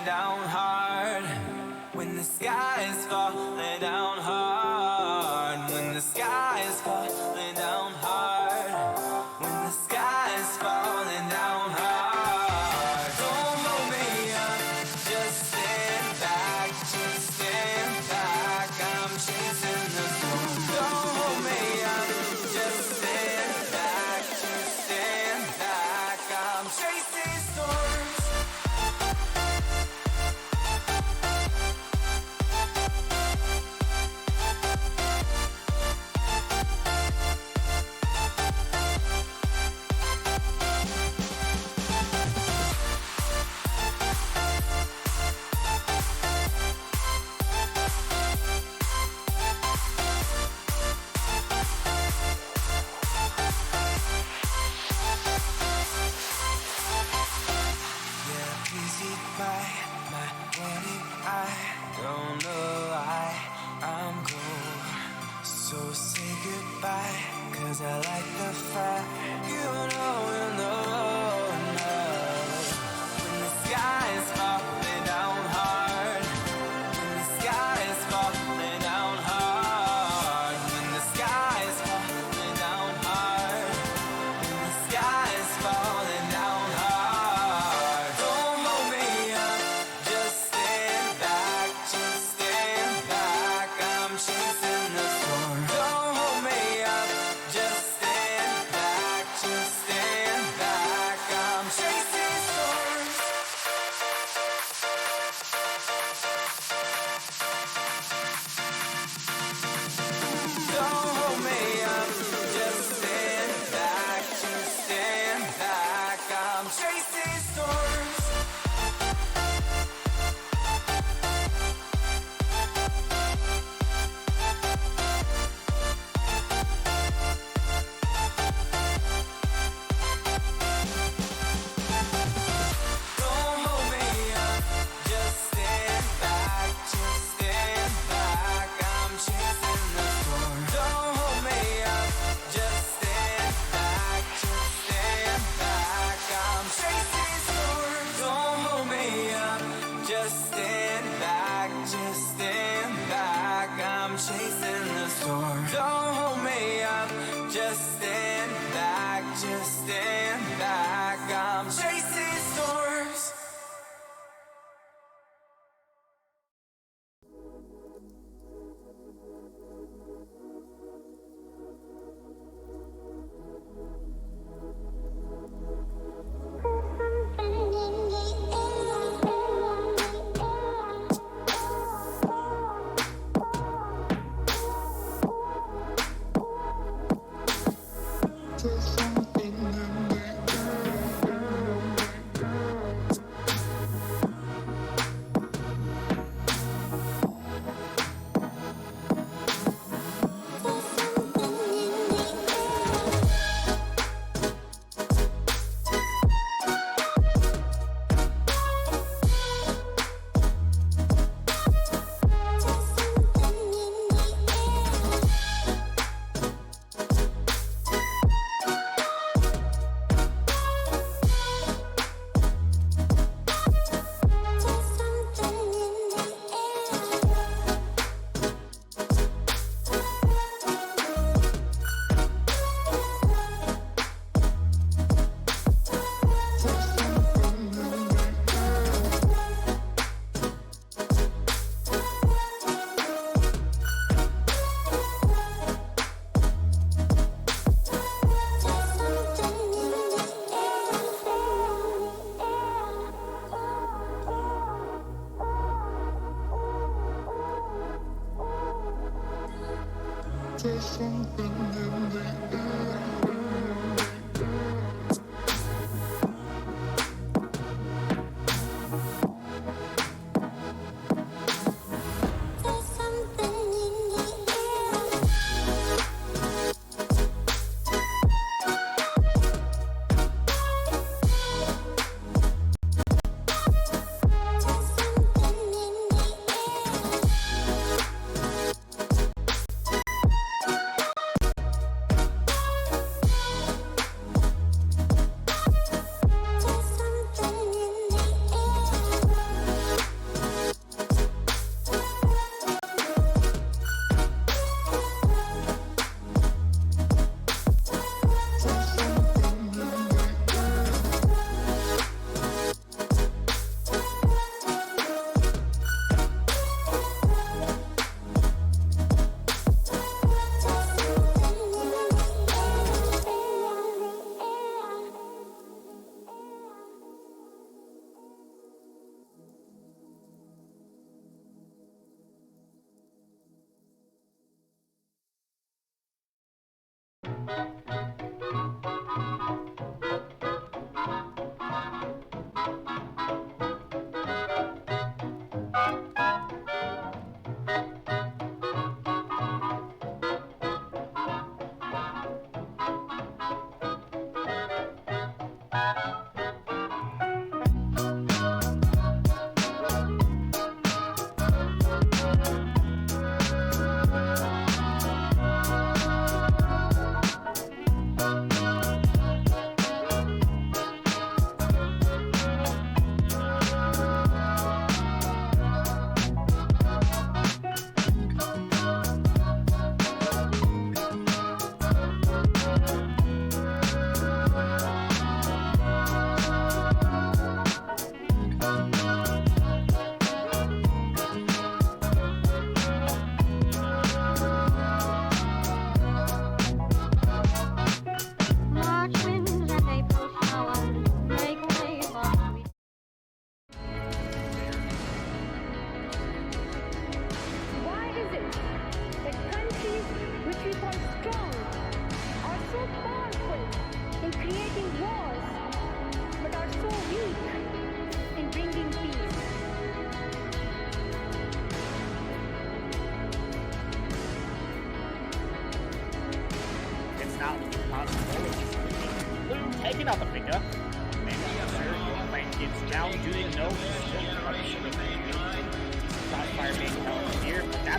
falling down hard, when the sky is falling down hard, when the sky is falling down hard, when the sky is falling down hard. Don't hold me up, just stand back, just stand back. I'm chasing the storm. Don't hold me up, just stand back, just stand back. I'm chasing storms. Don't know why I'm cold, so say goodbye, 'cause I like the fact you know. When the sky is falling down hard, when the sky is falling down hard, when the sky is falling down hard, when the sky is falling down hard. Don't hold me up, just stand back, just stand back. I'm chasing the storm. Don't hold me up, just stand back, just stand back. I'm chasing storms. Don't hold me up, just stand back, just stand back. I'm chasing storms. Don't hold me up, just stand back, just stand back. I'm chasing the storm. Don't hold me up, just stand back, just stand back. I'm chasing storms. Don't hold me up, just stand back, just stand back. I'm chasing the storm. Don't hold me up, just stand back, just stand back. I'm chasing storms.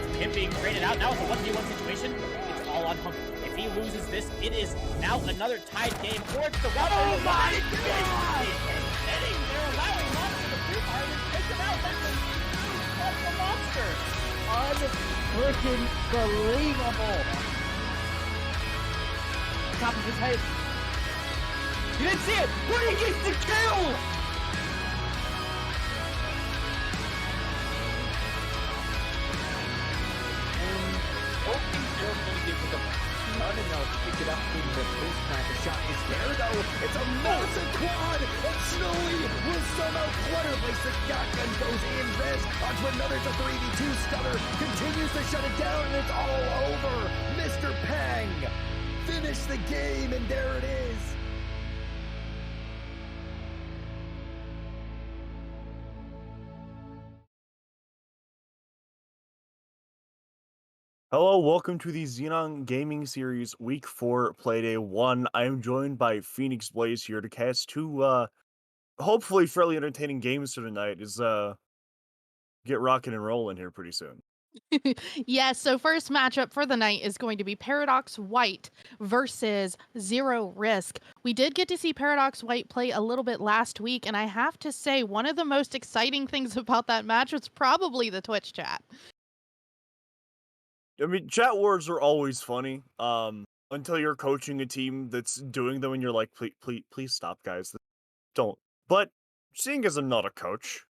That's him being traded out. Now it's a 1v1 situation. It's all on him. If he loses this, it is now another tied game. Or it's the one. Oh my God! They're allowing Monster to free fire and take him out. That's the Monster. Unfreaking believable. Top of his head. You didn't see it, but he gets the kill! Not enough to pick it up in the first time. The shot is there though. It's a massive quad, and Snowy will somehow clutter place. The shotgun goes in. Res onto another 3v2. Stunner continues to shut it down, and it's all over. Mr. Pang finished the game, and there it is. Hello, welcome to the Xenon Gaming Series Week 4 Playday 1. I am joined by Phoenix Blaze here to cast two, hopefully fairly entertaining games for tonight. Get rocking and rolling here pretty soon. Yes, so first matchup for the night is going to be Paradox White versus Zero Risk. We did get to see Paradox White play a little bit last week, and I have to say one of the most exciting things about that match was probably the Twitch chat. I mean, chat wars are always funny, until you're coaching a team that's doing them and you're like, please stop, guys. Don't. But seeing as I'm not a coach,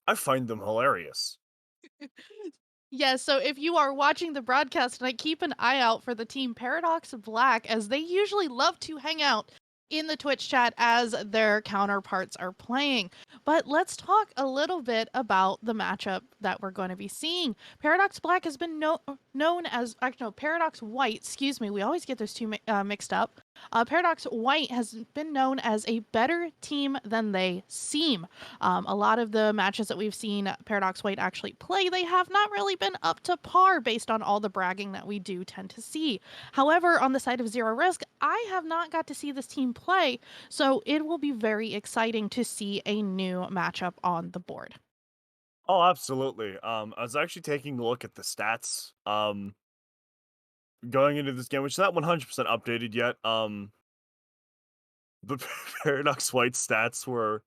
I find them hilarious. Yeah, so if you are watching the broadcast tonight, keep an eye out for the team Paradox Black, as they usually love to hang out in the Twitch chat as their counterparts are playing. But let's talk a little bit about the matchup that we're going to be seeing. Paradox Black has been known as, actually, no, Paradox White, excuse me, we always get those two mixed up. Paradox White has been known as a better team than they seem. A lot of the matches that we've seen Paradox White actually play, they have not really been up to par based on all the bragging that we do tend to see. However, on the side of Zero Risk, I have not got to see this team play, so it will be very exciting to see a new matchup on the board. Oh, absolutely. I was actually taking a look at the stats, going into this game, which is not 100% updated yet. The Paradox White stats were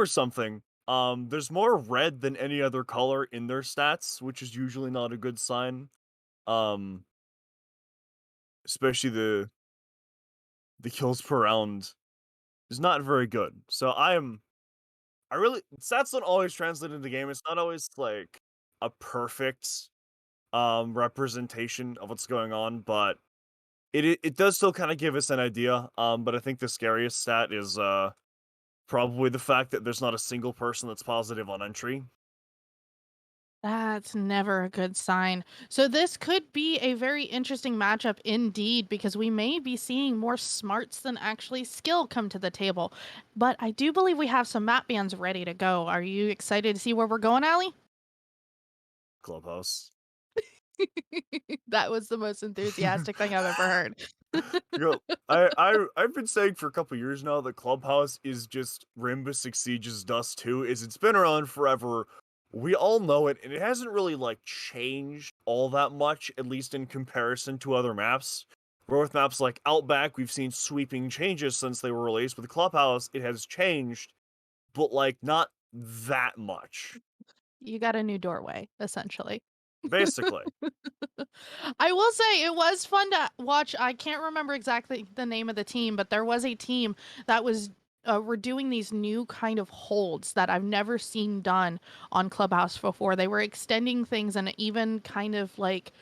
something. There's more red than any other color in their stats, which is usually not a good sign. Especially the kills per round is not very good. So stats don't always translate into the game. It's not always like a perfect representation of what's going on, but it does still kind of give us an idea. But I think the scariest stat is probably the fact that there's not a single person that's positive on entry. That's never a good sign. So this could be a very interesting matchup indeed, because we may be seeing more smarts than actually skill come to the table. But I do believe we have some map bans ready to go. Are you excited to see where we're going, Allie? Clubhouse. That was the most enthusiastic thing I've ever heard. I've been saying for a couple years now that Clubhouse is just Rainbow Six Siege's Dust 2. It's been around forever. We all know it, and it hasn't really like changed all that much, at least in comparison to other maps. Where with maps like Outback, we've seen sweeping changes since they were released. With Clubhouse, it has changed, but like not that much. You got a new doorway, essentially. Basically. I will say it was fun to watch. I can't remember exactly the name of the team, but there was a team that was were doing these new kind of holds that I've never seen done on Clubhouse before. They were extending things and even kind of like,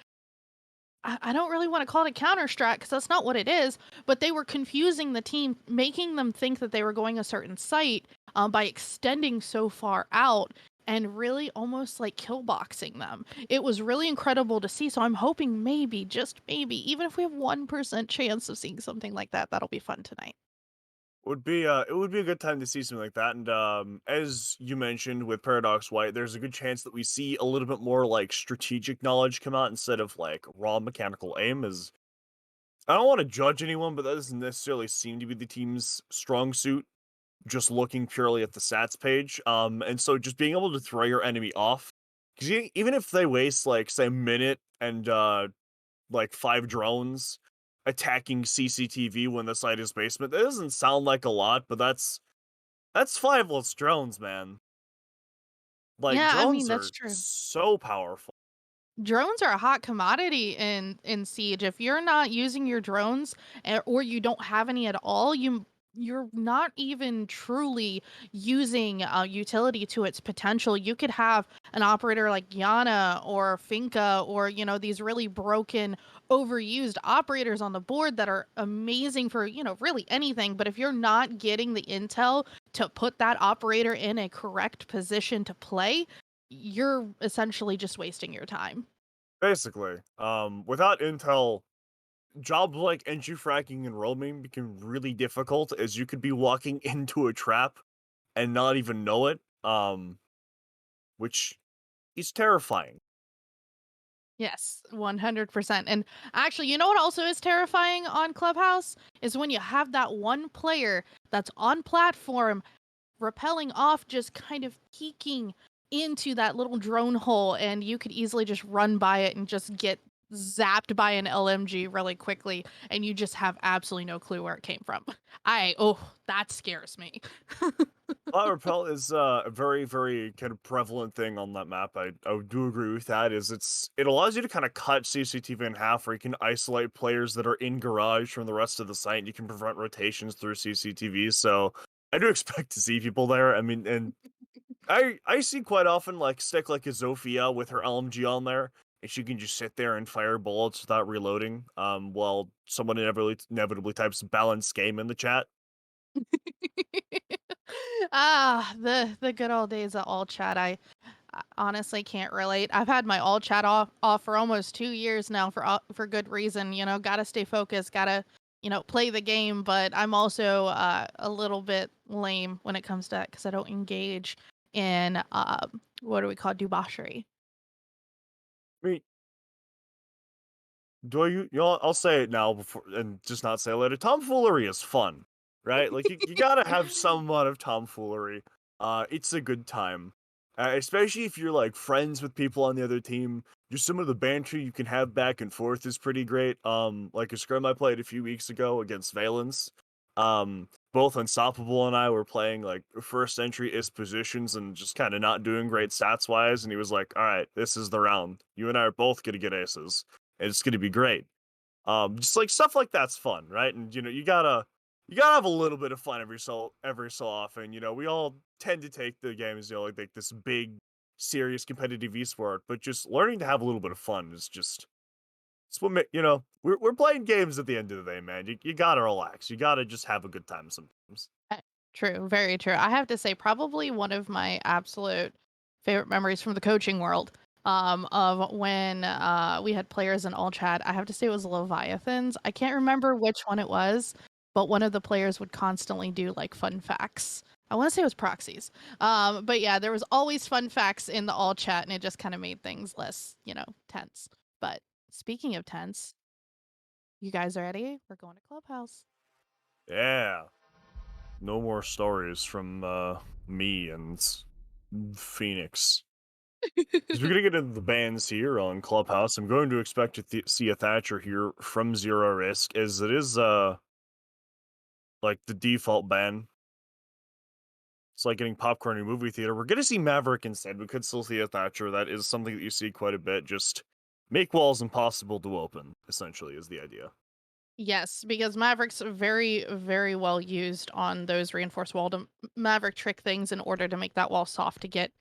I don't really want to call it a counter strat because that's not what it is, but they were confusing the team, making them think that they were going a certain site by extending so far out and really almost like kill boxing them. It was really incredible to see. So I'm hoping maybe, just maybe, even if we have 1% chance of seeing something like that, that'll be fun tonight. It would be a good time to see something like that. And as you mentioned with Paradox White, there's a good chance that we see a little bit more like strategic knowledge come out instead of like raw mechanical aim. As I don't want to judge anyone, but that doesn't necessarily seem to be the team's strong suit. Just looking purely at the stats page. And so just being able to throw your enemy off Because even if they waste, like, say, a minute and, like, 5 drones attacking CCTV when the site is basement, that doesn't sound like a lot, but that's 5 less drones, man. Like, Yeah, I mean, drones that's are true. so powerful. Drones are a hot commodity in Siege. If you're not using your drones, or you don't have any at all, you're not even truly using utility to its potential. You could have an operator like Yana or Finka, or these really broken, overused operators on the board that are amazing for really anything. But if you're not getting the intel to put that operator in a correct position to play, you're essentially just wasting your time. Basically, without intel, jobs like entry fracking and roaming become really difficult, as you could be walking into a trap and not even know it, which is terrifying. Yes, 100%. And actually, you know what also is terrifying on Clubhouse is when you have that one player that's on platform rappelling off, just kind of peeking into that little drone hole, and you could easily just run by it and just get zapped by an LMG really quickly, and you just have absolutely no clue where it came from. That scares me. Flat repel is a very, very kind of prevalent thing on that map. I do agree with that. It allows you to kind of cut CCTV in half, where you can isolate players that are in garage from the rest of the site, and you can prevent rotations through CCTV. So I do expect to see people there. I mean, and I see quite often like stick like a Zofia with her LMG on there, and she can just sit there and fire bullets without reloading. While someone inevitably types balance game in the chat. The good old days of all chat. I honestly can't relate. I've had my all chat off for almost 2 years now for good reason. Gotta stay focused. Gotta play the game. But I'm also a little bit lame when it comes to that because I don't engage in what do we call debauchery. I mean, do you know? I'll say it now before and just not say it later. Tomfoolery is fun, right? Like you gotta have some amount of tomfoolery. It's a good time, especially if you're like friends with people on the other team. Just some of the banter you can have back and forth is pretty great. Like a scrim I played a few weeks ago against Valence. Both Unstoppable and I were playing like first entry is positions and just kind of not doing great stats wise. And he was like, "All right, this is the round. You and I are both gonna get aces. And it's gonna be great." Just like stuff like that's fun, right? And you gotta have a little bit of fun every so often. We all tend to take the game as like this big, serious competitive esport, but just learning to have a little bit of fun is just it's what we're playing games at the end of the day, man. You gotta relax. You gotta just have a good time sometimes. True, very true. I have to say, probably one of my absolute favorite memories from the coaching world, of when we had players in all chat. I have to say it was Leviathans. I can't remember which one it was, but one of the players would constantly do like fun facts. I want to say it was proxies. But yeah, there was always fun facts in the all chat, and it just kind of made things less, tense. But speaking of tense, you guys are ready? We're going to Clubhouse. Yeah. No more stories from me and Phoenix. As we're gonna get into the bans here on Clubhouse, I'm going to expect to see a Thatcher here from Zero Risk, as it is like the default ban. It's like getting popcorn in a movie theater. We're gonna see Maverick instead. We could still see a Thatcher. That is something that you see quite a bit. Just make walls impossible to open, essentially, is the idea. Yes, because Maverick's very, very well used on those reinforced wall to Maverick trick things in order to make that wall soft to get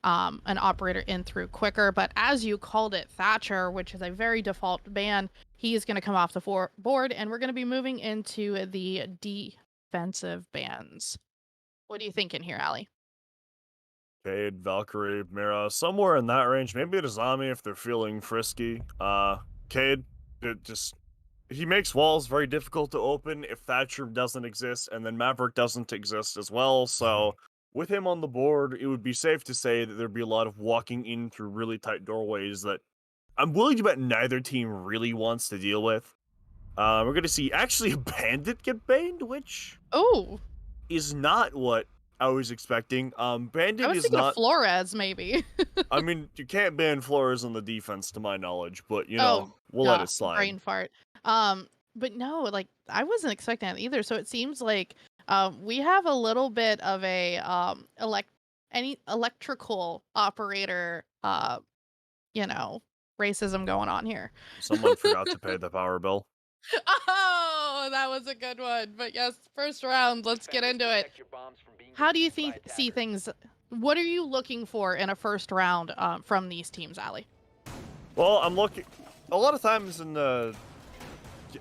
an operator in through quicker. But as you called it, Thatcher, which is a very default ban, he is going to come off the board, and we're going to be moving into the defensive bans. What are you thinking here, Allie? Cade, Valkyrie, Mira, somewhere in that range. Maybe a Azami if they're feeling frisky. Cade, he makes walls very difficult to open if Thatcher doesn't exist, and then Maverick doesn't exist as well. So with him on the board, it would be safe to say that there'd be a lot of walking in through really tight doorways that I'm willing to bet neither team really wants to deal with. We're going to see actually a bandit get banned, which Oh, is not what I was expecting. Bandit I was is thinking not. of Flores, maybe. I mean, you can't ban Flores on the defense, to my knowledge, but you Oh, know, we'll let duh, it slide. brain fart. But no, like I wasn't expecting that either. So it seems like we have a little bit of a any electrical operator you know, racism going on here. Someone forgot to pay the power bill. Oh, that was a good one. But yes, first round, let's get into it. How do you see things? What are you looking for in a first round from these teams, Ali? Well, I'm looking. A lot of times in the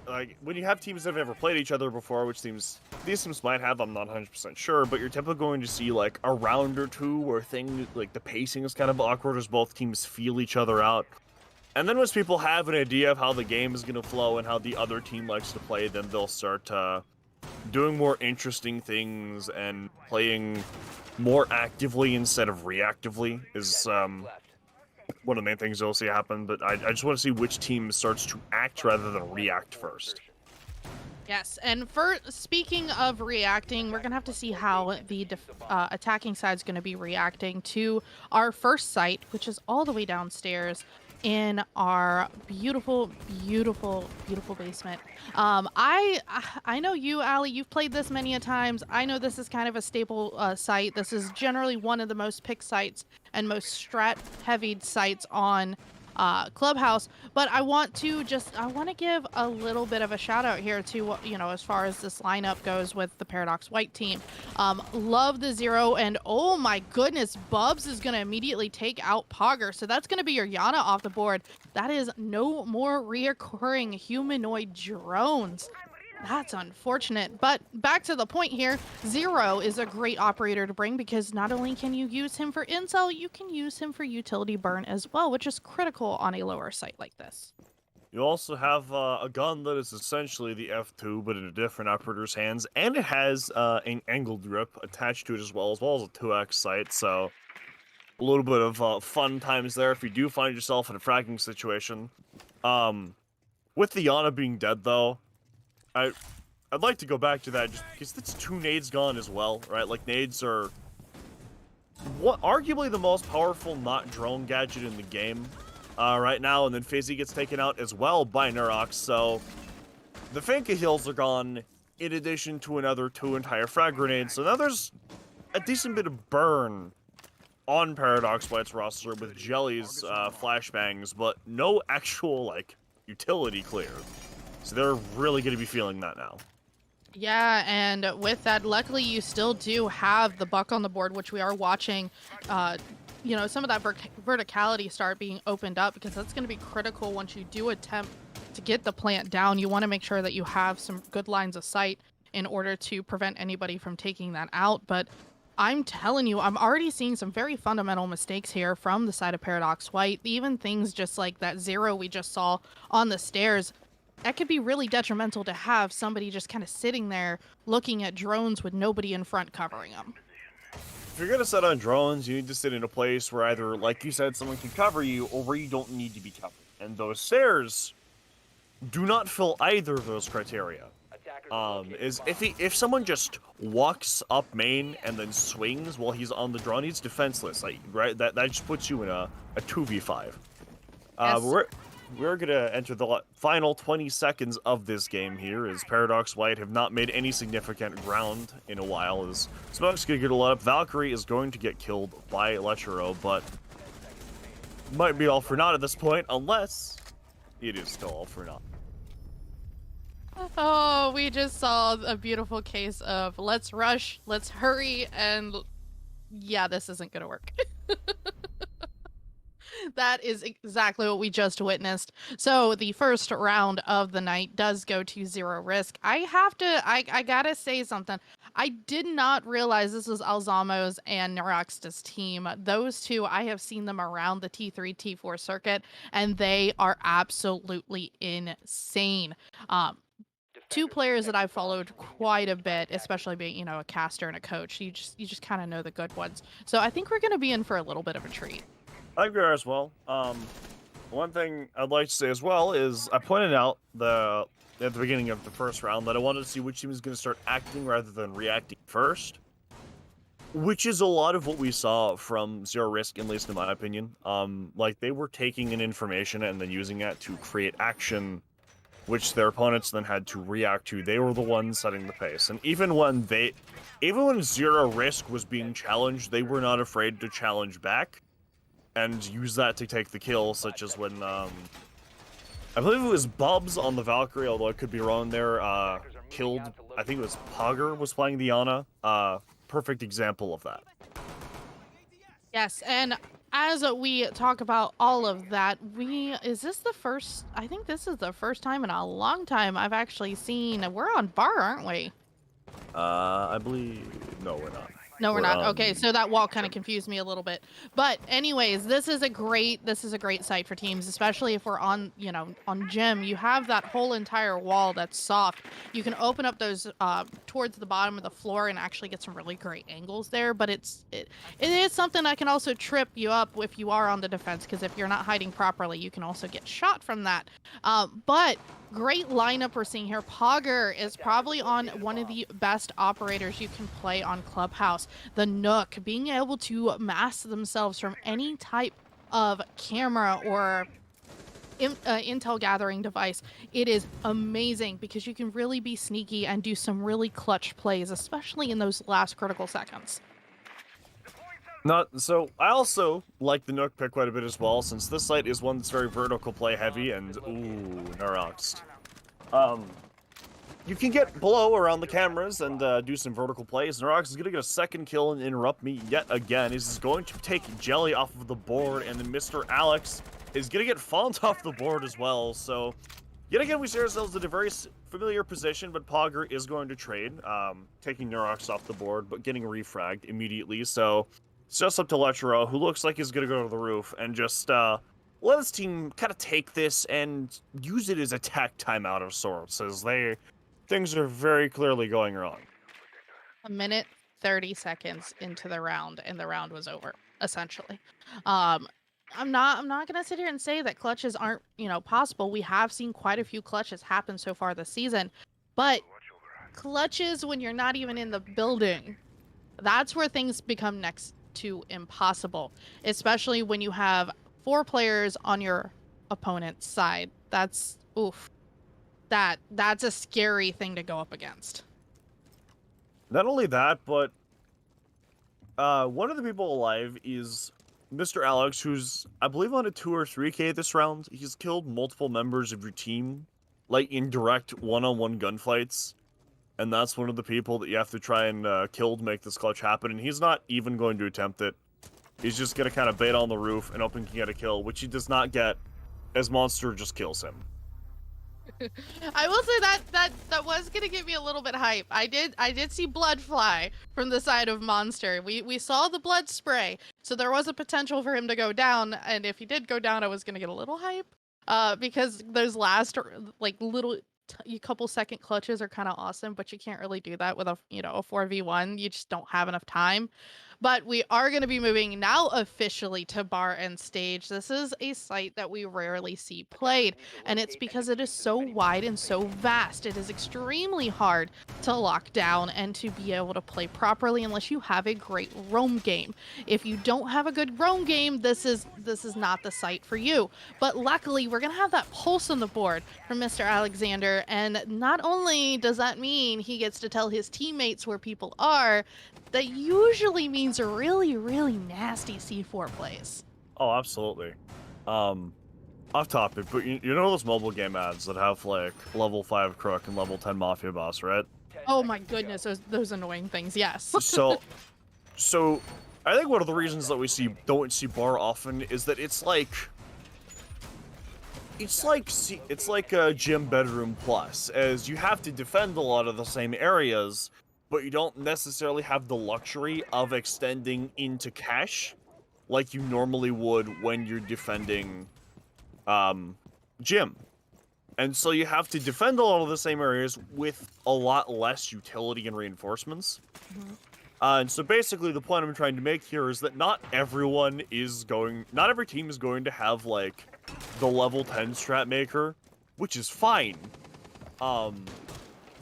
like when you have teams that have never played each other before, which these teams might have, I'm not 100% sure, but you're typically going to see like a round or two where things like the pacing is kind of awkward as both teams feel each other out. And then once people have an idea of how the game is going to flow and how the other team likes to play, then they'll start doing more interesting things and playing more actively instead of reactively is one of the main things you'll see happen. But I just want to see which team starts to act rather than react first. Yes, and for speaking of reacting, we're gonna have to see how the attacking side is gonna be reacting to our first site, which is all the way downstairs in our beautiful, beautiful, beautiful basement. I know you, Ali. You've played this many a times. I know this is kind of a staple site. This is generally one of the most picked sites and most strat-heavy sites on Clubhouse, but I want to give a little bit of a shout out here to as far as this lineup goes with the Paradox White team. Love the Zero, and oh my goodness, Bubs is gonna immediately take out Pogger, so that's gonna be your Yana off the board. That is no more reoccurring humanoid drones. That's unfortunate, but back to the point here, Zero is a great operator to bring because not only can you use him for intel, you can use him for utility burn as well, which is critical on a lower site like this. You also have a gun that is essentially the F2, but in a different operator's hands, and it has an angled grip attached to it as well as a 2x sight, so a little bit of fun times there if you do find yourself in a fragging situation. With the Yana being dead, though, I'd like to go back to that just because that's 2 nades gone as well, right? Like, nades are arguably the most powerful not drone gadget in the game right now, and then Fizzy gets taken out as well by Nurox, so the Fanka heals are gone in addition to another 2 entire frag grenades, so now there's a decent bit of burn on Paradox White's roster with Jelly's flashbangs, but no actual, like, utility clear. So they're really going to be feeling that now. Yeah, and with that, luckily you still do have the buck on the board, which we are watching, some of that verticality start being opened up because that's going to be critical once you do attempt to get the plant down. You want to make sure that you have some good lines of sight in order to prevent anybody from taking that out. But I'm telling you, I'm already seeing some very fundamental mistakes here from the side of Paradox White. Even things just like that Zero we just saw on the stairs. That could be really detrimental to have somebody just kind of sitting there looking at drones with nobody in front covering them. If you're going to set on drones, you need to sit in a place where either, like you said, someone can cover you, or where you don't need to be covered. And those stairs do not fill either of those criteria. If someone just walks up main and then swings while he's on the drone, he's defenseless. Like, right? That just puts you in a 2v5. Yes. We're going to enter the final 20 seconds of this game here, as Paradox White have not made any significant ground in a while, as Smoke's going to get a lot up. Valkyrie is going to get killed by Lechero, but might be all for naught at this point, unless it is still all for naught. Oh, we just saw a beautiful case of let's rush, let's hurry, and yeah, this isn't going to work. That is exactly what we just witnessed. So the first round of the night does go to Zero Risk. I gotta say something. I did not realize this was Alzamos and Nerox's team. Those two, I have seen them around the T3, T4 circuit, and they are absolutely insane. Two players that I've followed quite a bit, especially being, a caster and a coach. You just kind of know the good ones. So I think we're going to be in for a little bit of a treat. I think we are as well. One thing I'd like to say as well is I pointed out at the beginning of the first round that I wanted to see which team is going to start acting rather than reacting first. Which is a lot of what we saw from Zero Risk, at least in my opinion. Like, they were taking in information and then using it to create action, which their opponents then had to react to. They were the ones setting the pace. And even when Zero Risk was being challenged, they were not afraid to challenge back and use that to take the kill, such as when, I believe it was Bubs on the Valkyrie, although I could be wrong there, killed, I think it was Pogger was playing the Ana. Perfect example of that. Yes, and as we talk about all of that, is this the first, I think this is the first time in a long time I've actually seen, we're on bar, aren't we? I believe, no, we're not. No, we're not. Okay, so that wall kind of confused me a little bit. But anyways, this is a great site for teams, especially if we're on, on gym. You have that whole entire wall that's soft. You can open up those towards the bottom of the floor and actually get some really great angles there. But it is something that can also trip you up if you are on the defense, because if you're not hiding properly, you can also get shot from that. But great lineup we're seeing here. Pogger is probably on one of the best operators you can play on Clubhouse. The Nook, being able to mask themselves from any type of camera or intel gathering device, it is amazing because you can really be sneaky and do some really clutch plays, especially in those last critical seconds. So I also like the Nook pick quite a bit as well, since this site is one that's very vertical play heavy, and ooh, Naroxed. You can get below around the cameras and do some vertical plays. Narox is gonna get a second kill and interrupt me yet again. He's going to take Jelly off of the board, and then Mr. Alex is gonna get Font off the board as well. So yet again, we see ourselves in a very familiar position, but Pogger is going to trade, taking Narox off the board, but getting refragged immediately. So it's just up to Letro, who looks like he's going to go to the roof and just let his team kind of take this and use it as attack timeout of sorts, as things are very clearly going wrong. A minute, 30 seconds into the round, and the round was over, essentially. I'm not gonna sit here and say that clutches aren't, possible. We have seen quite a few clutches happen so far this season, but clutches when you're not even in the building, that's where things become next to impossible, especially when you have 4 players on your opponent's side. That's that's a scary thing to go up against. Not only that, but one of the people alive is Mr. Alex, who's, I believe, on a 2 or 3K this round. He's killed multiple members of your team, like in direct one-on-one gunfights. And that's one of the people that you have to try and kill to make this clutch happen. And he's not even going to attempt it. He's just going to kind of bait on the roof and hoping he can get a kill, which he does not get, as Monster just kills him. I will say that was going to give me a little bit hype. I did see blood fly from the side of Monster. We saw the blood spray. So there was a potential for him to go down. And if he did go down, I was going to get a little hype. Because those last, little couple second clutches are kind of awesome, but you can't really do that with a 4v1. You just don't have enough time. But we are going to be moving now officially to bar and stage. This is a site that we rarely see played, and it's because it is so wide and so vast. It is extremely hard to lock down and to be able to play properly unless you have a great roam game. If you don't have a good roam game, this is not the site for you. But luckily, we're going to have that pulse on the board from Mr. Alexander, and not only does that mean he gets to tell his teammates where people are, that usually means a really, really nasty C4 plays. Oh, absolutely. Off topic, but you know those mobile game ads that have like level 5 Crook and level 10 Mafia Boss, right? Oh my goodness, those annoying things, yes. So I think one of the reasons that we don't see bar often is that it's like a gym bedroom plus, as you have to defend a lot of the same areas, but you don't necessarily have the luxury of extending into cache like you normally would when you're defending gym. And so you have to defend a lot of the same areas with a lot less utility and reinforcements. Mm-hmm. And so basically the point I'm trying to make here is that not every team is going to have like the level 10 strat maker, which is fine.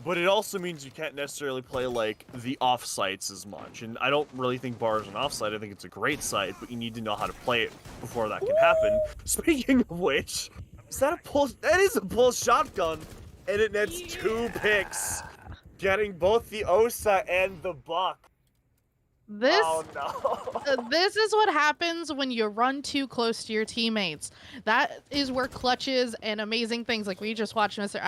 but it also means you can't necessarily play like the off sites as much. And I don't really think bar is an off site. I think it's a great site, but you need to know how to play it before that can happen. Speaking of which, is that a pull? That is a pull shotgun, and it nets 2 picks, getting both the Osa and the Buck. This Oh no. this is what happens when you run too close to your teammates. That is where clutches and amazing things like we just watched Mr.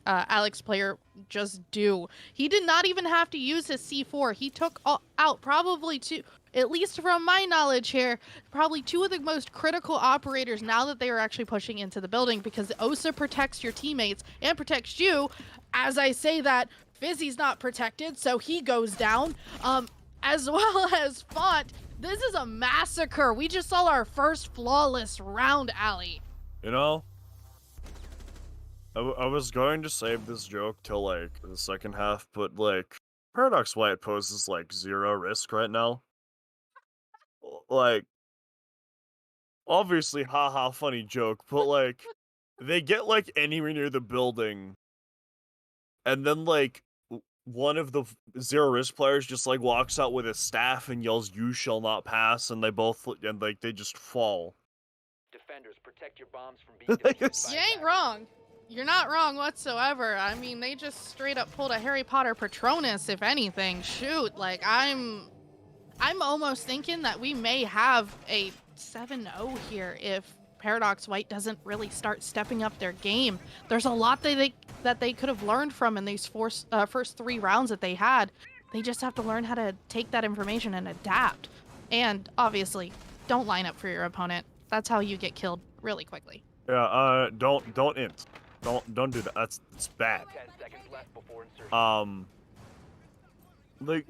Alex player just do. He did not even have to use his C4. He took out probably two, at least from my knowledge here, probably 2 of the most critical operators now that they are actually pushing into the building, because the OSA protects your teammates and protects you. As I say that, Fizzy's not protected, so he goes down. As well as Font. This is a massacre. We just saw our first flawless round, Ali. You know, I was going to save this joke till like the second half, but like Paradox White poses like 0 risk right now. Like, obviously, haha, funny joke, but like they get like anywhere near the building, and then like one of the 0 risk players just like walks out with a staff and yells, "You shall not pass," and they both and like they just fall. Defenders, protect your bombs from being Like, defused it's- by You ain't wrong. You're not wrong whatsoever. I mean, they just straight up pulled a Harry Potter Patronus, if anything. Shoot, like I'm almost thinking that we may have a 7-0 here if Paradox White doesn't really start stepping up their game. There's a lot that they could have learned from in these first 3 rounds that they had. They just have to learn how to take that information and adapt. And obviously, don't line up for your opponent. That's how you get killed really quickly. Yeah, don't int. Don't do that. It's bad. 10 seconds left before insertion. Like,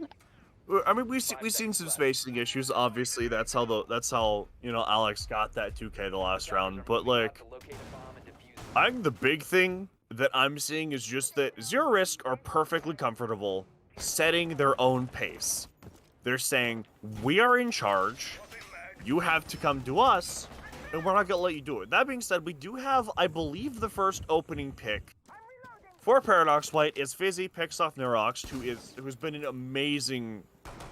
I mean, we've seen some spacing issues. Obviously, that's how you know Alex got that 2K the last round. But like, I think the big thing that I'm seeing is just that 0 risk are perfectly comfortable setting their own pace. They're saying, we are in charge, you have to come to us, and we're not gonna let you do it. That being said, we do have, I believe, the first opening pick for Paradox White is Fizzy picks off Neurox, who's been an amazing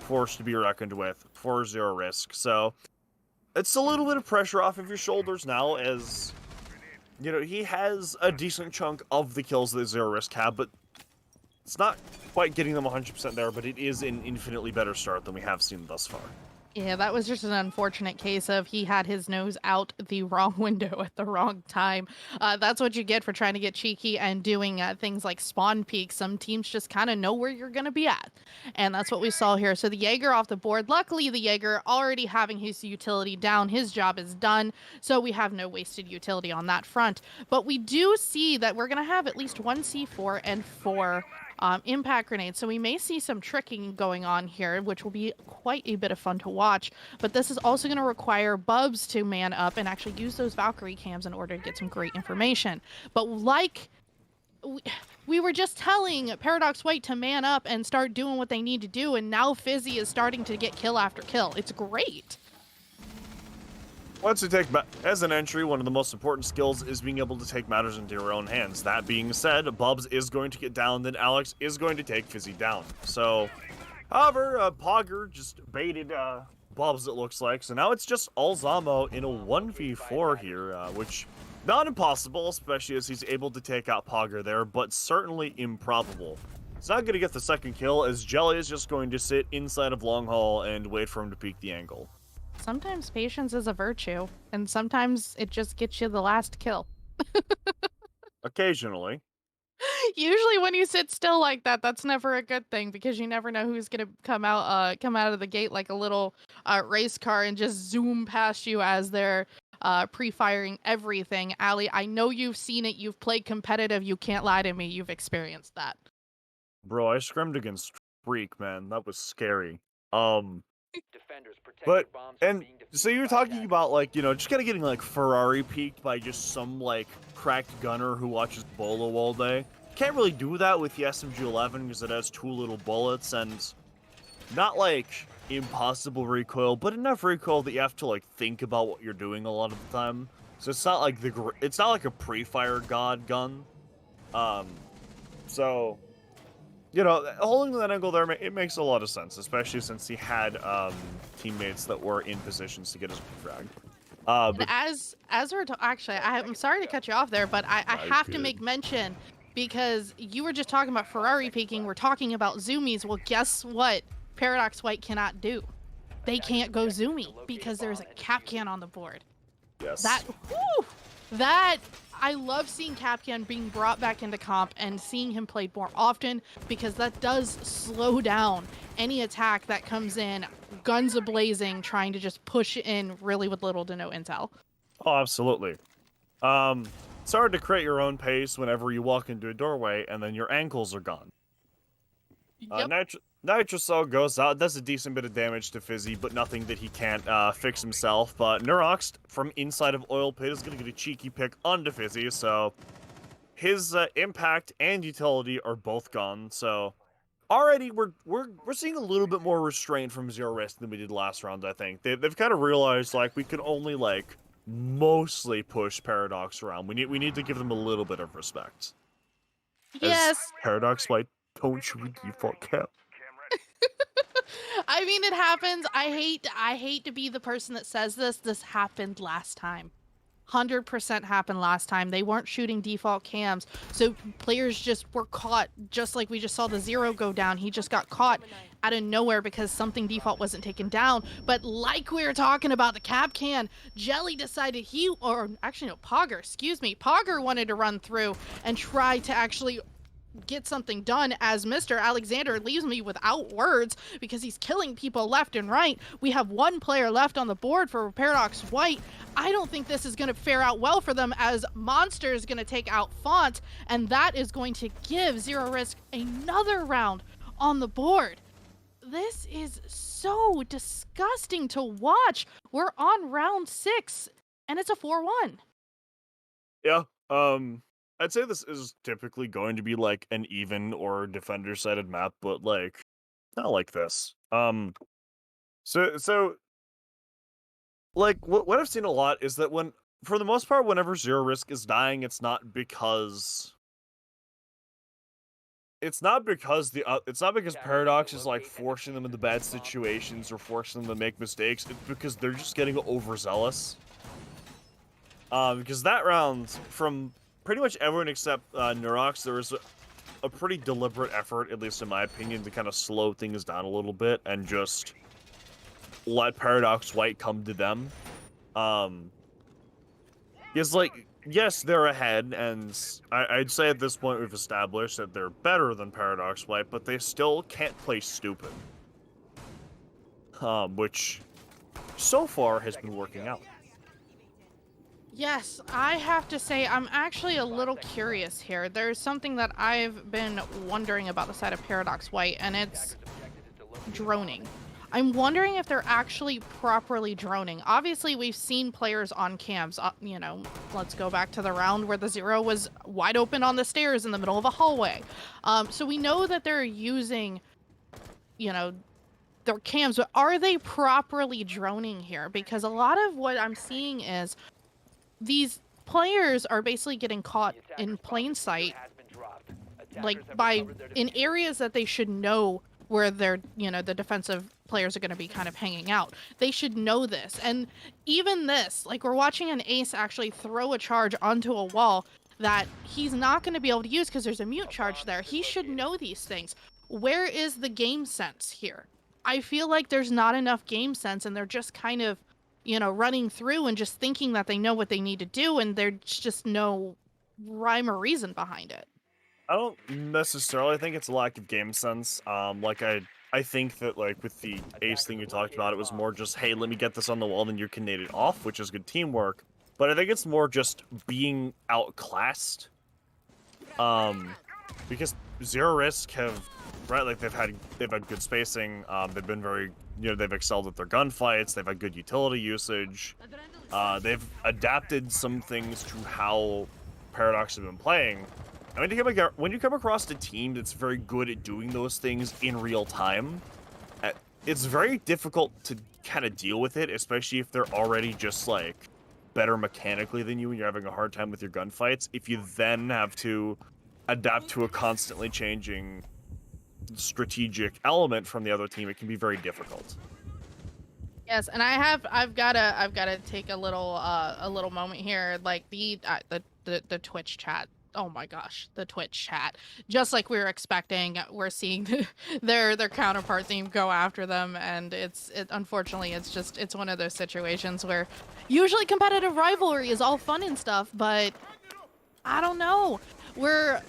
force to be reckoned with for 0 risk. So it's a little bit of pressure off of your shoulders now, as you know, he has a decent chunk of the kills that 0 risk have, but it's not quite getting them 100% there, but it is an infinitely better start than we have seen thus far. Yeah, that was just an unfortunate case of he had his nose out the wrong window at the wrong time. That's what you get for trying to get cheeky and doing things like spawn peek. Some teams just kind of know where you're going to be at. And that's what we saw here. So the Jaeger off the board. Luckily, the Jaeger already having his utility down. His job is done. So we have no wasted utility on that front. But we do see that we're going to have at least 1 C4 and 4 impact grenades. So we may see some tricking going on here, which will be quite a bit of fun to watch. But this is also going to require Bubs to man up and actually use those Valkyrie cams in order to get some great information. But like we were just telling Paradox White to man up and start doing what they need to do, and now Fizzy is starting to get kill after kill. It's great. Once you take, as an entry, one of the most important skills is being able to take matters into your own hands. That being said, Bubs is going to get down, then Alex is going to take Fizzy down. So, however, Pogger just baited Bubs, it looks like. So now it's just all Zamo in a 1v4 here, which, not impossible, especially as he's able to take out Pogger there, but certainly improbable. He's not going to get the second kill, as Jelly is just going to sit inside of Long Haul and wait for him to peek the angle. Sometimes patience is a virtue, and sometimes it just gets you the last kill. Occasionally. Usually when you sit still like that, that's never a good thing, because you never know who's gonna come out of the gate like a little race car and just zoom past you as they're pre-firing everything. Ali, I know you've seen it, you've played competitive, you can't lie to me, you've experienced that. Bro, I scrimmed against Freak, man. That was scary. Defenders, protect But, your bombs from and being defused so you were by talking attackers. about, like, you know, just kind of getting, like, Ferrari peaked by just some, like, cracked gunner who watches Bolo all day. Can't really do that with the SMG-11 because it has 2 little bullets and not, like, impossible recoil, but enough recoil that you have to, like, think about what you're doing a lot of the time. So it's not like it's not like a pre-fire god gun. So you know, holding that angle there, it makes a lot of sense, especially since he had teammates that were in positions to get his frag. And But as we're actually, I'm sorry to cut you off there, but I No, have to good. make mention because you were just talking about Ferrari peeking. We're talking about zoomies. Well, guess what? Paradox White cannot do. They can't go zoomy because there's a Capcan on the board. yes, That I love seeing Capcan being brought back into comp and seeing him played more often because that does slow down any attack that comes in guns a-blazing, trying to just push in really with little to no intel. oh, absolutely. It's hard to create your own pace whenever you walk into a doorway and then your ankles are gone. Yep. Nitrocell goes out, does a decent bit of damage to Fizzy, but nothing that he can't fix himself. But Neurox from inside of Oil Pit is going to get a cheeky pick onto Fizzy, so his impact and utility are both gone. So already we're seeing a little bit more restraint from Zero Risk than we did last round. I think they've kind of realized like we can only like mostly push Paradox around. We need to give them a little bit of respect. Yes. As Paradox White, don't you default cap. I mean, it happens. I hate to be the person that says this. This happened last time. 100% happened last time. They weren't shooting default cams, so players just were caught, just like we just saw the Zero go down. He just got caught out of nowhere because something default wasn't taken down. But like we were talking about the Capcan, Jelly decided Pogger, excuse me. Pogger wanted to run through and try to actually get something done, as Mr. Alexander leaves me without words because he's killing people left and right. We have one player left on the board for Paradox White. I don't think this is going to fare out well for them, as Monster is going to take out Font, and that is going to give Zero Risk another round on the board. This is so disgusting to watch. We're on round 6 and it's a 4-1. Yeah, I'd say this is typically going to be like an even or defender-sided map, but like not like this. So like what I've seen a lot is that for the most part, whenever Zero Risk is dying, it's not because Paradox is like forcing them into bad situations or forcing them to make mistakes. It's because they're just getting overzealous. Because that round, from pretty much everyone except Neurox, there was a pretty deliberate effort, at least in my opinion, to kind of slow things down a little bit and just let Paradox White come to them. Because, like, yes, they're ahead, and I'd say at this point we've established that they're better than Paradox White, but they still can't play stupid. Which, so far, has been working out. Yes, I have to say I'm actually a little curious here. There's something that I've been wondering about the side of Paradox White, and it's droning. I'm wondering if they're actually properly droning. Obviously, we've seen players on cams. You know, let's go back to the round where the Zero was wide open on the stairs in the middle of a hallway. So we know that they're using, you know, their cams, but are they properly droning here? Because a lot of what I'm seeing is these players are basically getting caught in plain sight, like in areas that they should know where they're, you know, the defensive players are going to be kind of hanging out. They should know this. And even this, like we're watching an ace actually throw a charge onto a wall that he's not going to be able to use because there's a mute charge there. He should know these things. Where is the game sense here? I feel like there's not enough game sense, and they're just kind of, you know, running through and just thinking that they know what they need to do, and there's just no rhyme or reason behind it. I don't necessarily think it's a lack of game sense. Like I think that like with the ace thing you talked about, it was more just, hey, let me get this on the wall, then you can nade it off, which is good teamwork. But I think it's more just being outclassed. Because Zero Risk have, right, like they've had good spacing. They've been very, you know, they've excelled at their gunfights. They've had good utility usage. They've adapted some things to how Paradox have been playing. And when you come across a team that's very good at doing those things in real time, it's very difficult to kind of deal with it, especially if they're already just like better mechanically than you and you're having a hard time with your gunfights. If you then have to adapt to a constantly changing strategic element from the other team, it can be very difficult. Yes, and I've gotta take a little moment here. Like the Twitch chat. Oh my gosh, the Twitch chat. Just like we were expecting, we're seeing their counterpart team go after them, and unfortunately it's one of those situations where usually competitive rivalry is all fun and stuff, but I don't know. We're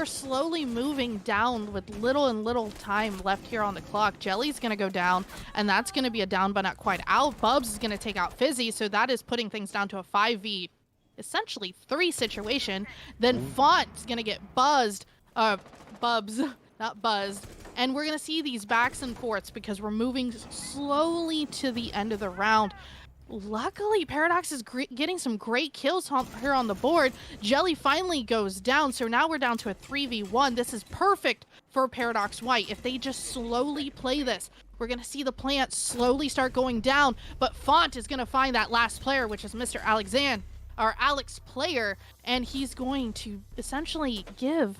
slowly moving down with little and little time left here on the clock. Jelly's gonna go down, and that's gonna be a down but not quite out. Bubs is gonna take out Fizzy, so that is putting things down to a 5v, essentially 3 situation. Then Font's gonna get buzzed, Bubs, not buzzed. And we're gonna see these backs and forths because we're moving slowly to the end of the round. Luckily, Paradox is getting some great kills here on the board. Jelly finally goes down, so now we're down to a 3v1. This is perfect for Paradox White. If they just slowly play this, we're going to see the plant slowly start going down, but Font is going to find that last player, which is Mr. Alex Player, and he's going to essentially give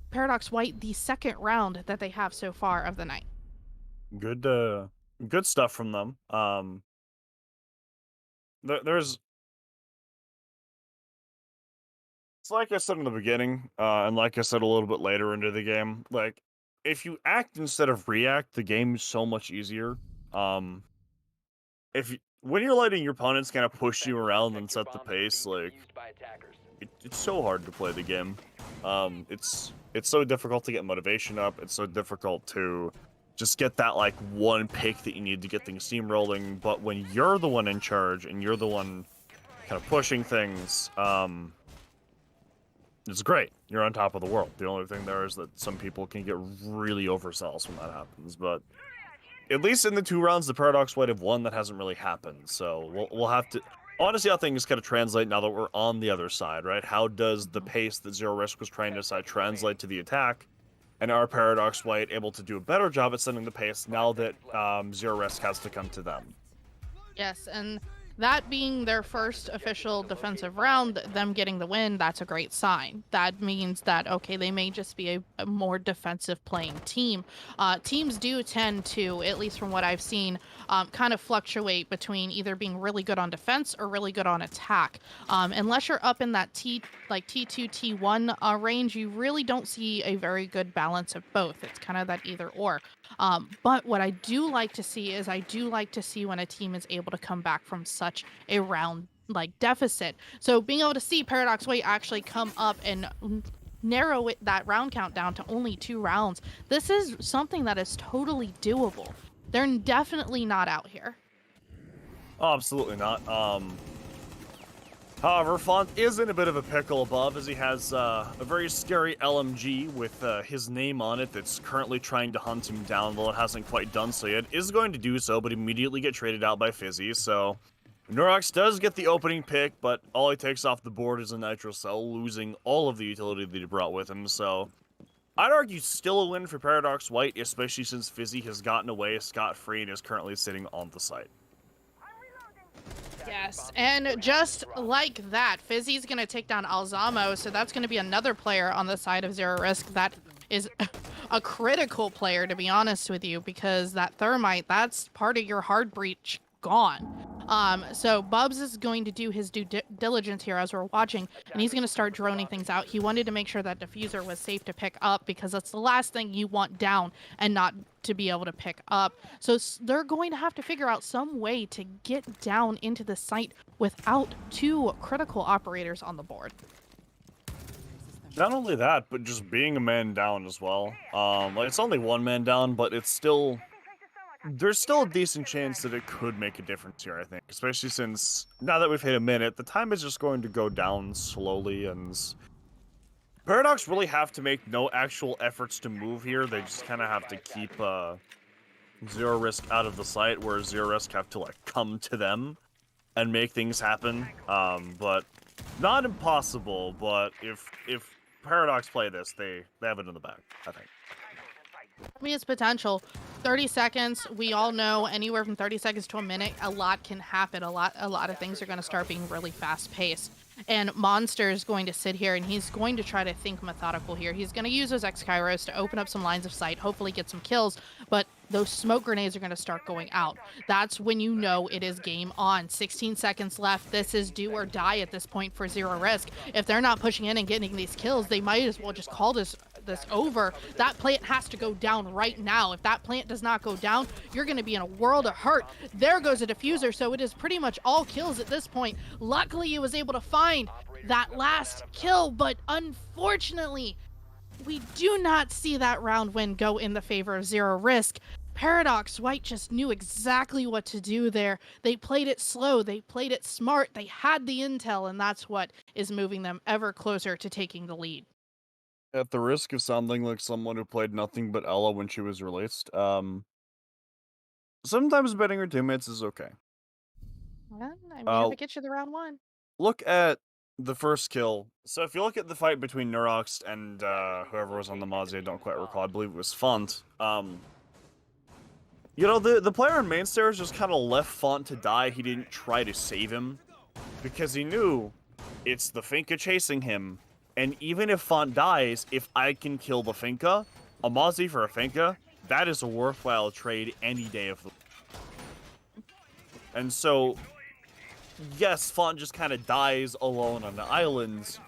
Paradox White the second round that they have so far of the night. Good stuff from them. It's like I said in the beginning, and like I said a little bit later into the game, like, if you act instead of react, the game is so much easier. When you're letting your opponents kind of push you around and set the pace, like, it's so hard to play the game. It's so difficult to get motivation up, it's so difficult to just get that, like, one pick that you need to get things steamrolling, but when you're the one in charge, and you're the one kind of pushing things, it's great. You're on top of the world. The only thing there is that some people can get really overzealous when that happens, but at least in the 2 rounds, the Paradox White have won. That hasn't really happened, so we'll have to... I want to see how things kind of translate now that we're on the other side, right? How does the pace that Zero Risk was trying to decide translate to the attack? And are Paradox White able to do a better job at setting the pace now that Zero Risk has to come to them? Yes, and that being their first official defensive round, them getting the win, that's a great sign. That means that, okay, they may just be a more defensive playing team. Teams do tend to, at least from what I've seen, kind of fluctuate between either being really good on defense or really good on attack. Unless you're up in that T2, T1 range, you really don't see a very good balance of both. It's kind of that either or. But what I do like to see is when a team is able to come back from such a round like deficit. So being able to see Paradox White actually come up and narrow that round count down to only 2 rounds, this is something that is totally doable. They're definitely not out here. Oh, absolutely not. However, Font is in a bit of a pickle above, as he has a very scary LMG with his name on it that's currently trying to hunt him down, though it hasn't quite done so yet. Is going to do so, but immediately get traded out by Fizzy, so... Norox does get the opening pick, but all he takes off the board is a Nitro Cell, losing all of the utility that he brought with him, so... I'd argue still a win for Paradox White, especially since Fizzy has gotten away scot-free and is currently sitting on the site. Yes, and just like that, Fizzy's going to take down Alzamo, so that's going to be another player on the side of Zero Risk that is a critical player, to be honest with you, because that Thermite, that's part of your hard breach gone. So Bubs is going to do his due diligence here as we're watching, and he's going to start droning things out. He wanted to make sure that Diffuser was safe to pick up because that's the last thing you want down and not to be able to pick up. So they're going to have to figure out some way to get down into the site without 2 critical operators on the board. Not only that, but just being a man down as well. Like, it's only 1 man down, but it's still... There's still a decent chance that it could make a difference here, I think. Especially since, now that we've hit a minute, the time is just going to go down slowly, and... Paradox really have to make no actual efforts to move here. They just kind of have to keep Zero Risk out of the site, where Zero Risk have to, like, come to them and make things happen. But not impossible, but if Paradox play this, they have it in the bag, I think. I mean, it's potential. 30 seconds, we all know anywhere from 30 seconds to a minute, a lot can happen. A lot of things are going to start being really fast paced. And Monster is going to sit here and he's going to try to think methodical here. He's going to use those X-Kairos to open up some lines of sight, hopefully get some kills, but those smoke grenades are going to start going out. That's when you know it is game on. 16 seconds left. This is do or die at this point for Zero Risk. If they're not pushing in and getting these kills, they might as well just call this over. That plant has to go down right now. If that plant does not go down, you're going to be in a world of hurt. There goes a diffuser, so it is pretty much all kills at this point. Luckily, he was able to find that last kill, but unfortunately, we do not see that round win go in the favor of Zero Risk. Paradox White just knew exactly what to do there. They played it slow, they played it smart, they had the intel, and that's what is moving them ever closer to taking the lead. At the risk of sounding like someone who played nothing but Ella when she was released, sometimes betting her teammates is okay. Well, I mean, if it gets you the round one. Look at the first kill. So if you look at the fight between Neurox and whoever was on the Mozzie, I don't quite recall. I believe it was Font. You know, the player on main stairs just kind of left Font to die. He didn't try to save him because he knew it's the Finka chasing him. And even if Font dies, if I can kill the Finka, a Mozzie for a Finka, that is a worthwhile trade any day of the week. And so, yes, Font just kind of dies alone on the islands,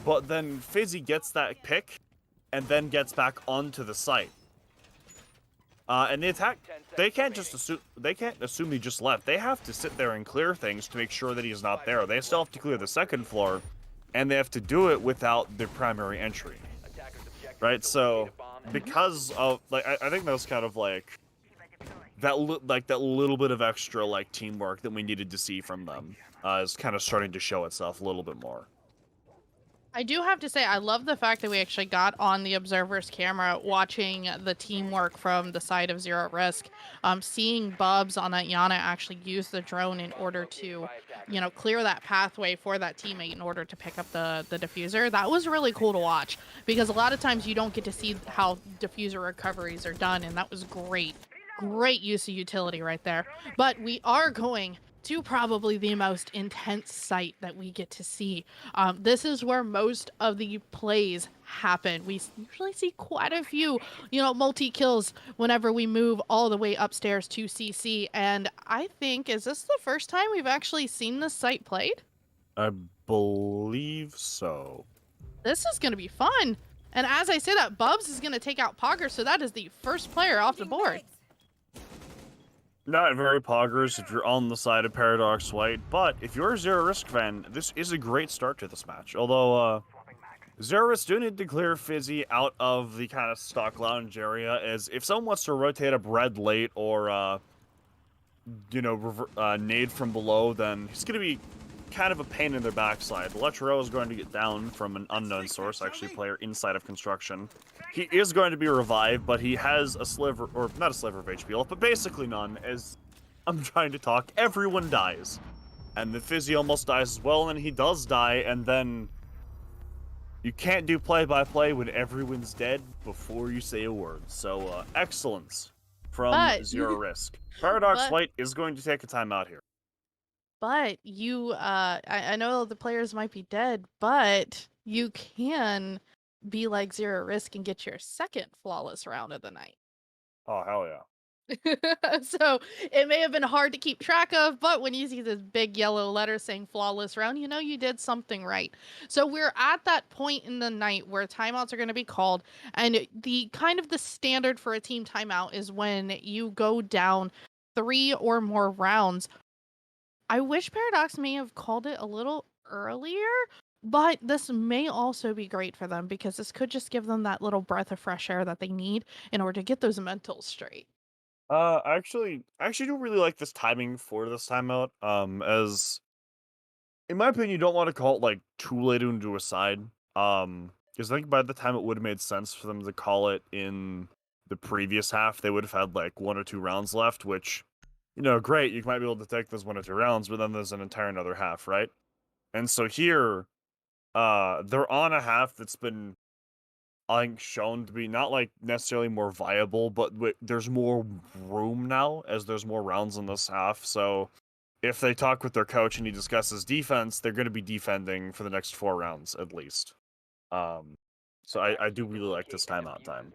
but then Fizzy gets that pick and then gets back onto the site. And the attack, they can't assume he just left. They have to sit there and clear things to make sure that he's not there. They still have to clear the second floor, and they have to do it without their primary entry. Right? So, because of, like, I think that was kind of like that little bit of extra, like, teamwork that we needed to see from them is kind of starting to show itself a little bit more. I do have to say, I love the fact that we actually got on the observer's camera watching the teamwork from the side of Zero Risk. Seeing Bubs on that Yana actually use the drone in order to, you know, clear that pathway for that teammate in order to pick up the diffuser. That was really cool to watch because a lot of times you don't get to see how diffuser recoveries are done, and that was great. Great use of utility right there. But we are going to probably the most intense site that we get to see. This is where most of the plays happen. We usually see quite a few, you know, multi-kills whenever we move all the way upstairs to CC. And I think, is this the first time we've actually seen this site played? I believe so. This is going to be fun. And as I say that, Bubs is going to take out Pogger, so that is the first player off the board. Not very poggers if you're on the side of Paradox White, but if you're a Zero Risk fan, this is a great start to this match. Although, Zero Risk do need to clear Fizzy out of the kind of stock lounge area, as if someone wants to rotate up red late or, you know, nade from below, then he's going to be kind of a pain in their backside. Electro is going to get down from an unknown source, actually player inside of construction. He is going to be revived, but he has a sliver, or not a sliver of HP left, but basically none, as I'm trying to talk, everyone dies. And the Fizzy almost dies as well, and he does die, and then you can't do play-by-play when everyone's dead before you say a word. So, excellence from Zero Risk. Paradox White is going to take a timeout here. But you, I know the players might be dead, but you can be like Zero Risk and get your second flawless round of the night. Oh, hell yeah. So it may have been hard to keep track of, but when you see this big yellow letter saying flawless round, you know you did something right. So we're at that point in the night where timeouts are going to be called, and the kind of the standard for a team timeout is when you go down 3 or more rounds. I wish Paradox may have called it a little earlier, but this may also be great for them because this could just give them that little breath of fresh air that they need in order to get those mentals straight. I actually do really like this timing for this timeout. As in my opinion, you don't want to call it like too late into a side. Because I think by the time it would have made sense for them to call it in the previous half, they would have had like 1 or 2 rounds left, which, you know, great, you might be able to take those 1 or 2 rounds, but then there's an entire another half, right? And so here, they're on a half that's been I think, shown to be not like necessarily more viable, but there's more room now as there's more rounds in this half. So if they talk with their coach and he discusses defense, they're going to be defending for the next 4 rounds at least. So I do really like this timeout time.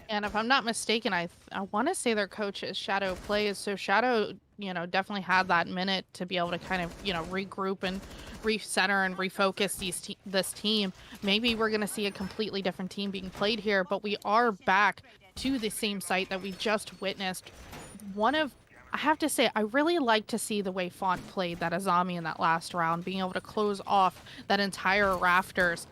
And if I'm not mistaken, I want to say their coach is Shadow plays. So Shadow, definitely had that minute to be able to kind of, regroup and recenter and refocus this team. Maybe we're going to see a completely different team being played here, but we are back to the same site that we just witnessed. I have to say, I really like to see the way Font played that Azami in that last round, being able to close off that entire rafters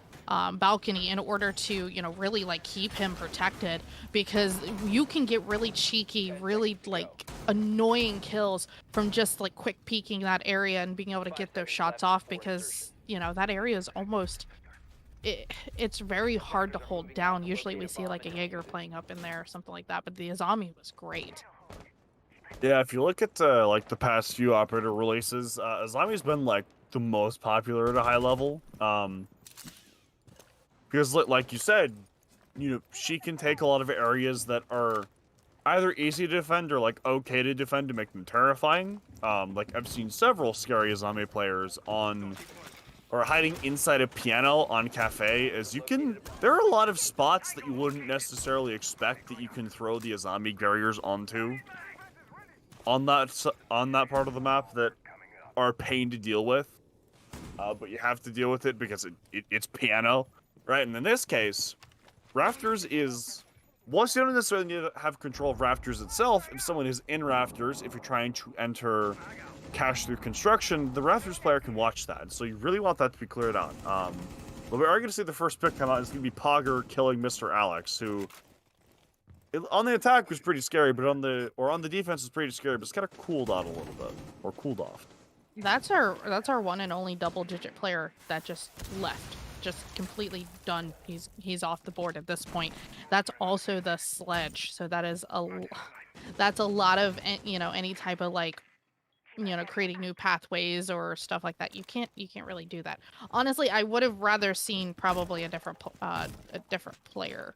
balcony in order to, really like keep him protected, because you can get really cheeky, really like annoying kills from just like quick peeking that area and being able to get those shots off, because, that area is almost, it's very hard to hold down. Usually we see like a Jaeger playing up in there or something like that, but the Azami was great. Yeah, if you look at like the past few operator releases, Azami's been like the most popular at a high level. Because like you said, she can take a lot of areas that are either easy to defend or like okay to defend to make them terrifying. Like I've seen several scary Azami players hiding inside a piano on cafe, there are a lot of spots that you wouldn't necessarily expect that you can throw the Azami barriers onto on that part of the map that are a pain to deal with. But you have to deal with it because it's piano. Right, and in this case, Rafters is... Whilst you don't necessarily need to have control of Rafters itself, if someone is in Rafters, if you're trying to enter cash through construction, the Rafters player can watch that. So you really want that to be cleared out. But we are going to see the first pick come out. It's going to be Pogger killing Mr. Alex, who... On the attack was pretty scary, but on the defense was pretty scary, but it's kind of cooled out a little bit. Or cooled off. That's our one and only double-digit player that just left. Just completely done. He's off the board at this point. That's also the sledge. So that's a lot of, any type of like, creating new pathways or stuff like that. You can't really do that. Honestly, I would have rather seen probably a different player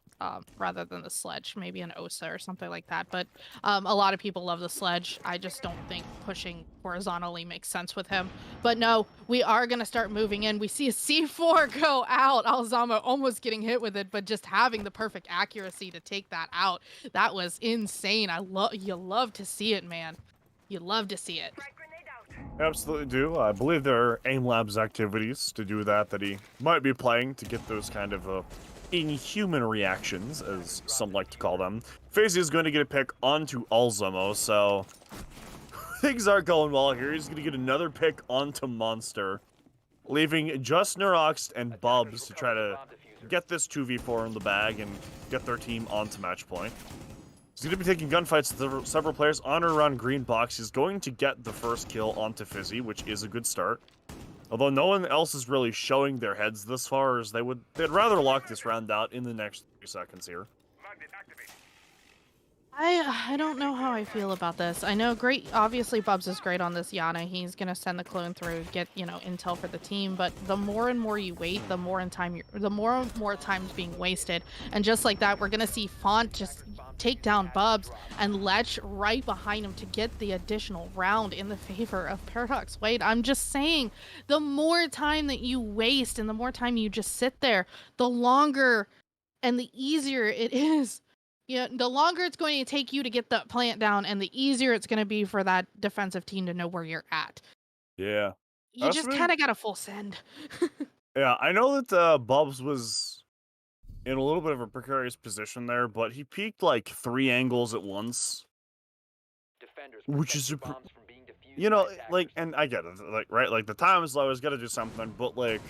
rather than the sledge, maybe an Osa or something like that. But a lot of people love the sledge. I just don't think pushing horizontally makes sense with him. But no, we are gonna start moving in. We see a C4 go out. Alzama almost getting hit with it, but just having the perfect accuracy to take that out. That was insane. You love to see it, man. You love to see it. Absolutely do. I believe there are AIM Labs activities to do that he might be playing to get those kind of inhuman reactions, as some like to call them. FaZe is going to get a pick onto Alzamo, so things aren't going well here. He's going to get another pick onto Monster, leaving just Neurox and Bubs to try to get this 2v4 in the bag and get their team onto match point. He's going to be taking gunfights with several players on or around green box. He's going to get the first kill onto Fizzy, which is a good start. Although no one else is really showing their heads this far, as they'd rather lock this round out in the next 3 seconds here. I don't know how I feel about this. I know obviously Bubs is great on this Yana. He's gonna send the clone through, get, intel for the team, but the more and more you wait, the more time's being wasted. And just like that, we're gonna see Font just take down Bubs and Lech right behind him to get the additional round in the favor of Paradox Wade. I'm just saying, the more time that you waste and the more time you just sit there, the longer and the easier it is. Yeah, the longer it's going to take you to get that plant down, and the easier it's going to be for that defensive team to know where you're at. Yeah. You just kind of got a full send. Yeah, I know that Bubs was in a little bit of a precarious position there, but he peeked like 3 angles at once. Which is super... and I get it, right? Like, the time is low, he's got to do something, but, like,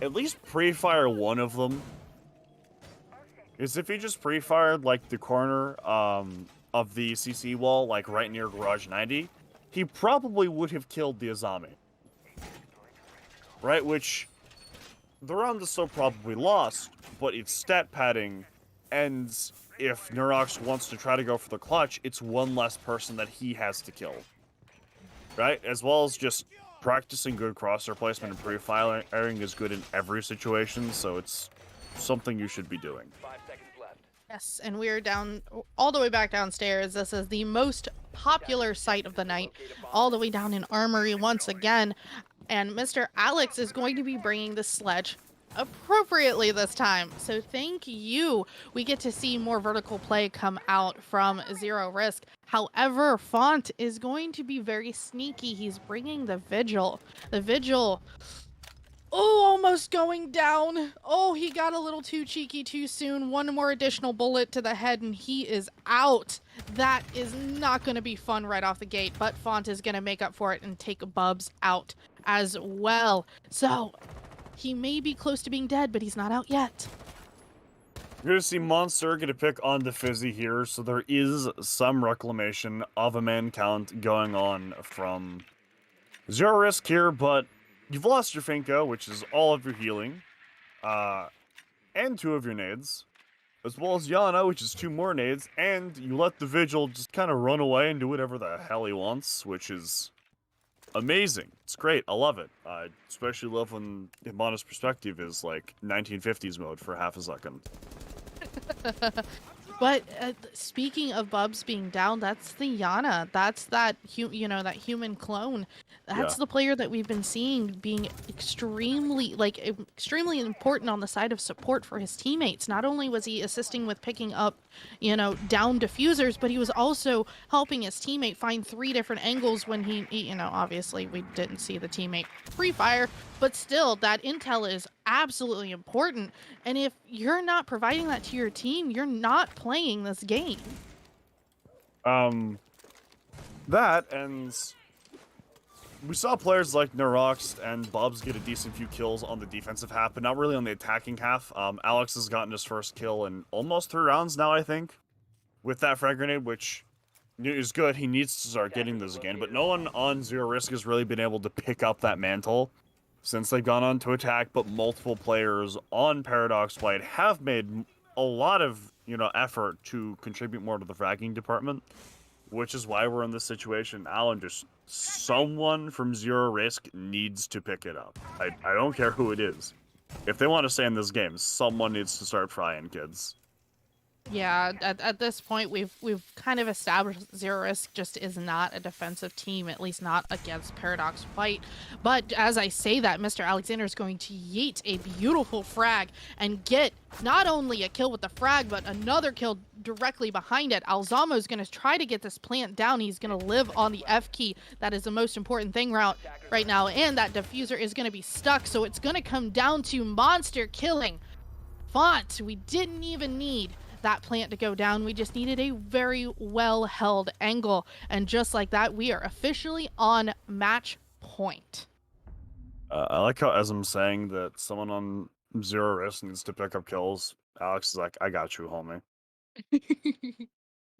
at least pre-fire one of them. Is if he just pre-fired, like, the corner of the CC wall, like, right near Garage 90, he probably would have killed the Azami. Right? Which, the round is still probably lost, but it's stat padding, and if Neurox wants to try to go for the clutch, it's one less person that he has to kill. Right? As well as just practicing good crosshair placement and pre-firing is good in every situation, so it's something you should be doing. Yes, and we're down all the way back downstairs. This is the most popular site of the night, all the way down in Armory once again. And Mr. Alex is going to be bringing the sledge appropriately this time. So thank you. We get to see more vertical play come out from Zero Risk. However, Font is going to be very sneaky. He's bringing the Vigil. The Vigil... Oh, almost going down. Oh, he got a little too cheeky too soon. One more additional bullet to the head and he is out. That is not going to be fun right off the gate, but Font is going to make up for it and take Bubs out as well. So, he may be close to being dead, but he's not out yet. You're going to see Monster get a pick on the Fizzy here, so there is some reclamation of a man count going on from Zero Risk here, but you've lost your Finko, which is all of your healing, and 2 of your nades, as well as Yana, which is 2 more nades, and you let the Vigil just kind of run away and do whatever the hell he wants, which is amazing. It's great. I love it. I especially love when Himana's perspective is like 1950s mode for half a second. But speaking of Bubs being down, that's the Yana. That's that that human clone. That's the player that we've been seeing being extremely important on the side of support for his teammates. Not only was he assisting with picking up, down diffusers, but he was also helping his teammate find 3 different angles when he obviously we didn't see the teammate pre-fire, but still that intel is absolutely important. And if you're not providing that to your team, you're not playing this game. That and we saw players like Nerox and Bubs get a decent few kills on the defensive half, but not really on the attacking half. Alex has gotten his first kill in almost 3 rounds now, I think, with that frag grenade, which is good. He needs to start getting those again, but no one on Zero Risk has really been able to pick up that mantle since they've gone on to attack, but multiple players on Paradox White have made a lot of, effort to contribute more to the fragging department, which is why we're in this situation now, and just someone from Zero Risk needs to pick it up. I don't care who it is. If they want to stay in this game, someone needs to start trying, kids. Yeah, at this point, we've kind of established Zero Risk just is not a defensive team, at least not against Paradox White. But as I say that, Mr. Alexander is going to yeet a beautiful frag and get not only a kill with the frag, but another kill directly behind it. Alzamo is going to try to get this plant down. He's going to live on the F key. That is the most important thing right now. And that diffuser is going to be stuck, so it's going to come down to Monster killing Font. We didn't even need that plant to go down. We just needed a very well held angle, and just like that, we are officially on match point. I like how, as I'm saying that someone on Zero Risk needs to pick up kills, Alex is like, I got you, homie.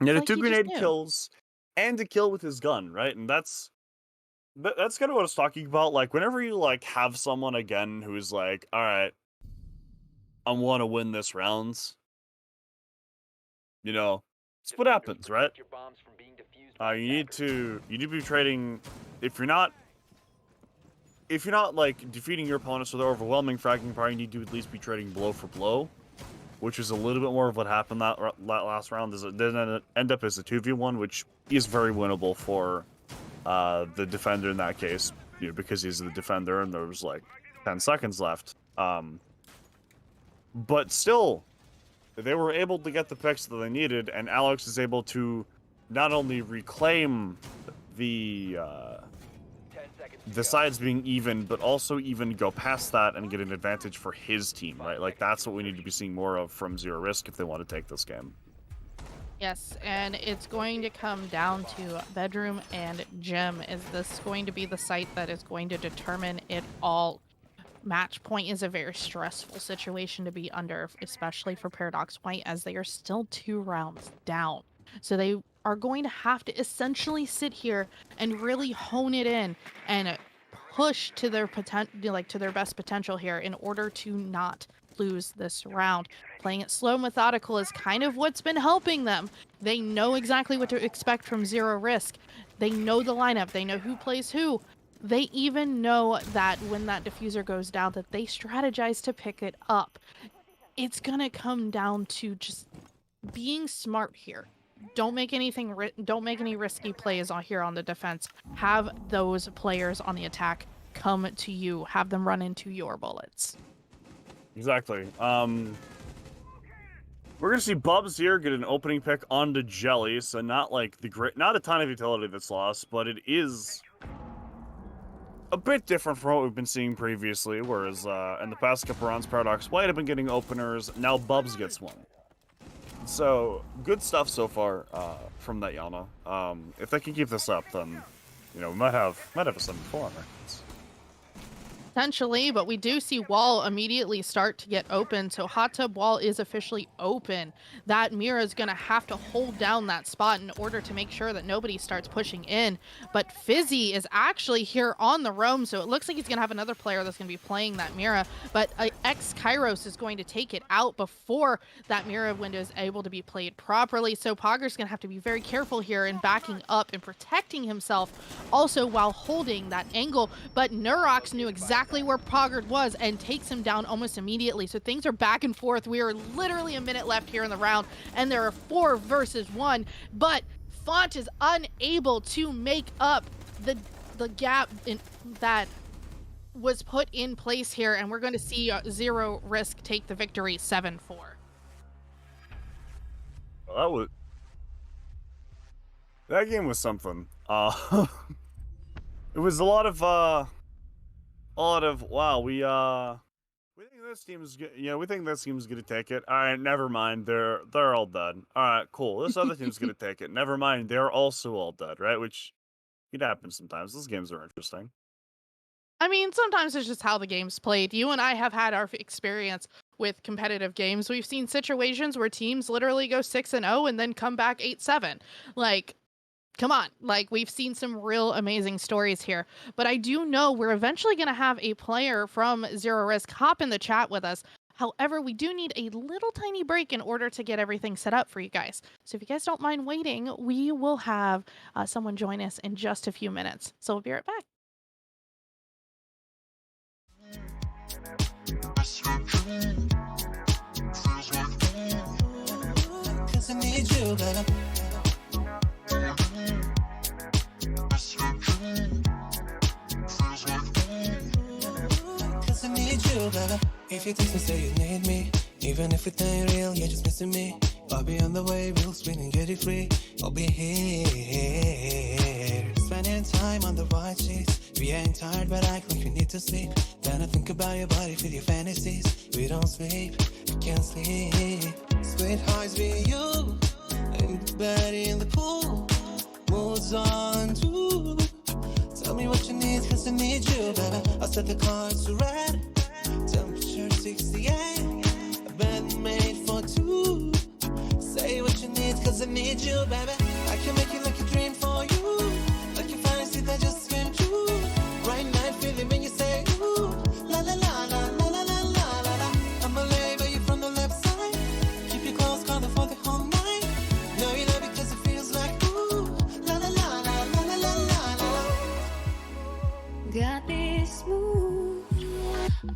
Yeah, Like 2 he grenade just knew. kills and a kill with his gun, right? And that's kind of what I was talking about. Like, whenever you have someone again who's like, all right, I want to win this round, it's what happens, right? You need to be trading. If you're not defeating your opponents with overwhelming fragging power, you need to at least be trading blow for blow, which is a little bit more of what happened that last round. It didn't end up as a 2v1, which is very winnable for the defender in that case, because he's the defender and there was 10 seconds left. But still, they were able to get the picks that they needed, and Alex is able to not only reclaim the sides being even, but also even go past that and get an advantage for his team, right? That's what we need to be seeing more of from Zero Risk if they want to take this game. Yes, and it's going to come down to bedroom and gym. Is this going to be the site that is going to determine it all? Match point is a very stressful situation to be under, especially for Paradox White, as they are still 2 rounds down. So they are going to have to essentially sit here and really hone it in and push to their to their best potential here in order to not lose this round. Playing it slow and methodical is kind of what's been helping them. They know exactly what to expect from Zero Risk. They know the lineup. They know who plays who. They even know that when that diffuser goes down, that they strategize to pick it up. it's gonna come down to just being smart here. Don't make anything. Don't make any risky plays on here on the defense. Have those players on the attack come to you. Have them run into your bullets. Exactly. We're gonna see Bubs here get an opening pick onto Jelly, so not like not a ton of utility that's lost, but it is a bit different from what we've been seeing previously. Whereas in the past couple rounds, Paradox White have been getting openers. Now Bubs gets one. So good stuff so far from that Yana. If they can keep this up, then we might have a 7-4 on our hands. Potentially, but we do see Wall immediately start to get open. So Hot Tub Wall is officially open. That Mira is going to have to hold down that spot in order to make sure that nobody starts pushing in. But Fizzy is actually here on the roam, so it looks like he's going to have another player that's going to be playing that Mira. But X Kairos is going to take it out before that Mira window is able to be played properly. So Pogger's going to have to be very careful here in backing up and protecting himself, also while holding that angle. But Nurox knew exactly where Poggard was and takes him down almost immediately. So things are back and forth. We are literally a minute left here in the round, and there are 4 versus 1. But Font is unable to make up the gap that was put in place here, and we're going to see Zero Risk take the victory 7-4. Well, that game was something. It was a lot of wow, we think this team's we think this team's gonna take it. All right, never mind, they're all dead. All right, cool, this other team's gonna take it. Never mind, they're also all dead, right? Which it happens sometimes. Those games are interesting. I mean, sometimes it's just how the game's played. You and I have had our experience with competitive games. We've seen situations where teams literally go 6-0 and then come back 8-7. Like, come on, like, we've seen some real amazing stories here. But I do know we're eventually going to have a player from Zero Risk hop in the chat with us. However, we do need a little tiny break in order to get everything set up for you guys. So if you guys don't mind waiting, we will have someone join us in just a few minutes. So we'll be right back. Cause I need you, baby. Cause I need you, baby. If you text me, say you need me. Even if it ain't real, you're just missing me. I'll be on the way, we'll spin and get it free. I'll be here, spending time on the white sheets. We ain't tired, but act like we need to sleep. Then I think about your body, feel your fantasies. We don't sleep, we can't sleep. Sweet highs with you, in the bed, in the pool. Moods on too. Tell me what you need, cause I need you, baby. I'll set the cards to red. Temperature 68. A bed made for 2. Say what you need, cause I need you, baby. I can make it like a dream for you. Like a fantasy that just came true. Right now, feeling when you say, ooh. La la la la la la la la la. I'ma label you from the left side. Keep you close, calling for the whole night. Know you love it cause it feels like, ooh. La la la la la la la la la. Got this mood.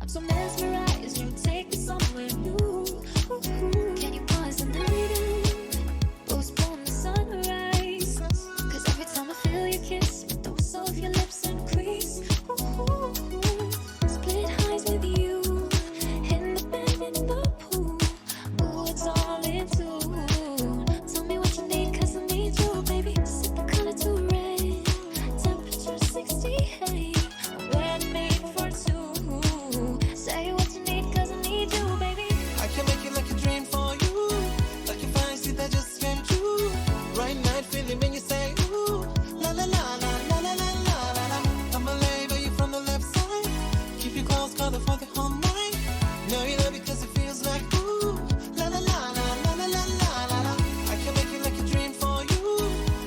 I'm so mesmerized. You take me somewhere new. Can you pause the night and postpone the sunrise? Cause every time I feel your kiss, with those of your lips increase. Split highs with you in the bed in the pool. Ooh, it's all in tune. Tell me what you need, cause I need you, baby. Set the color to red. Temperature 68. Bed made for 2. Say what you need, cause I need you, baby. I can make it like a dream for you. Like a fantasy that just came true. Right now, feeling when you say, ooh. La la la la la la la la la. I'ma label you from the left side. Keep you close, calling for the whole night. Know you love it cause it feels like, ooh. La la la la la la la la la. I can make it like a dream for you.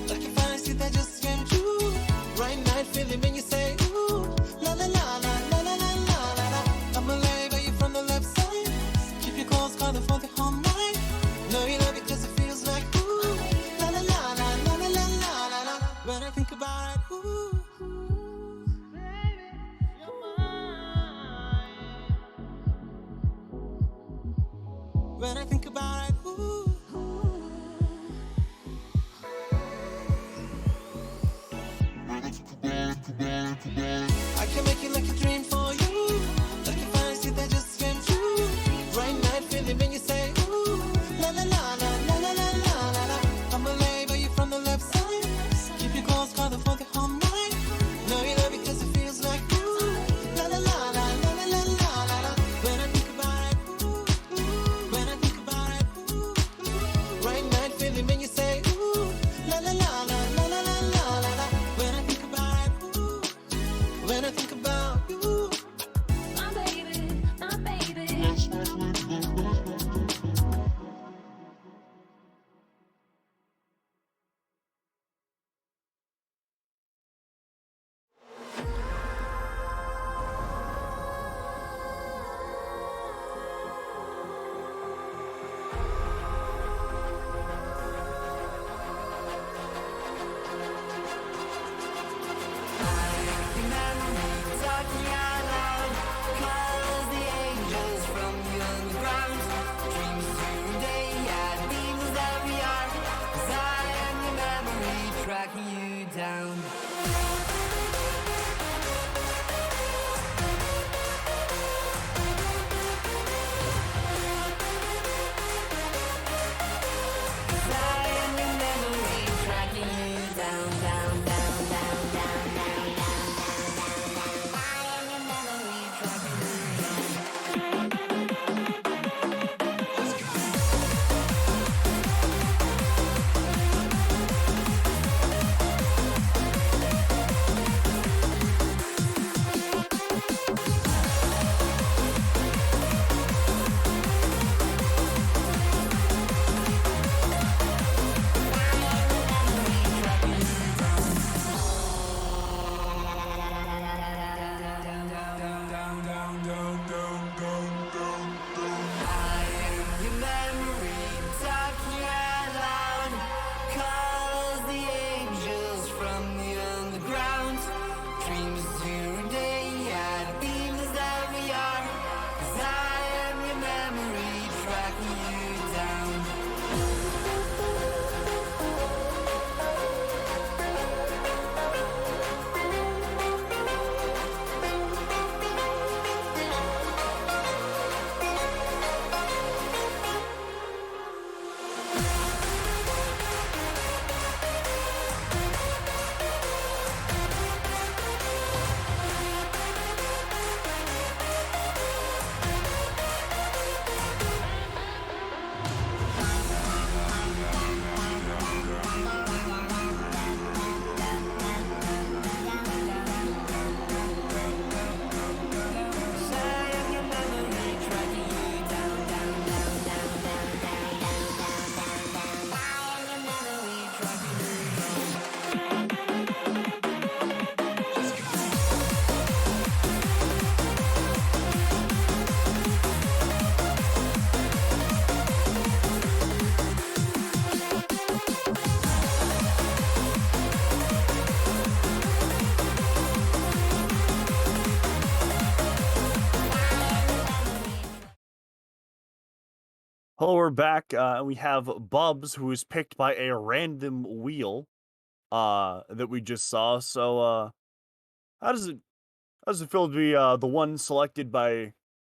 Like a fantasy that just came true. Right now, feeling when you say, ooh. La la la la la la la la la. I'ma label you from the left side. Keep you close, calling for the whole night. Know you love it cause it feels like, ooh. La la la la la la la la la. When I think about it, ooh. Baby, you're mine. When I think about it, ooh. I can make it like a dream for you, like a fantasy that just came true. Right night feeling when you say ooh, la la la la la la la la la la. I'm a label you from the left side. Keep you close, cuddle for the whole night. Know you love it 'cause it feels like ooh, la la la la la la la la la la. When I think about it, ooh, ooh. When I think about it, ooh, ooh. Right night feeling when you say ooh, la la la la la la la la la la. When I think about it, ooh. When I think about you, My baby, my baby. talking out loud, calls the angels from the underground. Dreams today, yeah, demons that we are. 'Cause I am your memory, tracking you down. Cause I am your memory, tracking you down, down, down, down, down, down, down. I am your memory, tracking you down. I am your memory, talking out loud, calls the angels from the underground. Dreams today, yeah, demons that we are. 'Cause I am your memory, tracking you down. Hello, we're back. And we have Bubs, who is picked by a random wheel that we just saw. So how does it feel to be the one selected by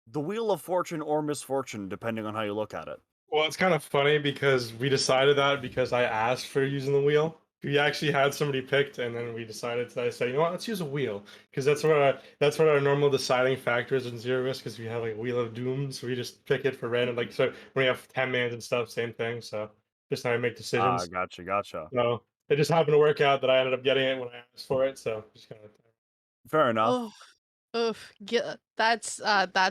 the Wheel of Fortune or Misfortune, depending on how you look at it? Well, it's kind of funny because we decided that because I asked for using the wheel. We actually had somebody picked, and then we decided to say, you know what, let's use a wheel because that's what our normal deciding factor is in Zero Risk. Because we have like a Wheel of Doom, so we just pick it for random. Like so, when we have 10 mans and stuff, same thing. So just how I make decisions. Gotcha. So it just happened to work out that I ended up getting it when I asked for it. So just kind of. Fair enough. Oh, oof. That's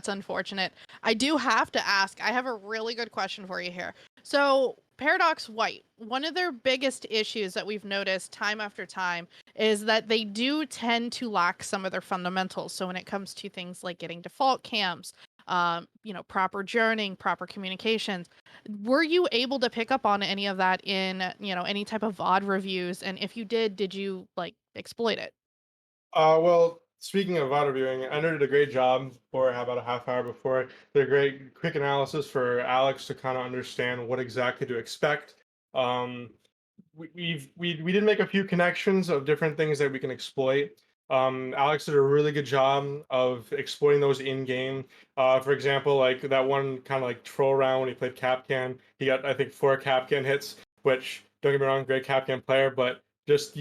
unfortunate. I do have to ask. I have a really good question for you here. So, Paradox White, one of their biggest issues that we've noticed time after time is that they do tend to lack some of their fundamentals. So, when it comes to things like getting default camps, proper journeying, proper communications, were you able to pick up on any of that in, any type of VOD reviews? And if you did you like exploit it? Well, speaking of auto viewing, Ender did a great job for about a half hour before. Did a great quick analysis for Alex to kind of understand what exactly to expect. Um, we did make a few connections of different things that we can exploit. Alex did a really good job of exploiting those in game. For example, like that one kind of like troll round when he played Capcan, he got I think 4 Capcan hits, which don't get me wrong, great Capcan player, but just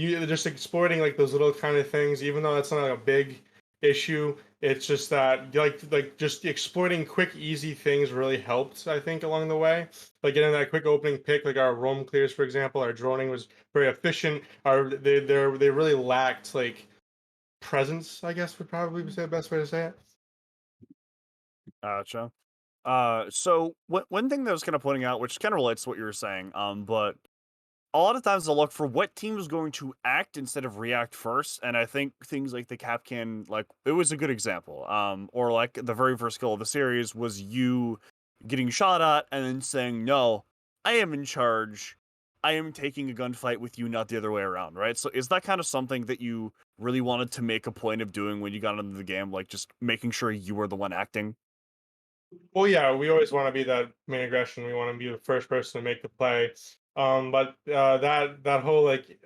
exploiting like those little kind of things, even though that's not like a big issue. It's just that like just exploiting quick, easy things really helped, I think, along the way. Like getting that quick opening pick, like our roam clears, for example, our droning was very efficient. They really lacked like presence, I guess would probably be the best way to say it. Gotcha. So one thing that I was kind of pointing out, which kind of relates to what you were saying, but a lot of times I'll look for what team is going to act instead of react first, and I think things like the Capcan, like it was a good example. Or like the very first kill of the series was you getting shot at and then saying, "No, I am in charge. I am taking a gunfight with you, not the other way around." Right? So is that kind of something that you really wanted to make a point of doing when you got into the game, like just making sure you were the one acting? Well, yeah, we always want to be that main aggression. We want to be the first person to make the play. But that whole like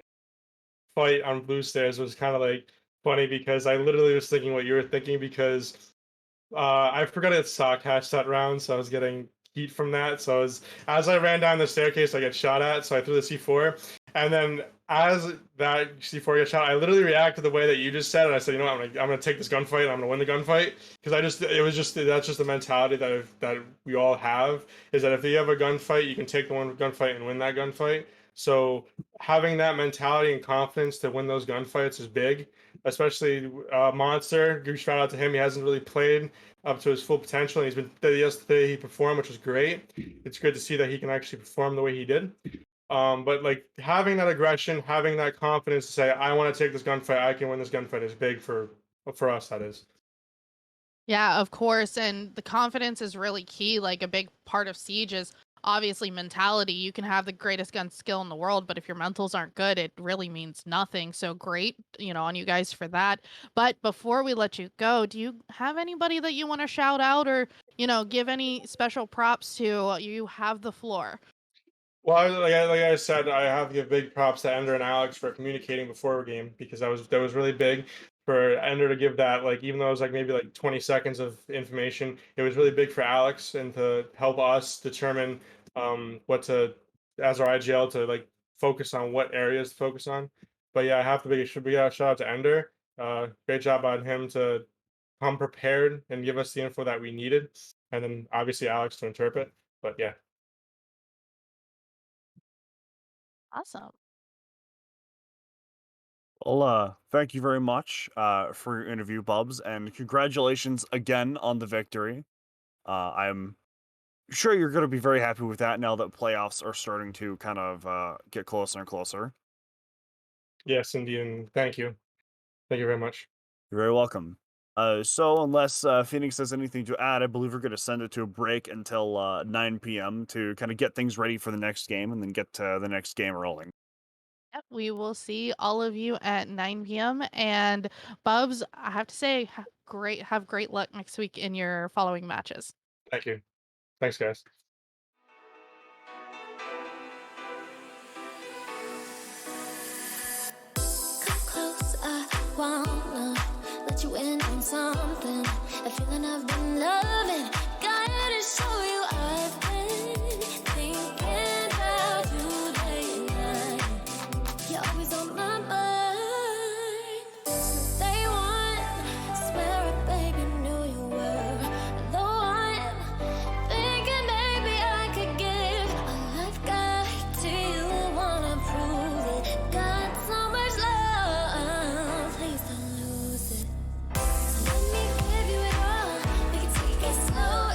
fight on Blue Stairs was kind of like funny because I literally was thinking what you were thinking because I forgot it's Sockhatch that round, so I was getting heat from that. So as I ran down the staircase, I get shot at, so I threw the C4, and then as that C4 gets shot, I literally reacted the way that you just said, and I said, you know what, I'm gonna take this gunfight, and I'm gonna win the gunfight, because that's just the mentality that we all have, is that if you have a gunfight, you can take the one gunfight and win that gunfight. So having that mentality and confidence to win those gunfights is big, especially Monster. Good shout out to him. He hasn't really played up to his full potential. And yesterday he performed, which was great. It's good to see that he can actually perform the way he did. But like having that aggression, having that confidence to say, I want to take this gunfight, I can win this gunfight is big for us, that is. Yeah, of course. And the confidence is really key. Like a big part of Siege is obviously mentality. You can have the greatest gun skill in the world, but if your mentals aren't good, it really means nothing. So great, on you guys for that. But before we let you go, do you have anybody that you want to shout out or, give any special props to? You have the floor. Well, like I said, I have to give big props to Ender and Alex for communicating before a game, because that was really big for Ender to give that, like, even though it was like maybe like 20 seconds of information, it was really big for Alex and to help us determine what to, as our IGL, to like focus on what areas to focus on. But yeah, I have to should be a shout out to Ender. Great job on him to come prepared and give us the info that we needed, and then obviously Alex to interpret. But yeah. Awesome. Well, thank you very much for your interview, Bubs, and congratulations again on the victory. I'm sure you're going to be very happy with that now that playoffs are starting to kind of get closer and closer. Yes, indeed, and thank you. Thank you very much. You're very welcome. So unless Phoenix has anything to add, I believe we're going to send it to a break until 9 p.m. to kind of get things ready for the next game and then get the next game rolling. Yep, we will see all of you at 9 p.m. And Bubs, I have to say, have great luck next week in your following matches. Thank you. Thanks, guys. Come close, I wanna let you in on something. A feeling I've been loving. Gotta show you I've been thinking about you day and night. You're always on my mind. Since day one, swear I, baby, knew you were the one. Thinking maybe I could give a life guide to you. Wanna prove it. Got so much love. Please don't lose it. So let me give you it all. We can take it slow.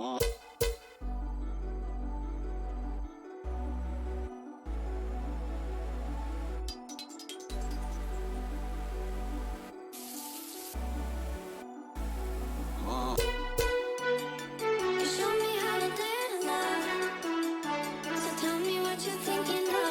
You show me how to live love. So tell me what you're thinking of.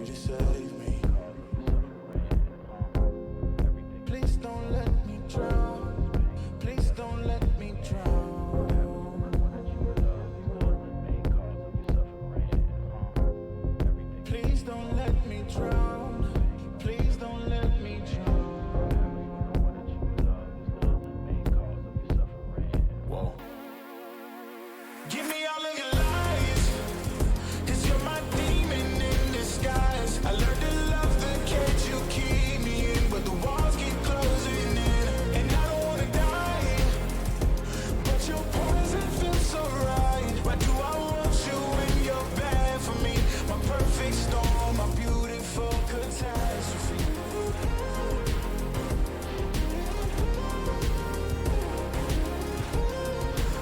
you to save me. Please don't let me drown. Please don't let me drown. Please don't let me drown. Please don't let me drown. Whoa. Give me all of your lies, 'cause you're my demon in disguise. I learned to love the cage you keep me in, but the walls keep closing in, and I don't wanna die, but your poison feels so right. Why do I want you when you're bad for me? My perfect storm, my beautiful catastrophe.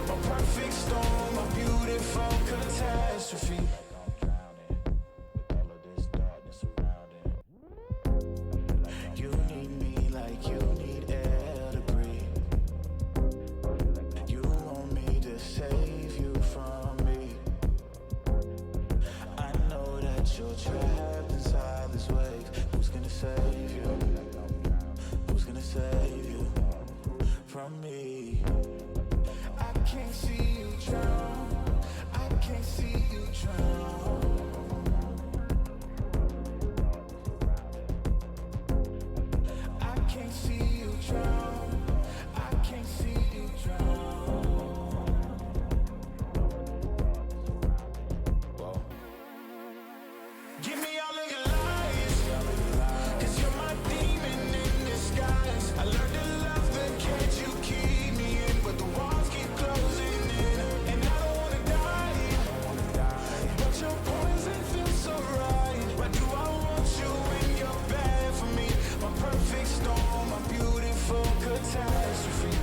My perfect storm, my beautiful catastrophe. I'm drowning with all of this darkness surrounding. You need me like you need air to breathe. You want me to save you from me. I know that you're trapped inside this wave. Who's gonna save you? Who's gonna save you from me? I can't see you drown. I can't see you drown. I can't see you drown. I can't see you drown. Whoa. Give me all of your lies, 'cause you're my demon in disguise. I learned to love the cage you keep me in, but the walls keep closing in, and I don't wanna die, but your poison feels so right. Why do I want you when you're bad for me? My perfect storm, my beautiful catastrophe.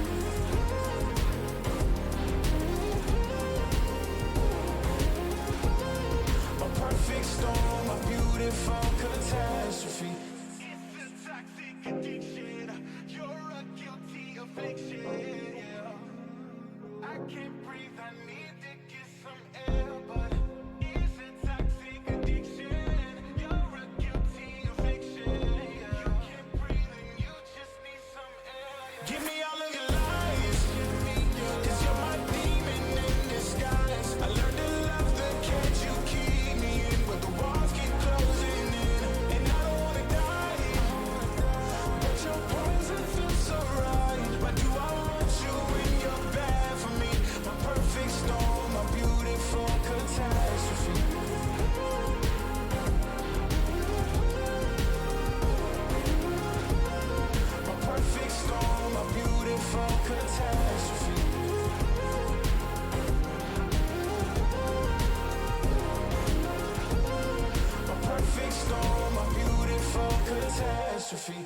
My perfect storm, my beautiful catastrophe. It's a toxic addiction. You're a guilty affliction. Yeah. I can't breathe. I need to get some air, but it's a toxic addiction. You're a guilty affliction. Yeah. You can't breathe and you just need some air. Yeah. Give me all of your lies, 'cause you're my demon in disguise. I learned to love the cage you keep me in, but the walls keep closing in, and I don't wanna die, but your poison feels so right. Why do I want you when you're bad for me? My perfect storm, my beautiful catastrophe. My perfect storm, my beautiful catastrophe. My perfect storm, my beautiful catastrophe.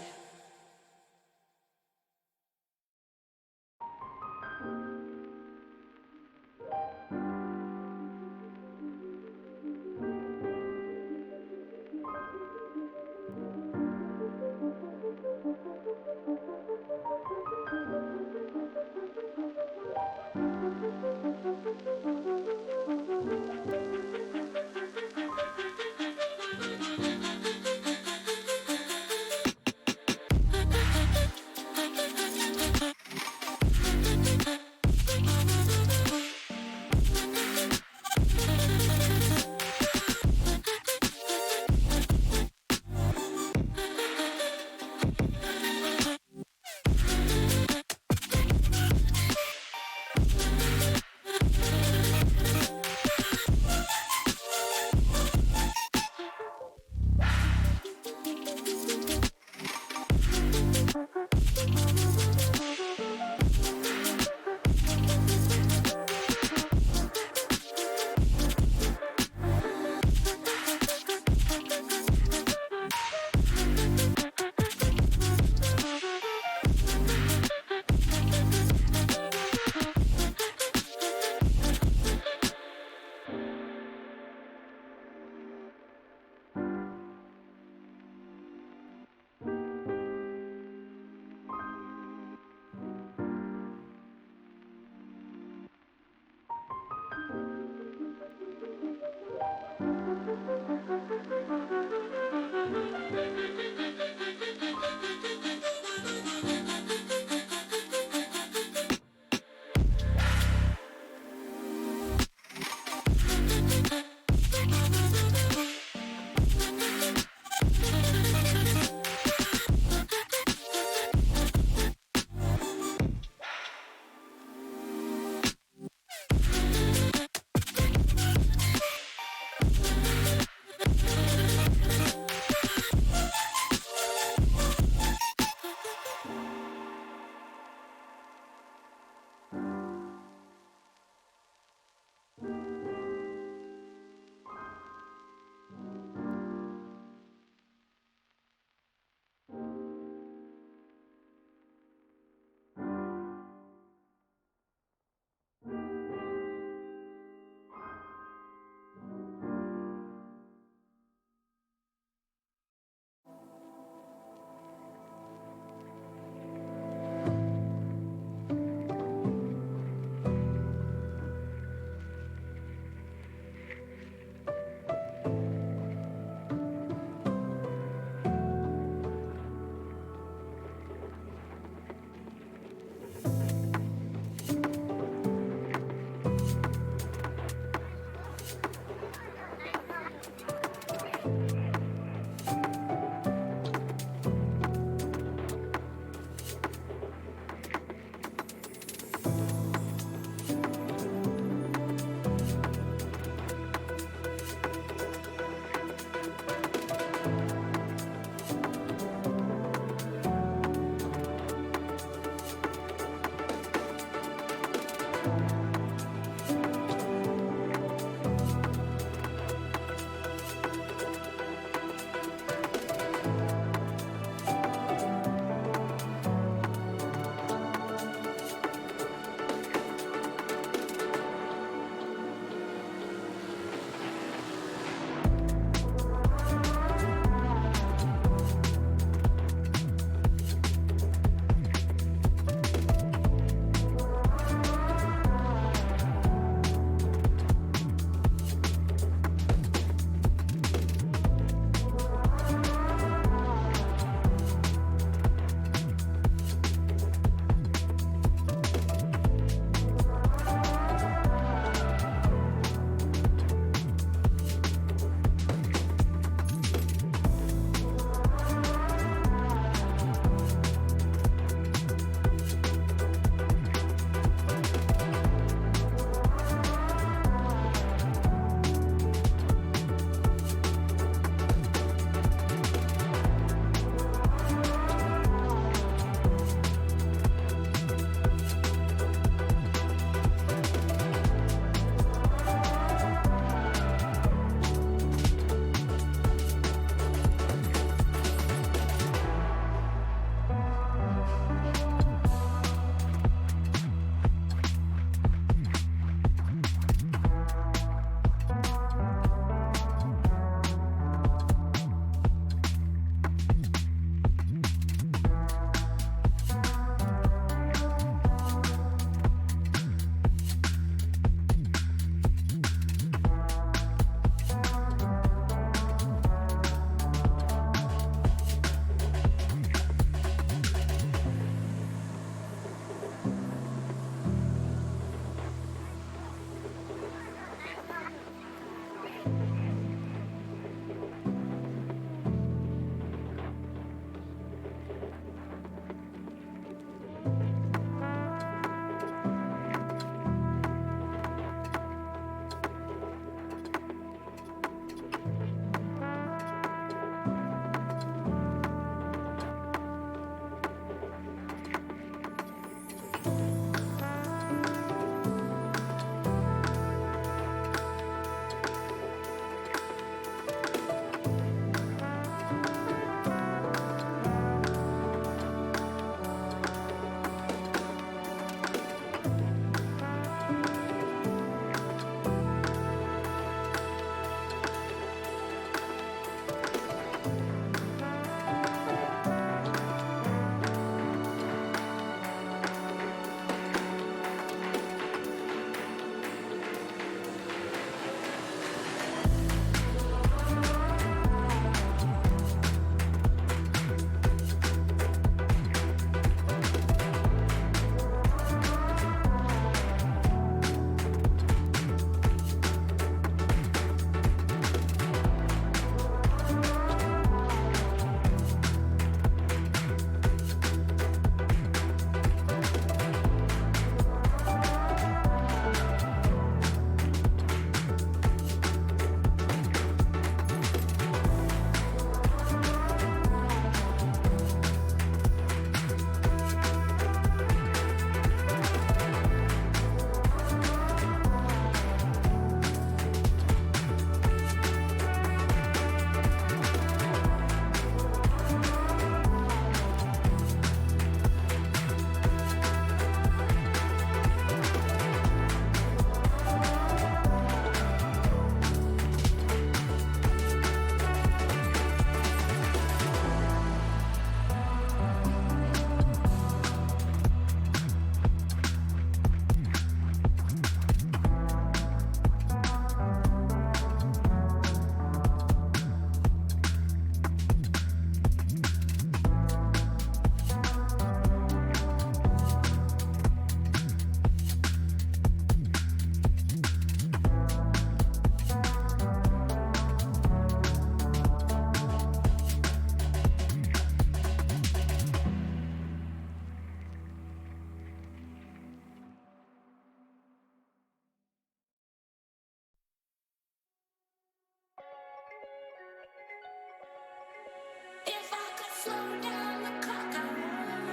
Slow down the clock, I run.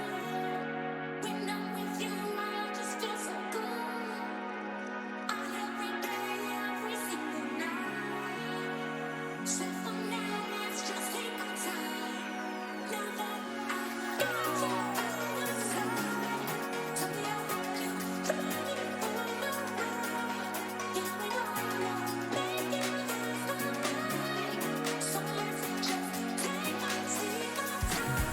When I'm with you, I just feel so good. Every day, every single night. So for now, let's just take our time. Now that I got you by my side, tell me how you ready for the ride. Yeah, we know making this the night. So let's just take our time.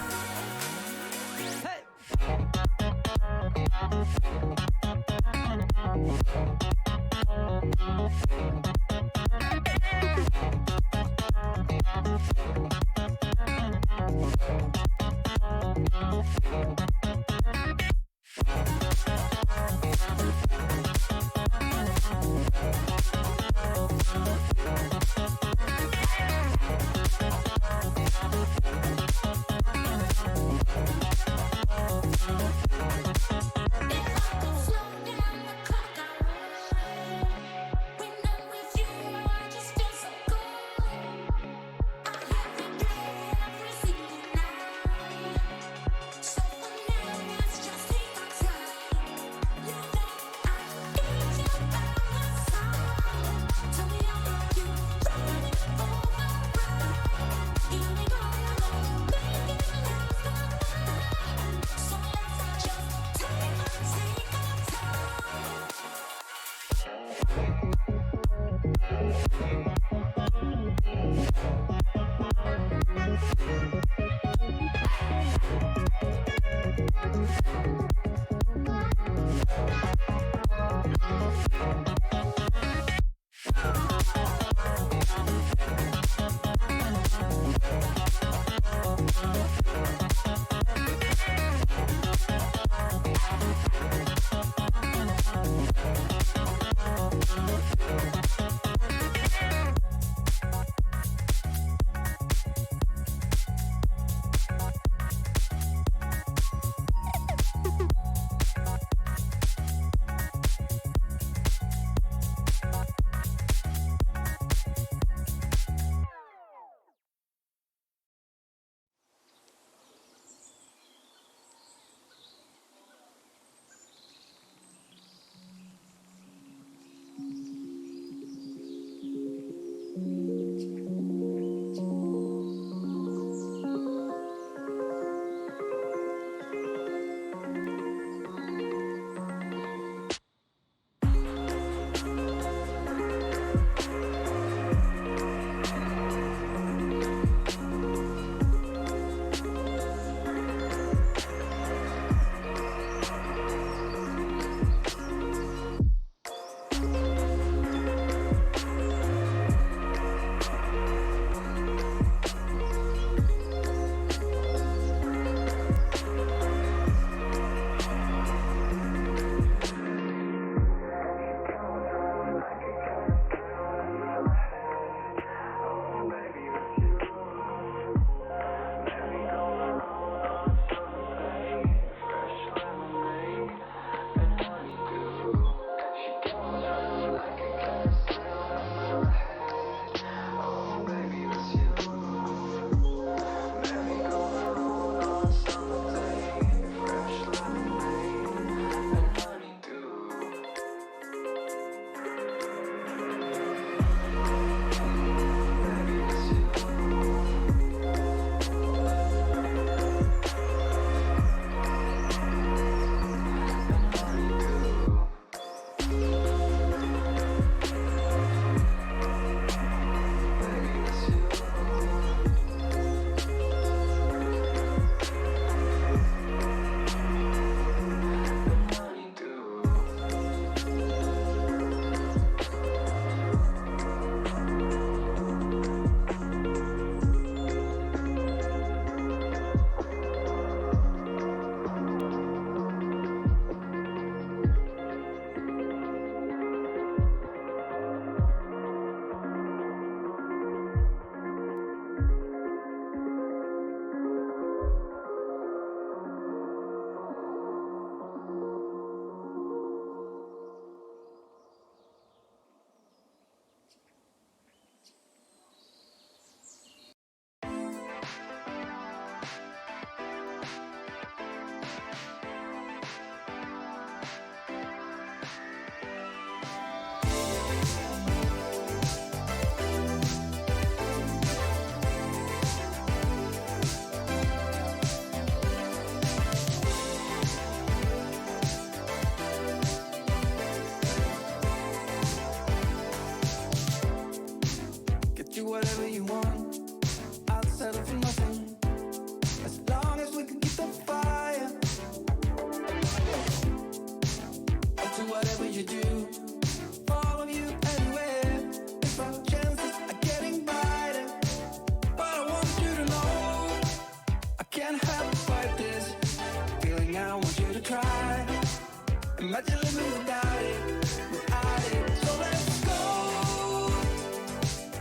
Imagine living without it, without it. So let's go.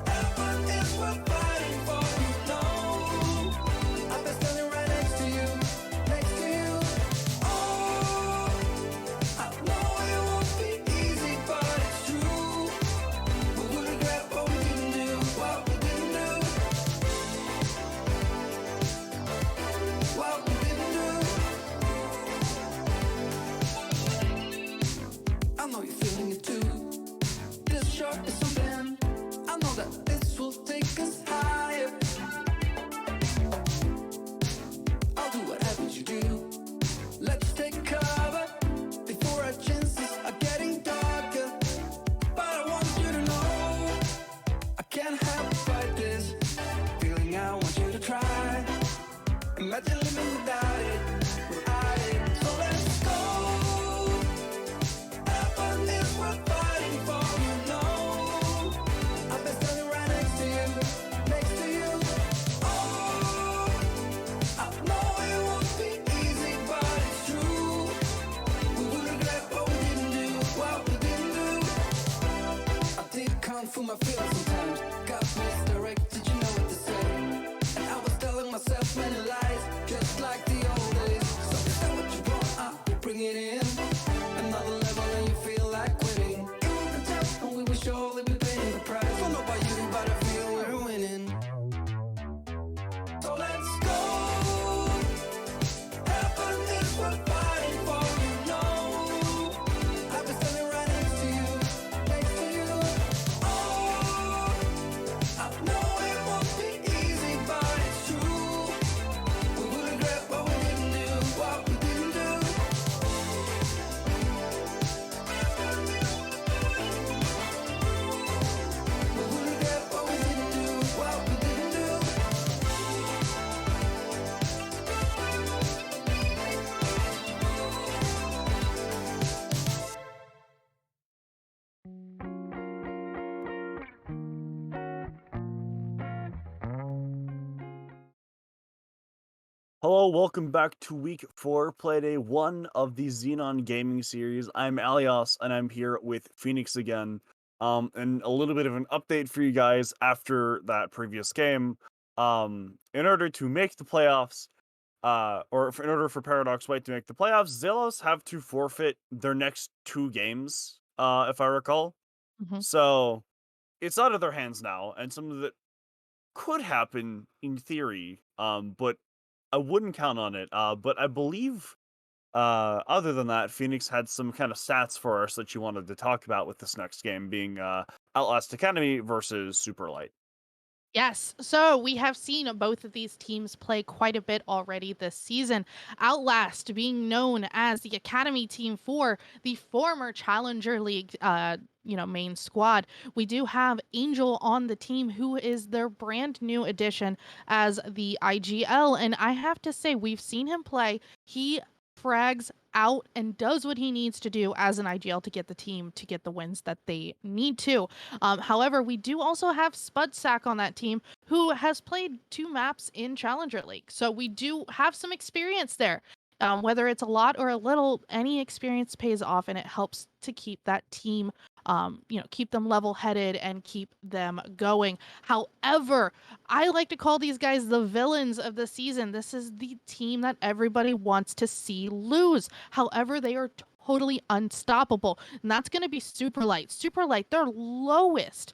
Heaven is worth fighting for, you know. I've been standing right next to you, next to you. Oh, I know it won't be easy, but it's true. We will regret what we didn't do, what we didn't do, what we didn't do. I know you're feeling it too. This short is something. I know that this will take us higher. I'll do whatever you do. Let's take cover before our chances are getting darker. But I want you to know I can't help but fight this feeling. I want you to try. Imagine living without it, without it. So let's go. Heaven is worth fighting for, you know. I've been standing right next to you, next to you. Oh, I know it won't be easy, but it's true. We will regret what we didn't do, what we didn't do. I did kung fu my feelings sometimes. Got misdirected, you know what to say. And I was telling myself many lies, just like the old days. So is that what you want? We'll bring it in. Another level and you feel like quitting. It will be tough and we will surely be paying the price. Don't know about you, but I feel we're winning. So let's go. Heaven is worth fighting for, you know. I've been standing right next to you, next to you. Oh, I know it won't be easy, but it's true. We will regret what we didn't do, what we didn't do. We will regret what we didn't do, what we didn't do. Hello, welcome back to week 4, playday 1 of the Xenon gaming series. I'm aliossz, and I'm here with Phoenix again. And a little bit of an update for you guys after that previous game. In order to make the playoffs, in order for Paradox White to make the playoffs, Zelos have to forfeit their next 2 games, if I recall. Mhm. So it's out of their hands now, and some of it could happen in theory, but I wouldn't count on it. But I believe, other than that, Phoenix had some kind of stats for us that you wanted to talk about with this next game, being Outlast Academy versus Superlight. Yes, so we have seen both of these teams play quite a bit already this season. Outlast being known as the Academy team for the former Challenger League, main squad. We do have Angel on the team, who is their brand new addition as the IGL, and I have to say, we've seen him play. He frags out and does what he needs to do as an IGL to get the team to get the wins that they need to. However, we do also have Spudsack on that team, who has played 2 maps in Challenger League. So we do have some experience there. Whether it's a lot or a little, any experience pays off, and it helps to keep that team, keep them level-headed and keep them going. However, I like to call these guys the villains of the season. This is the team that everybody wants to see lose. However, they are totally unstoppable, and that's going to be Superlight. Superlight, their lowest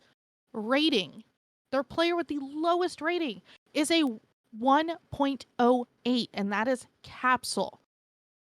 rating, their player with the lowest rating is a 1.08, and that is Capsule.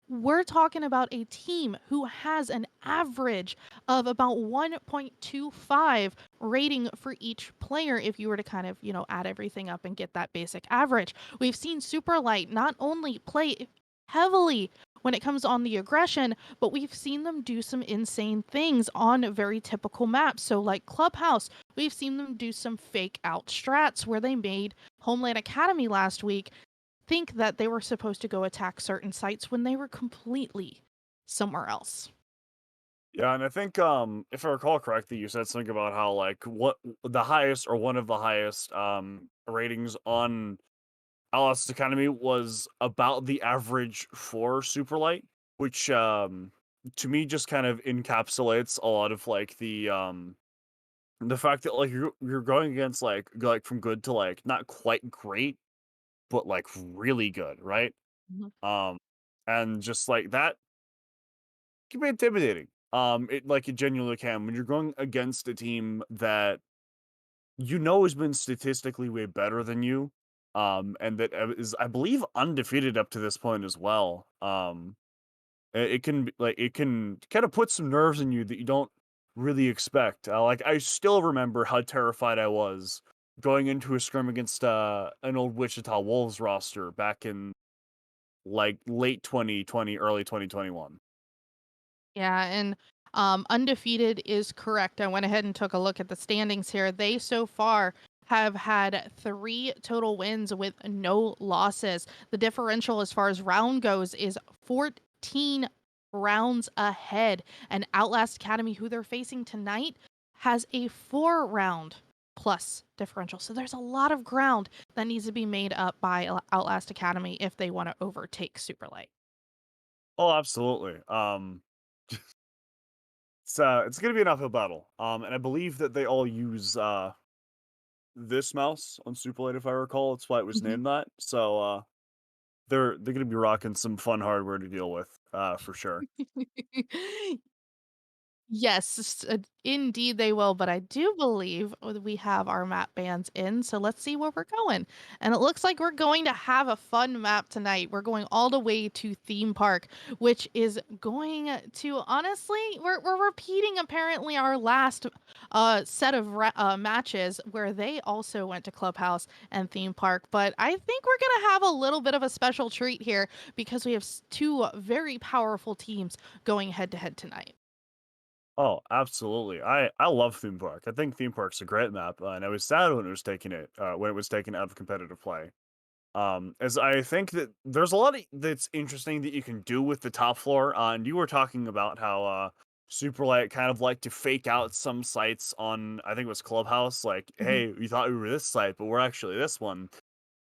We're talking about a team who has an average of about 1.25 rating for each player if you were to kind of, add everything up and get that basic average. We've seen Superlight not only play heavily when it comes on the aggression, but we've seen them do some insane things on very typical maps. So like Clubhouse, we've seen them do some fake out strats where they made Homeland Academy last week think that they were supposed to go attack certain sites when they were completely somewhere else. Yeah, and I think if I recall correctly, you said something about how what the highest or one of the highest ratings on Outlast Academy was about the average for Superlight, which to me just kind of encapsulates a lot of like the fact that like you're going against like from good to like not quite great, but like really good, right? Mhm. And just like that can be intimidating. It genuinely can when you're going against a team that you know has been statistically way better than you, and that is I believe undefeated up to this point as well. It can it can kind of put some nerves in you that you don't really expect. Like I still remember how terrified I was going into a scrim against an old Wichita Wolves roster back in like late 2020, early 2021. Yeah, and undefeated is correct. I went ahead and took a look at the standings here. They so far have had 3 total wins with no losses. The differential as far as round goes is 14 rounds ahead. And Outlast Academy, who they're facing tonight, has a 4-round plus differential. So there's a lot of ground that needs to be made up by Outlast Academy if they want to overtake Superlight. Oh, absolutely. It's gonna be an uphill battle. And I believe that they all use this mouse on Superlight, if I recall. That's why it was named that. So they're gonna be rocking some fun hardware to deal with, for sure. Yes, indeed they will, but I do believe we have our map bans in, so let's see where we're going. And it looks like we're going to have a fun map tonight. We're going all the way to Theme Park, which is going to honestly, we're repeating apparently our last set of matches where they also went to Clubhouse and Theme Park, but I think we're going to have a little bit of a special treat here because we have 2 very powerful teams going head to head tonight. Oh, absolutely. I love Theme Park. I think Theme Park's a great map, and I was sad when it was taken out of competitive play. As I think that there's a lot that's interesting that you can do with the top floor. And you were talking about how Superlight kind of like to fake out some sites on I think it was Clubhouse. Like, hey, we thought we were this site, but we're actually this one.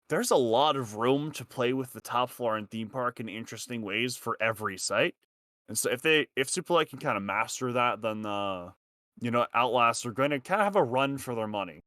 There's a lot of room to play with the top floor in Theme Park in interesting ways for every site. And so if Superlight can kind of master that, then Outlast are going to kind of have a run for their money.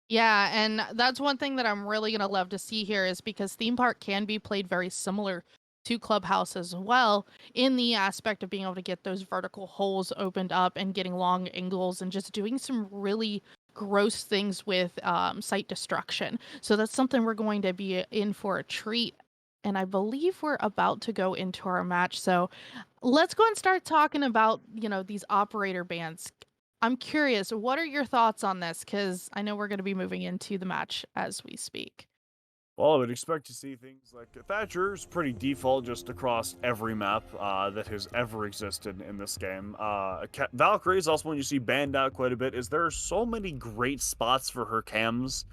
Yeah, and that's one thing that I'm really gonna love to see here is because theme park can be played very similar to Clubhouse as well in the aspect of being able to get those vertical holes opened up and getting long angles and just doing some really gross things with site destruction. So that's something we're going to be in for a treat. And I believe we're about to go into our match. So let's go and start talking about, these operator bands. I'm curious, what are your thoughts on this? Because I know we're going to be moving into the match as we speak. Well, I would expect to see things like Thatcher's pretty default just across every map that has ever existed in this game. Valkyrie is also one you see banned out quite a bit. Is there are so many great spots for her cams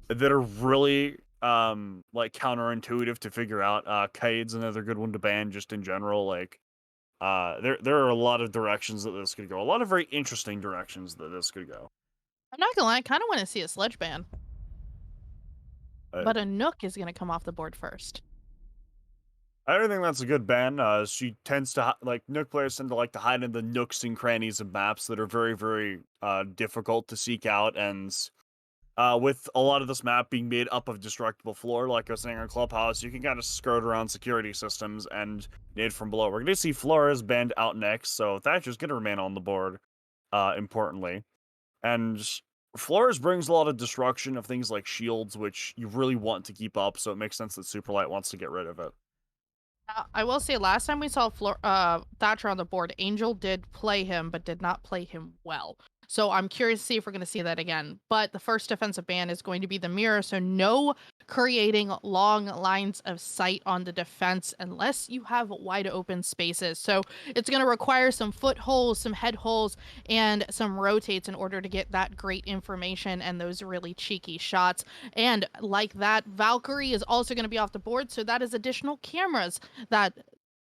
that are really like counterintuitive to figure out. Kaid's another good one to ban just in general. Like there are a lot of directions that this could go. A lot of very interesting directions that this could go. I'm not gonna lie, I kind of want to see a sledge ban, Uh, but a Nook is going to come off the board first. I don't think that's a good ban. She tends to like Nook players tend to like to hide in the nooks and crannies of maps that are very, very difficult to seek out. And with a lot of this map being made up of destructible floor, like I was saying on Clubhouse, you can kind of skirt around security systems and nade from below. We're going to see Flores banned out next, so Thatcher's going to remain on the board. Importantly, and Flores brings a lot of destruction of things like shields, which you really want to keep up. So it makes sense that Superlight wants to get rid of it. I will say, last time we saw Thatcher on the board, Angel did play him, but did not play him well. So I'm curious to see if we're going to see that again. But the first defensive ban is going to be the mirror, so no creating long lines of sight on the defense unless you have wide open spaces. So it's going to require some footholds, some head holes, and some rotates in order to get that great information and those really cheeky shots. And like that, Valkyrie is also going to be off the board, so that is additional cameras that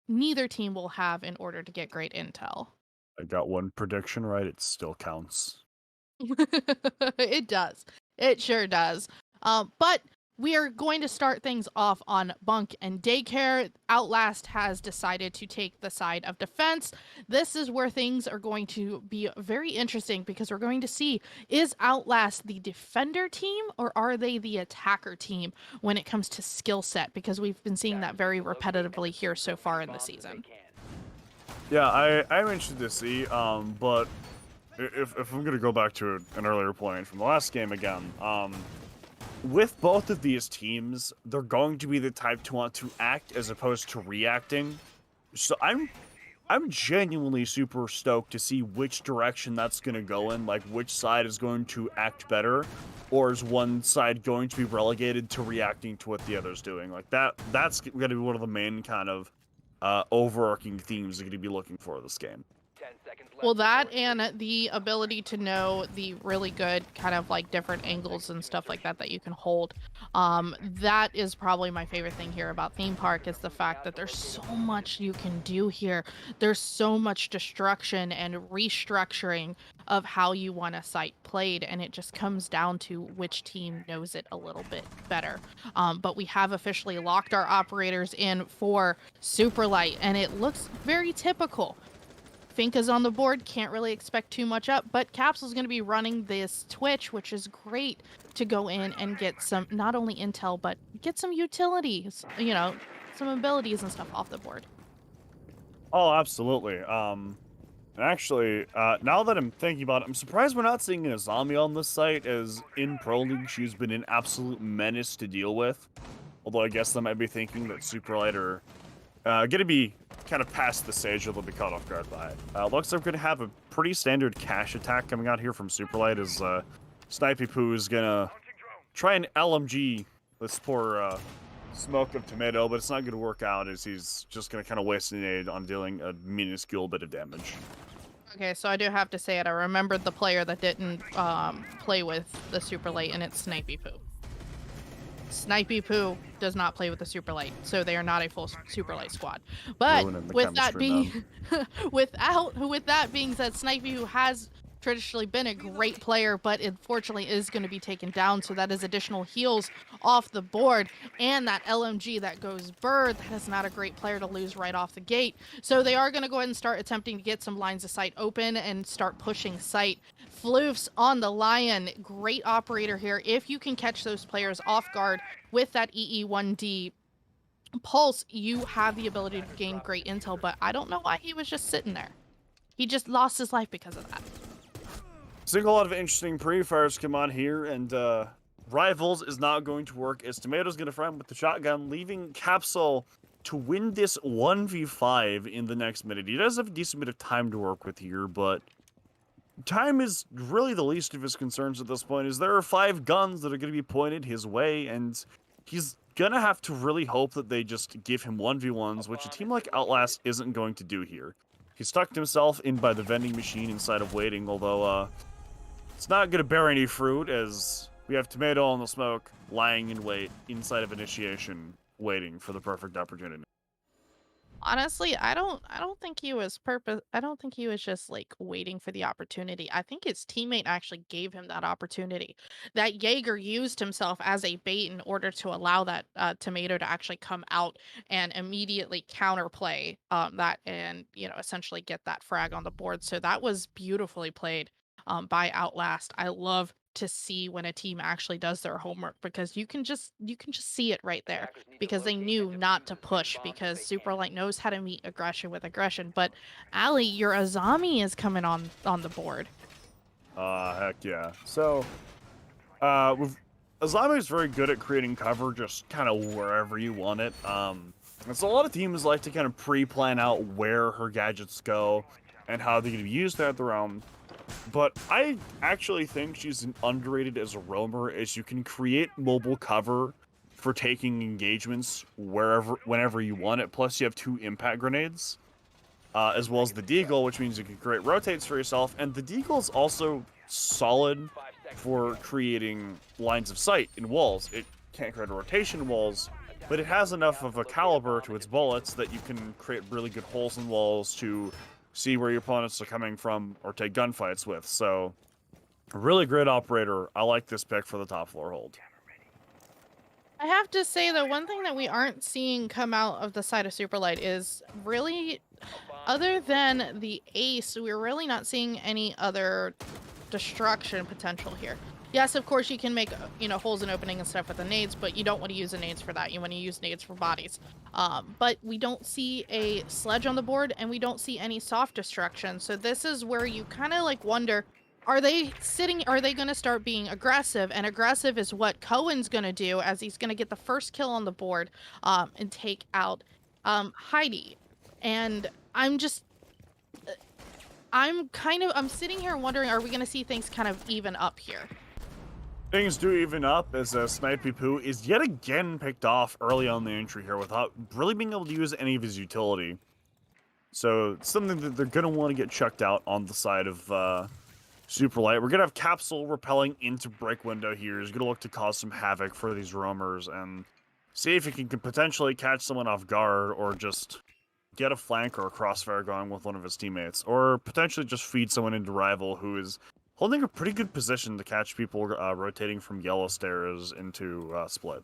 neither team will have in order to get great intel. I got one prediction right. It still counts. It does. It sure does. But we are going to start things off on bunk and daycare. Outlast has decided to take the side of defense. This is where things are going to be very interesting because we're going to see, is Outlast the defender team or are they the attacker team when it comes to skill set? Because we've been seeing that very repetitively here so far in the season. Yeah, I'm interested to see, but if I'm gonna go back to an earlier point from the last game again, with both of these teams, they're going to be the type to want to act as opposed to reacting. So I'm genuinely super stoked to see which direction that's going to go in, like which side is going to act better, or is one side going to be relegated to reacting to what the other's doing. Like that's going to be one of the main kind of overarching themes you're going to be looking for this game. Well, that and the ability to know the really good kind of like different angles and stuff like that that you can hold. That is probably my favorite thing here about Theme Park is the fact that there's so much you can do here. There's so much destruction and restructuring of how you want a site played, and it just comes down to which team knows it a little bit better. But we have officially locked our operators in for Superlight, and it looks very typical. Finka's on the board, can't really expect too much up, but Capsule's going to be running this Twitch, which is great to go in and get some, not only intel, but get some utilities, you know, some abilities and stuff off the board. Oh, absolutely. Actually, now that I'm thinking about it, I'm surprised we're not seeing a zombie on this site, as in Pro League, she's been an absolute menace to deal with. Although I guess they might be thinking that Superlight are gonna be kind of past the stage, or they'll be caught off guard by it. Looks like we're gonna have a pretty standard cash attack coming out here from Superlight, as Snipey Poo is gonna try and LMG this poor Smoke of Tomato, but it's not gonna work out, as he's just gonna kind of waste an aid on dealing a minuscule bit of damage. Okay, so I do have to say it. I remembered the player that didn't play with the Superlight, and it's Snipey Poo. Snipey Poo does not play with the Superlight, so they are not a full Superlight squad. But with that being, with that being said, Snipey Poo has traditionally been a great player, but unfortunately is going to be taken down. So that is additional heals off the board, and that LMG that goes bird. That is not a great player to lose right off the gate. So they are going to go ahead and start attempting to get some lines of sight open and start pushing sight. Floofs on the Lion, great operator here. If you can catch those players off guard with that EE1D pulse, you have the ability to gain great intel, but I don't know why he was just sitting there. He just lost his life because of that. Seeing a lot of interesting pre-fires come on here, and Rivals is not going to work, as Tomato's going to fry him with the shotgun, leaving Capsule to win this 1v5 in the next minute. He does have a decent bit of time to work with here, but time is really the least of his concerns at this point, as there are 5 guns that are going to be pointed his way, and he's going to have to really hope that they just give him 1v1s, which a team like Outlast isn't going to do here. He's tucked himself in by the vending machine inside of waiting, although it's not going to bear any fruit, as we have Tomato on the smoke, lying in wait inside of initiation, waiting for the perfect opportunity. Honestly, I don't think he was I don't think he was just like waiting for the opportunity. I think his teammate actually gave him that opportunity. That Jaeger used himself as a bait in order to allow that Tomato to actually come out and immediately counterplay that, and you know, essentially get that frag on the board. So that was beautifully played by Outlast. I love to see when a team actually does their homework, because you can just see it right there, because they knew not to push, because Superlight knows how to meet aggression with aggression. But Ali, your Azami is coming on the board. Heck yeah. So Azami is very good at creating cover just kind of wherever you want it. And so a lot of teams like to kind of pre-plan out where her gadgets go and how they're going to be used throughout the round. But I actually think she's underrated as a roamer, as you can create mobile cover for taking engagements whenever you want it. Plus, you have 2 impact grenades, as well as the Deagle, which means you can create rotates for yourself. And the Deagle is also solid for creating lines of sight in walls. It can't create a rotation in walls, but it has enough of a caliber to its bullets that you can create really good holes in walls to see where your opponents are coming from or take gunfights with. So, a really great operator. I like this pick for the top floor hold. I have to say that one thing that we aren't seeing come out of the side of Superlight is really, other than the ace, we're really not seeing any other destruction potential here. Yes, of course you can make, you know, holes in opening and stuff with the nades, but you don't want to use the nades for that. You want to use nades for bodies. But we don't see a sledge on the board, and we don't see any soft destruction. So this is where you kind of like wonder, are they going to start being aggressive? And aggressive is what Cohen's going to do, as he's going to get the first kill on the board and take out Heidi. And I'm sitting here wondering, are we going to see things kind of even up here? Things do even up as Snipey Poo is yet again picked off early on the entry here without really being able to use any of his utility. So it's something that they're going to want to get chucked out on the side of Superlight. We're going to have Capsule repelling into Break Window here. He's going to look to cause some havoc for these roamers and see if he can potentially catch someone off guard or just get a flank or a crossfire going with one of his teammates, or potentially just feed someone into Rival who is holding a pretty good position to catch people rotating from yellow stairs into split.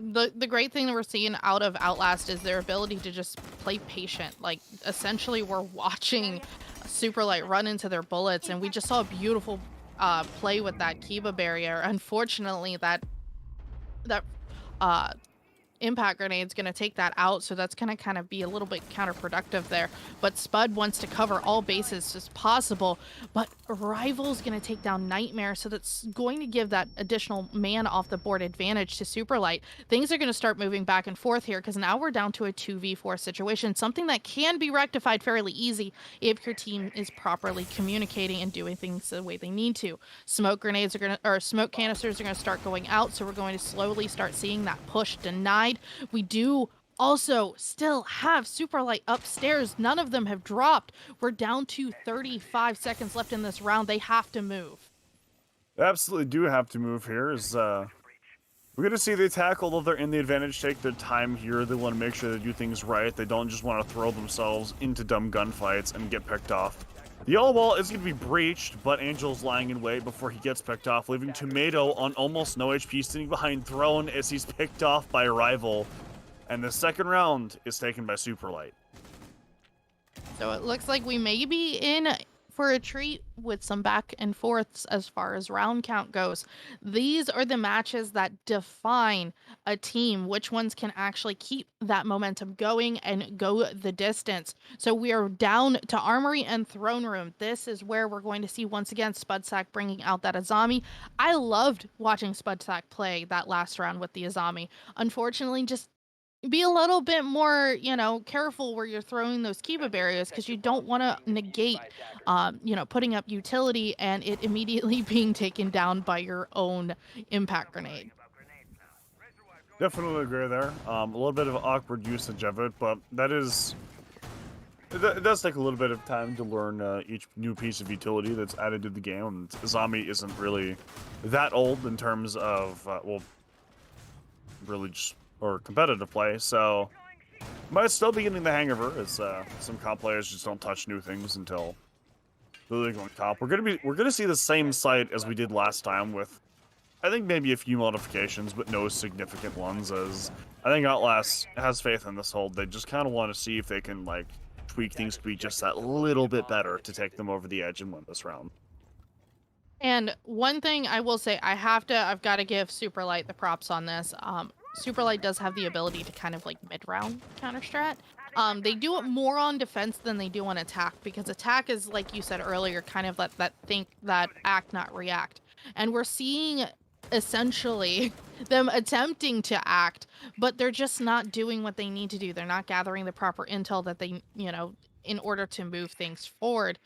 The great thing that we're seeing out of Outlast is their ability to just play patient. Like, essentially, we're watching Superlight run into their bullets, and we just saw a beautiful play with that Kiba barrier. Unfortunately, that impact grenade's going to take that out, so that's going to kind of be a little bit counterproductive there. But Spud wants to cover all bases as possible, but Rival's going to take down Nightmare, so that's going to give that additional man off the board advantage to Superlight. Things are going to start moving back and forth here, because now we're down to a 2v4 situation, something that can be rectified fairly easy if your team is properly communicating and doing things the way they need to. Smoke grenades are going to, or smoke canisters are going to start going out, so we're going to slowly start seeing that push denied. We do also still have Superlight upstairs. None of them have dropped. We're down to 35 seconds left in this round. They have to move. They absolutely do have to move here. We're going to see the attack, although they're in the advantage, take their time here. They want to make sure they do things right. They don't just want to throw themselves into dumb gunfights and get picked off. The yellow wall is going to be breached, but Angel's lying in wait before he gets picked off, leaving Tomato on almost no HP, sitting behind Throne as he's picked off by Rival. And the second round is taken by Superlight. So it looks like we may be in for a treat with some back and forths as far as round count goes. These are the matches that define a team, which ones can actually keep that momentum going and go the distance. So we are down to Armory and Throne Room. This is where we're going to see once again Spudsack bringing out that Azami. I loved watching Spudsack play that last round with the Azami. Unfortunately, just be a little bit more, you know, careful where you're throwing those Kiba barriers, because you don't want to negate, you know, putting up utility and it immediately being taken down by your own impact grenade. Definitely agree there. A little bit of awkward usage of it, but it does take a little bit of time to learn each new piece of utility that's added to the game. And Azami isn't really that old in terms of, well, really just or competitive play, so might still be getting the hang of her, as some comp players just don't touch new things until the league on comp. We're gonna see the same sight as we did last time, with I think maybe a few modifications, but no significant ones, as I think Outlast has faith in this hold. They just kind of want to see if they can like tweak things to be just that little bit better to take them over the edge and win this round. And one thing I will say, I've got to give Superlight the props on this. Superlight does have the ability to kind of like mid-round counter strat. They do it more on defense than they do on attack, because attack is, like you said earlier, kind of that act, not react. And we're seeing essentially them attempting to act, but they're just not doing what they need to do. They're not gathering the proper intel that they, you know, in order to move things forward.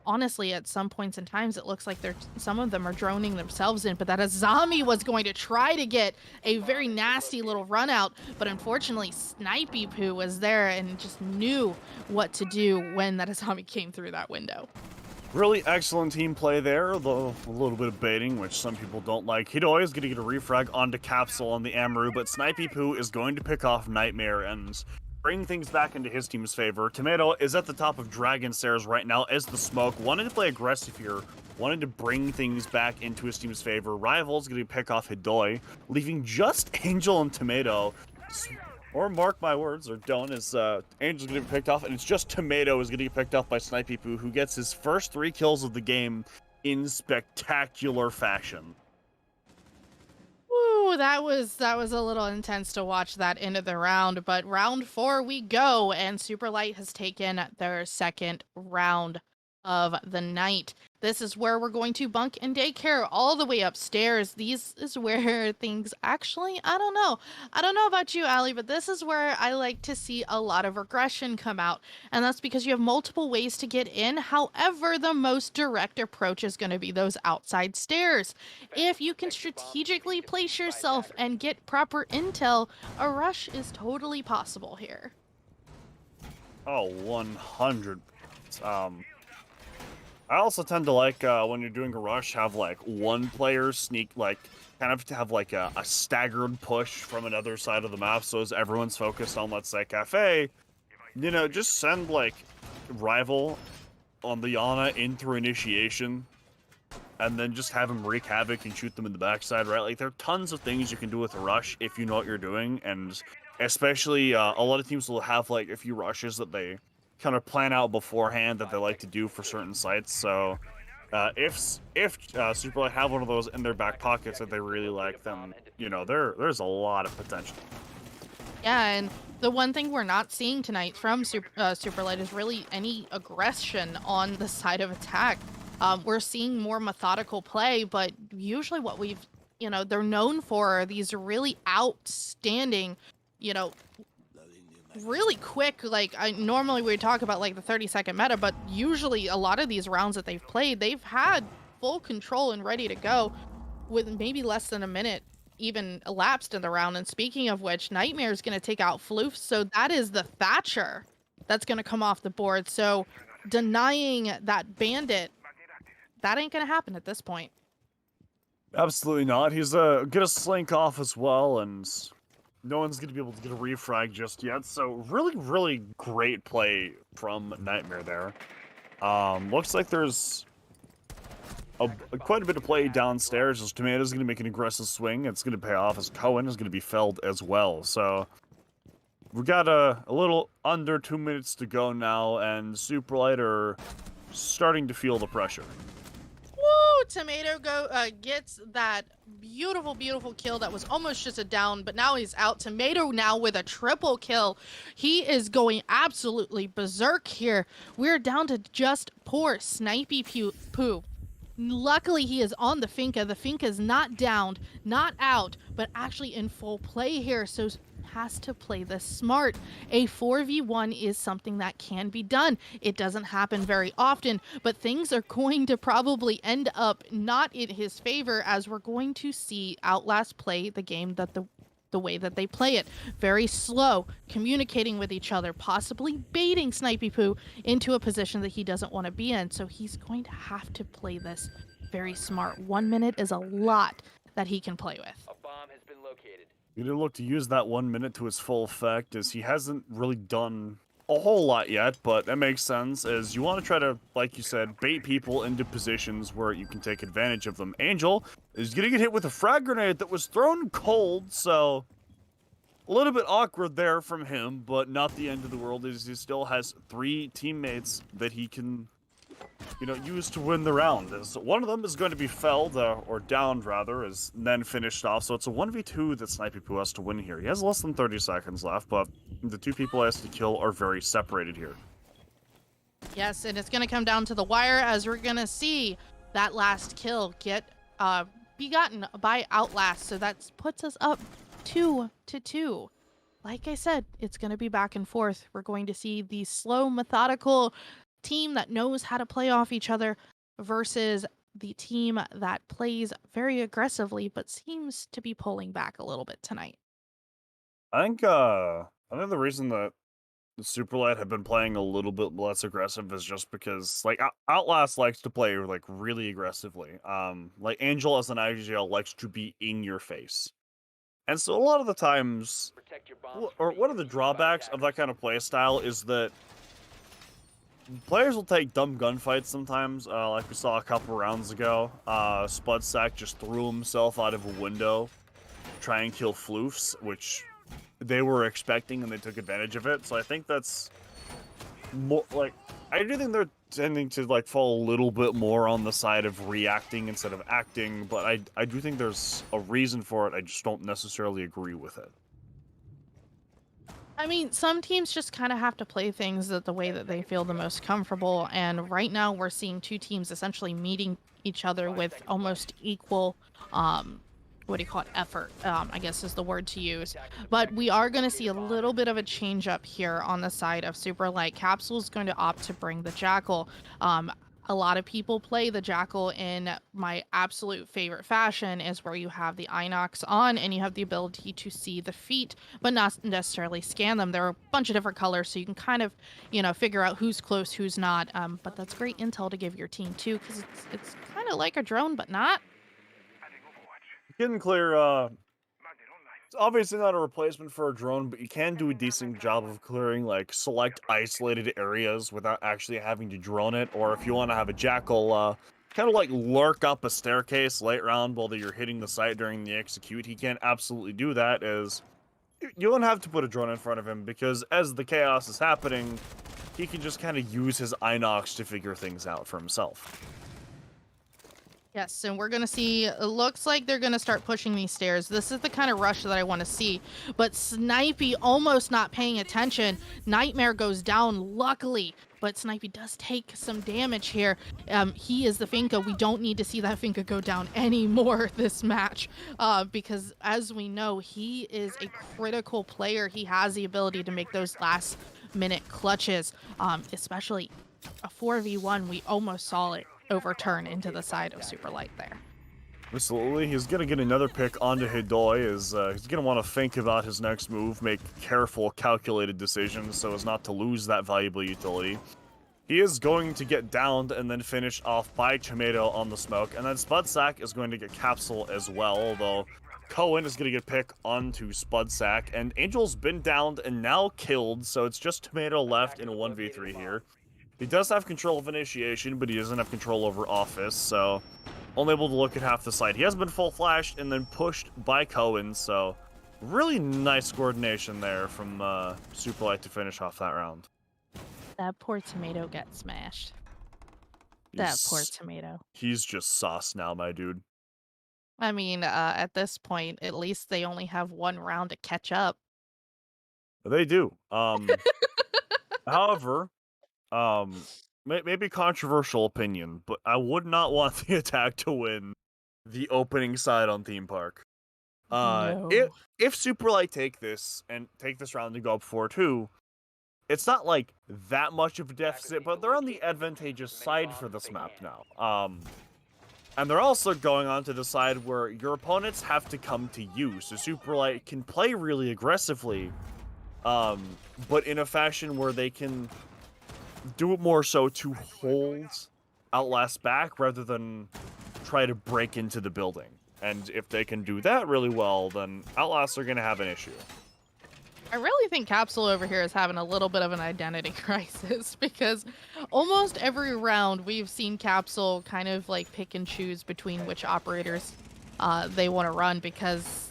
Honestly, at some points in times, it looks like some of them are droning themselves in, but that Azami was going to try to get a very nasty little run out, but unfortunately, Snipey Poo was there and just knew what to do when that Azami came through that window. Really excellent team play there, though a little bit of baiting, which some people don't like. Hidoi is going to get a refrag onto Capsule on the Amaru, but Snipey Poo is going to pick off Nightmare, and bring things back into his team's favor. Tomato is at the top of Dragon Stairs right now as the smoke, wanting to play aggressive here, wanting to bring things back into his team's favor. Rival's going to pick off Hidoi, leaving just Angel and Tomato. Or mark my words, or don't, as Angel's going to be picked off, and it's just Tomato is going to get picked off by Snipey Poo, who gets his first 3 kills of the game in spectacular fashion. Woo, that was a little intense to watch that end of the round, but round 4 we go, and Superlight has taken their second round of the night. This is where we're going to bunk and daycare all the way upstairs. This is where things actually, I don't know about you, Allie, but this is where I like to see a lot of regression come out. And that's because you have multiple ways to get in. However, the most direct approach is going to be those outside stairs. If you can strategically place yourself and get proper intel, a rush is totally possible here. Oh, 100. I also tend to like when you're doing a rush, have like one player sneak, like kind of to have like a staggered push from another side of the map. So as everyone's focused on, let's say, Cafe, you know, just send like Rival on the Yana in through initiation, and then just have him wreak havoc and shoot them in the backside, right? Like there are tons of things you can do with a rush if you know what you're doing, and especially a lot of teams will have like a few rushes that they kind of plan out beforehand that they like to do for certain sites. So if Superlight have one of those in their back pockets that they really like, then you know there's a lot of potential. Yeah, and the one thing we're not seeing tonight from Superlight is really any aggression on the side of attack. We're seeing more methodical play, but usually what they're known for are these really outstanding, really quick, like normally we talk about like the 30-second meta, but usually a lot of these rounds that they've played, they've had full control and ready to go with maybe less than a minute even elapsed in the round. And speaking of which, Nightmare is going to take out Floof, so that is the Thatcher that's going to come off the board. So denying that Bandit, that ain't going to happen at this point. Absolutely not. He's gonna slink off as well, and no one's going to be able to get a refrag just yet, so really, really great play from Nightmare there. Looks like there's quite a bit of play downstairs as Tomato's going to make an aggressive swing. It's going to pay off as Cohen is going to be felled as well. So we've got a little under 2 minutes to go now, and Superlight are starting to feel the pressure. Woo! Tomato gets that beautiful kill that was almost just a down, but now he's out. Tomato now with a triple kill. He is going absolutely berserk here. We're down to just poor Snipey Poo. Luckily, he is on the Finka. The Finka is not downed, not out, but actually in full play here, so has to play this smart. A 4v1 is something that can be done. It doesn't happen very often, but things are going to probably end up not in his favor, as we're going to see Outlast play the game that the way that they play it. Very slow, communicating with each other, possibly baiting Snipey Poo into a position that he doesn't want to be in. So he's going to have to play this very smart. 1 minute is a lot that he can play with. A bomb has been located. He didn't look to use that 1 minute to its full effect, as he hasn't really done a whole lot yet, but that makes sense, as you want to try to, like you said, bait people into positions where you can take advantage of them. Angel is going to get hit with a frag grenade that was thrown cold, so a little bit awkward there from him, but not the end of the world, as he still has 3 teammates that he can, use to win the round. As one of them is going to be felled, or downed rather, and then finished off. So it's a 1v2 that Snipey Poo has to win here. He has less than 30 seconds left, but the 2 people he has to kill are very separated here. Yes, and it's going to come down to the wire, as we're going to see that last kill get begotten by Outlast. So that puts us up 2-2. Like I said, it's going to be back and forth. We're going to see the slow, methodical team that knows how to play off each other versus the team that plays very aggressively but seems to be pulling back a little bit tonight. I think the reason that the Superlight have been playing a little bit less aggressive is just because Outlast likes to play really aggressively. Like Angel as an IGL likes to be in your face. And so a lot of the times, or one of the drawbacks of that kind of play style is that players will take dumb gunfights sometimes, like we saw a couple rounds ago. Spudsack just threw himself out of a window to try and kill floofs, which they were expecting and they took advantage of it. So I think that's more like, I do think they're tending to like fall a little bit more on the side of reacting instead of acting, but I do think there's a reason for it. I just don't necessarily agree with it. I mean, some teams just kind of have to play things the way that they feel the most comfortable. And right now, we're seeing two teams essentially meeting each other with almost equal, what do you call it, effort, I guess is the word to use. But we are going to see a little bit of a change up here on the side of Superlight. Capsule's going to opt to bring the Jackal. A lot of people play the Jackal in my absolute favorite fashion, is where you have the Inox on and you have the ability to see the feet, but not necessarily scan them. There are a bunch of different colors, so you can kind of, figure out who's close, who's not. But that's great intel to give your team too, because it's kind of like a drone, but not. Getting clear, it's obviously not a replacement for a drone, but you can do a decent job of clearing like select isolated areas without actually having to drone it. Or if you want to have a Jackal kind of like lurk up a staircase late round while you're hitting the site during the execute, he can absolutely do that. As you don't have to put a drone in front of him, because as the chaos is happening, he can just kind of use his Inox to figure things out for himself. Yes, and we're going to see, it looks like they're going to start pushing these stairs. This is the kind of rush that I want to see. But Snipey almost not paying attention. Nightmare goes down, luckily. But Snipey does take some damage here. He is the Finka. We don't need to see that Finka go down anymore this match. Because as we know, he is a critical player. He has the ability to make those last-minute clutches. Especially a 4v1, we almost saw it overturn into the side of Superlight there. Absolutely, he's gonna get another pick onto Hidoy, as he's gonna want to think about his next move, make careful, calculated decisions so as not to lose that valuable utility. He is going to get downed and then finished off by Tomato on the smoke, and then Spudsack is going to get Capsule as well, although Cohen is going to get pick onto Spudsack, and Angel's been downed and now killed, so it's just Tomato left in a 1v3 here. He does have control of initiation, but he doesn't have control over office, so only able to look at half the site. He has been full flashed and then pushed by Cohen, so really nice coordination there from Superlight to finish off that round. That poor Tomato got smashed. That poor Tomato. He's just sauce now, my dude. I mean, at this point, at least they only have one round to catch up. They do. However, maybe controversial opinion, but I would not want the attack to win the opening side on Theme Park. No. If Superlight take this round and go up 4-2, it's not like that much of a deficit, but they're on the advantageous side for this map now. And they're also going on to the side where your opponents have to come to you, so Superlight can play really aggressively, but in a fashion where they can do it more so to hold Outlast back rather than try to break into the building. And if they can do that really well, then Outlasts are going to have an issue. I really think Capsule over here is having a little bit of an identity crisis, because almost every round we've seen Capsule kind of like pick and choose between which operators they want to run, because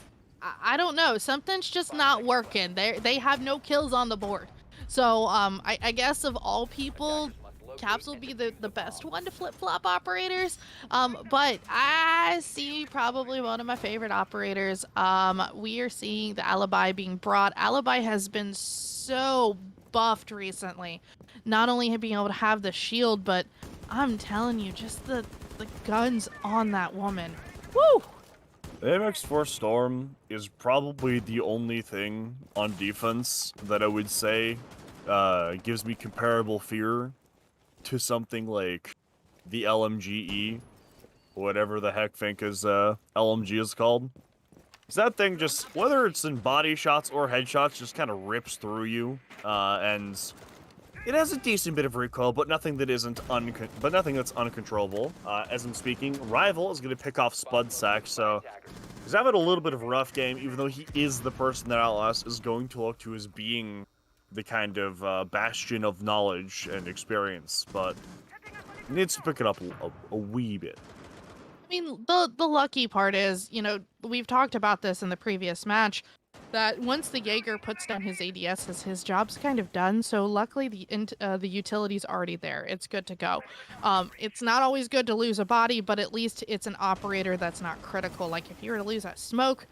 I don't know, something's just not working. They have no kills on the board. So I guess of all people, Capsule be the best one to flip-flop operators, but I see probably one of my favorite operators. We are seeing the Alibi being brought. Alibi has been so buffed recently, not only being able to have the shield, but I'm telling you, just the guns on that woman. Woo! The MX4 Storm is probably the only thing on defense that I would say gives me comparable fear to something like the LMGE, whatever the heck Finka's LMG is called. So that thing just, whether it's in body shots or headshots, just kind of rips through you, and it has a decent bit of recoil, but nothing that isn't nothing that's uncontrollable. As I'm speaking, Rival is going to pick off Spudsack, so He's having a little bit of a rough game, even though he is the person that Outlast is going to look to as being the kind of bastion of knowledge and experience, but he needs to pick it up a wee bit. I mean, the lucky part is, you know, we've talked about this in the previous match, that once the Jaeger puts down his ADS, his job's kind of done. So luckily, the utility's already there. It's good to go. It's not always good to lose a body, but at least it's an operator that's not critical. Like if you were to lose that smoke,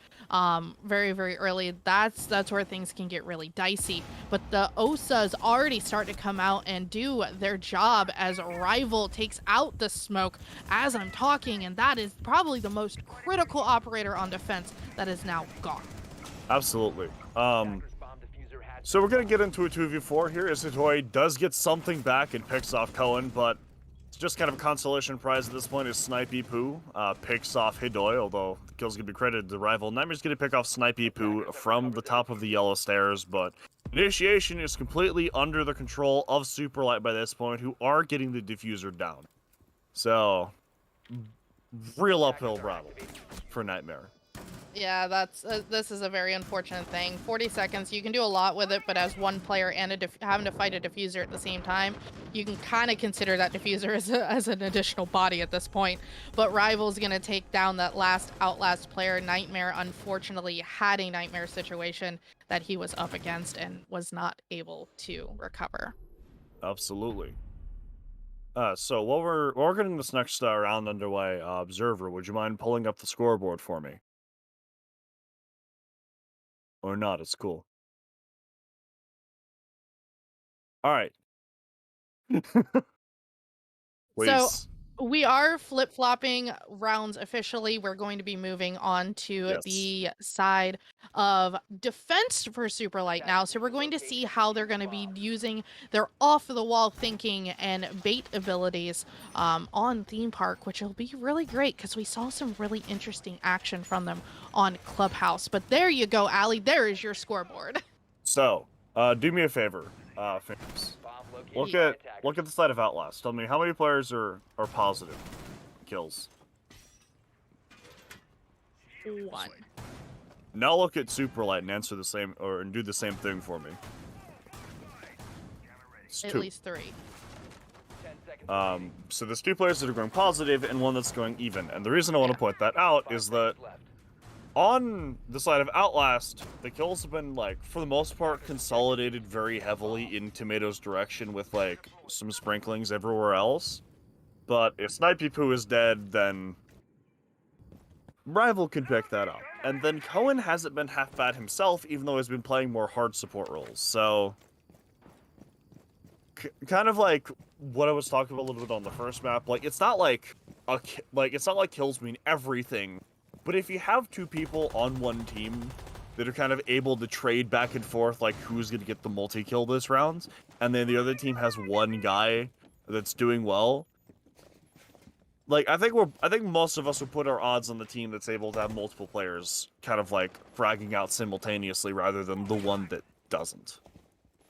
very very early, that's where things can get really dicey. But the OSAs already start to come out and do their job as Rival takes out the smoke as I'm talking, and that is probably the most critical operator on defense that is now gone. Absolutely. So we're gonna get into a 2v4 here. As Hitoy does get something back and picks off Cohen, but it's just kind of a consolation prize at this point. Is Snipey Poo picks off Hidoy, although the kill's gonna be credited to the Rival. Nightmare's gonna pick off Snipey Poo from the top of the yellow stairs, but initiation is completely under the control of Superlight by this point, who are getting the diffuser down. So, real uphill battle for Nightmare. Yeah, that's this is a very unfortunate thing. 40 seconds, you can do a lot with it, but as one player and having to fight a diffuser at the same time, you can kind of consider that diffuser as an additional body at this point. But Rival's going to take down that last Outlast player. Nightmare, unfortunately, had a Nightmare situation that he was up against and was not able to recover. Absolutely. So while we're getting this next round underway, Observer, would you mind pulling up the scoreboard for me? Or not, it's cool. Alright. So we are flip-flopping rounds officially. We're going to be moving on to the side of defense for Superlight now. So we're going to see how they're going to be using their off-the-wall thinking and bait abilities on Theme Park, which will be really great because we saw some really interesting action from them on Clubhouse. But there you go, Allie. There is your scoreboard. So, do me a favor, fans. Look at the side of Outlast. Tell me how many players are positive kills. 1. Now look at Superlight and answer the same and do the same thing for me. It's At 2. least 3. So there's 2 players that are going positive and 1 that's going even. And the reason I want to point that out is that on the side of Outlast, the kills have been, like, for the most part, consolidated very heavily in Tomato's direction with, like, some sprinklings everywhere else. But if Snipey Poo is dead, then Rival can pick that up. And then Cohen hasn't been half bad himself, even though he's been playing more hard support roles. So, kind of like what I was talking about a little bit on the first map. Like, it's not like kills mean everything. But if you have 2 people on one team that are kind of able to trade back and forth, like who's going to get the multi-kill this round, and then the other team has 1 guy that's doing well, like I think most of us would put our odds on the team that's able to have multiple players kind of like fragging out simultaneously rather than the one that doesn't.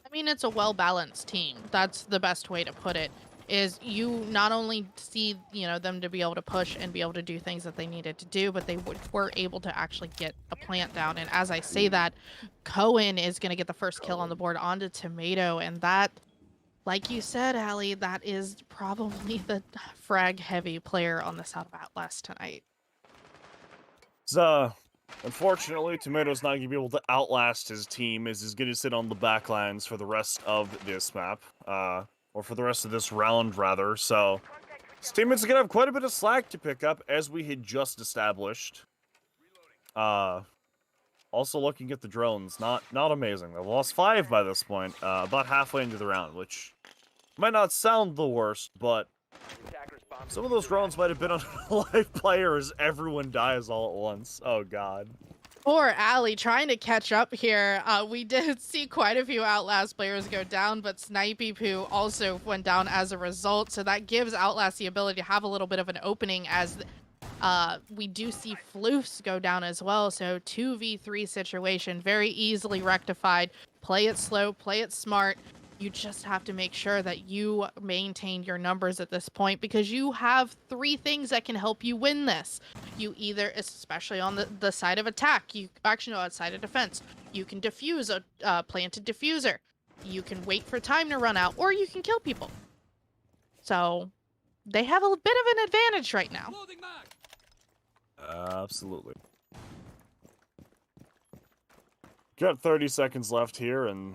I mean, it's a well-balanced team. That's the best way to put it. Is you not only see, you know, them to be able to push and be able to do things that they needed to do, but they were able to actually get a plant down. And as I say that, Cohen is going to get the first kill on the board onto Tomato. And that, like you said, Allie, that is probably the frag-heavy player on the side of Outlast tonight. So, unfortunately, Tomato's not going to be able to outlast his team, as he's going to sit on the backlines for the rest of this map. Or for the rest of this round, rather. So, his teammates are going to have quite a bit of slack to pick up, as we had just established. Also looking at the drones, not amazing. They've lost 5 by this point, about halfway into the round, which might not sound the worst, but some of those drones might have been on a live player as everyone dies all at once. Oh, God. Poor Allie trying to catch up here. We did see quite a few Outlast players go down, but Snipey Poo also went down as a result. So that gives Outlast the ability to have a little bit of an opening as we do see Floofs go down as well. So 2v3 situation, very easily rectified. Play it slow, play it smart. You just have to make sure that you maintain your numbers at this point, because you have 3 things that can help you win this. You either, especially on the side of attack, you actually no, side of defense, you can defuse a planted diffuser. You can wait for time to run out, or you can kill people. So they have a bit of an advantage right now. Absolutely. Got 30 seconds left here, and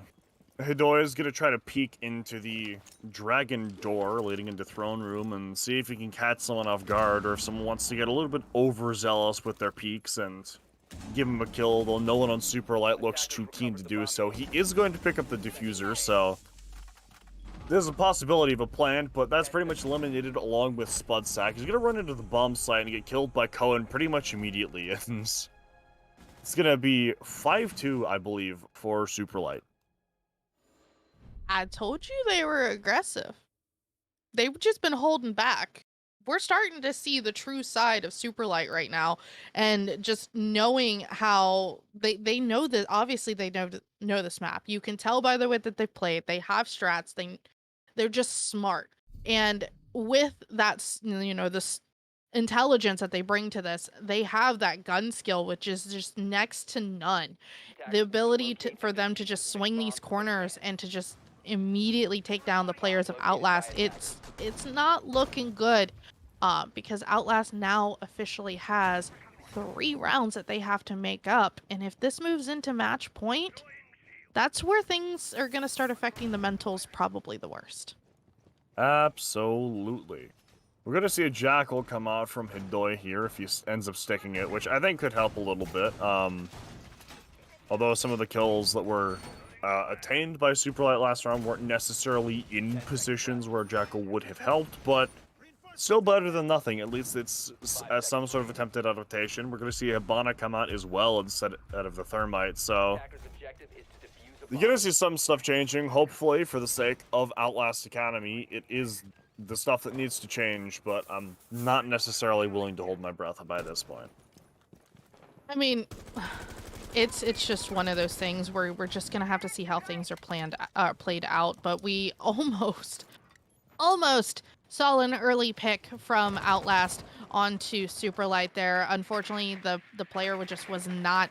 Hidoy is going to try to peek into the dragon door leading into throne room and see if he can catch someone off guard, or if someone wants to get a little bit overzealous with their peeks and give him a kill, though no one on Superlight looks too keen to do so. He is going to pick up the diffuser, so there's a possibility of a plant, but that's pretty much eliminated along with Spud Sack. He's going to run into the bomb site and get killed by Cohen pretty much immediately, and it's going to be 5-2, I believe, for Superlight. I told you they were aggressive. They've just been holding back. We're starting to see the true side of Superlight right now, and just knowing how they know that, obviously they know this map. You can tell by the way that they play it. They have strats. They're just smart, and with that, this intelligence that they bring to this, they have that gun skill, which is just next to none. The ability for them to just swing these corners and to just immediately take down the players of Outlast, it's not looking good, because Outlast now officially has 3 rounds that they have to make up, and if this moves into match point, that's where things are going to start affecting the mentals probably the worst. Absolutely. We're going to see a Jackal come out from Hidoy here if he ends up sticking it, which I think could help a little bit. Although some of the kills that were attained by Superlight last round weren't necessarily in positions where Jackal would have helped, but still better than nothing. At least it's some sort of attempted adaptation. We're going to see Hibana come out as well instead of the Thermite, so you're going to see some stuff changing, hopefully, for the sake of Outlast Academy. It is the stuff that needs to change, but I'm not necessarily willing to hold my breath by this point. I mean, it's just one of those things where we're just gonna have to see how things are played out. But we almost saw an early pick from Outlast onto Superlight there. Unfortunately, the player was not,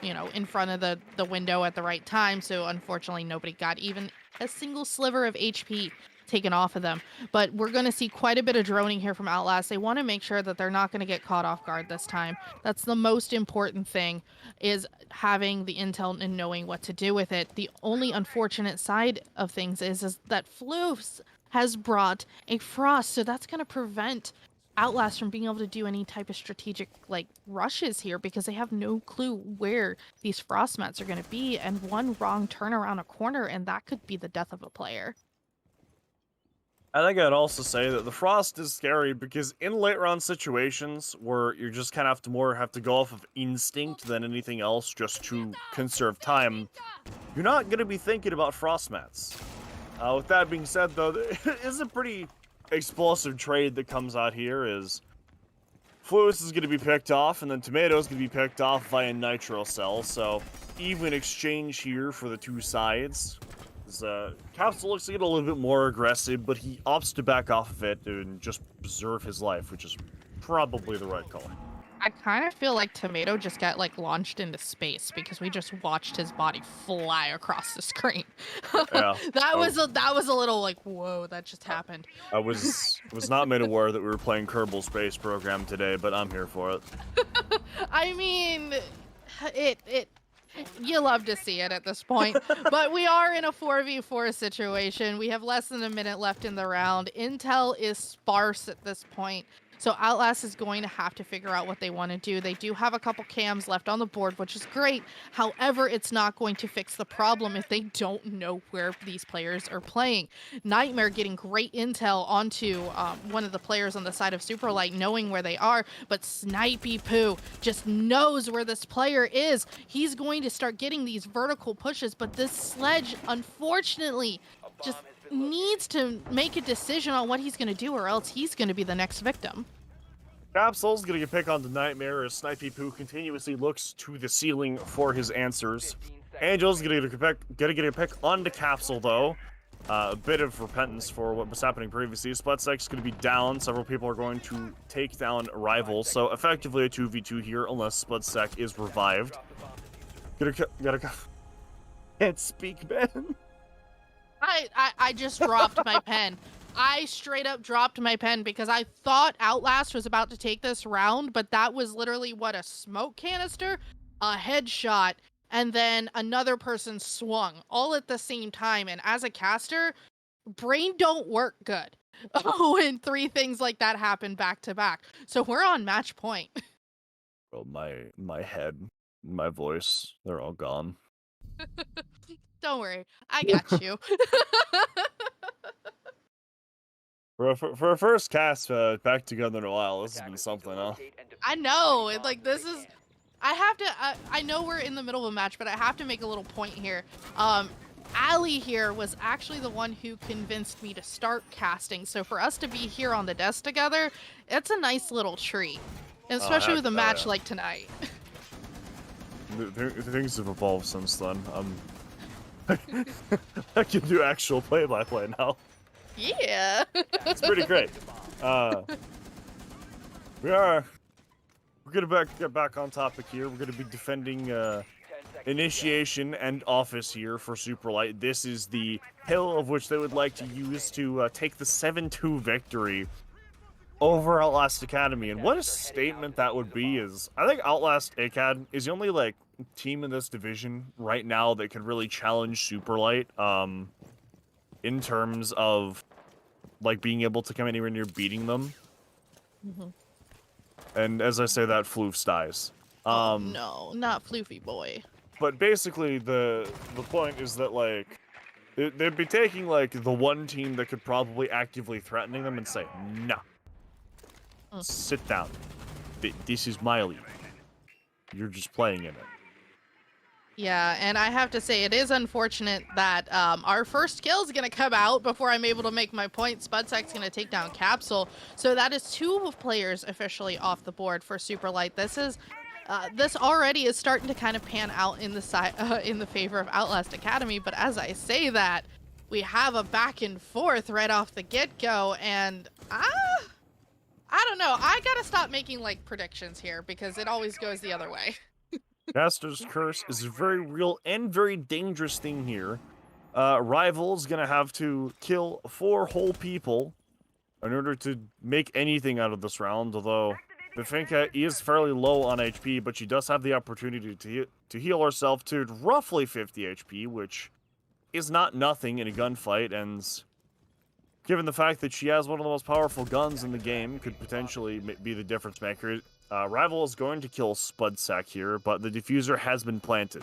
in front of the window at the right time. So unfortunately, nobody got even a single sliver of HP taken off of them. But we're going to see quite a bit of droning here from Outlast. They want to make sure that they're not going to get caught off guard this time. That's the most important thing, is having the intel and knowing what to do with it. The only unfortunate side of things is that Floofs has brought a frost, so that's going to prevent Outlast from being able to do any type of strategic rushes here, because they have no clue where these frost mats are going to be, and one wrong turn around a corner and that could be the death of a player. I think I'd also say that the frost is scary because in late round situations where you're just kind of have to go off of instinct than anything else just to conserve time, you're not going to be thinking about frost mats. With that being said, though, there is a pretty explosive trade that comes out here. Is Fluis is going to be picked off, and then Tomato is going to be picked off via Nitro Cell, so even exchange here for the 2 sides. Capsule looks to get a little bit more aggressive, but he opts to back off of it and just preserve his life, which is probably the right call. I kind of feel like Tomato just got launched into space, because we just watched his body fly across the screen. Yeah. that was a little whoa, that just happened. I was not made aware that we were playing Kerbal Space Program today, but I'm here for it. I mean, you love to see it at this point, but we are in a 4v4 situation. We have less than a minute left in the round. Intel is sparse at this point, so Outlast is going to have to figure out what they want to do. They do have a couple cams left on the board, which is great. However, it's not going to fix the problem if they don't know where these players are playing. Nightmare getting great intel onto one of the players on the side of Superlight, knowing where they are, but Snipey Poo just knows where this player is. He's going to start getting these vertical pushes, but this Sledge, unfortunately, just needs to make a decision on what he's going to do, or else he's going to be the next victim. Capsule's gonna get pick on the Nightmare as Snipey Poo continuously looks to the ceiling for his answers. Angel's gonna get a pick on the Capsule, though. a bit of repentance for what was happening previously. Sputzek's going to be down. Several people are going to take down Rival. So effectively a 2v2 here, unless Sputzek is revived. Gotta can't speak, man. I just dropped my pen. I straight up dropped my pen because I thought Outlast was about to take this round, but that was literally what, a smoke canister, a headshot, and then another person swung all at the same time. And as a caster, brain don't work good when 3 things like that happen back to back. So we're on match point. Well, my head, my voice, they're all gone. Don't worry, I got you. For a first cast back together in a while, this has been something, huh? I know, like this is. I have to. I know we're in the middle of a match, but I have to make a little point here. Ali here was actually the one who convinced me to start casting. So for us to be here on the desk together, it's a nice little treat, especially with a match like tonight. Things have evolved since then. I can do actual play-by-play now. Yeah. It's pretty great. We're gonna get back on topic here. We're gonna be defending initiation and office here for Superlight. This is the hill of which they would like to use to take the 7-2 victory over Outlast Academy. And what a statement that would be. Is I think Outlast Acad is the only like team in this division right now that could really challenge Superlight in terms of like being able to come anywhere near beating them. And as I say that, Floofs dies. Oh, no, not Floofy boy. But basically, the point is that like they'd be taking like the one team that could probably actively threatening them and say, "No, sit down. This is my league. You're just playing in it." Yeah, and I have to say, it is unfortunate that our first kill is going to come out before I'm able to make my point. Spudsek's going to take down Capsule. So that is 2 players officially off the board for Superlight. This already is starting to kind of pan out in the favor of Outlast Academy. But as I say that, we have a back and forth right off the get-go. And I don't know. I got to stop making like predictions here because it always goes the other way. Caster's Curse is a very real and very dangerous thing here. Rival's gonna have to kill 4 whole people in order to make anything out of this round, although Bifinka is fairly low on HP, but she does have the opportunity to heal herself to roughly 50 HP, which is not nothing in a gunfight, and given the fact that she has one of the most powerful guns in the game, could potentially be the difference maker. Rival is going to kill Spudsec here, but the diffuser has been planted,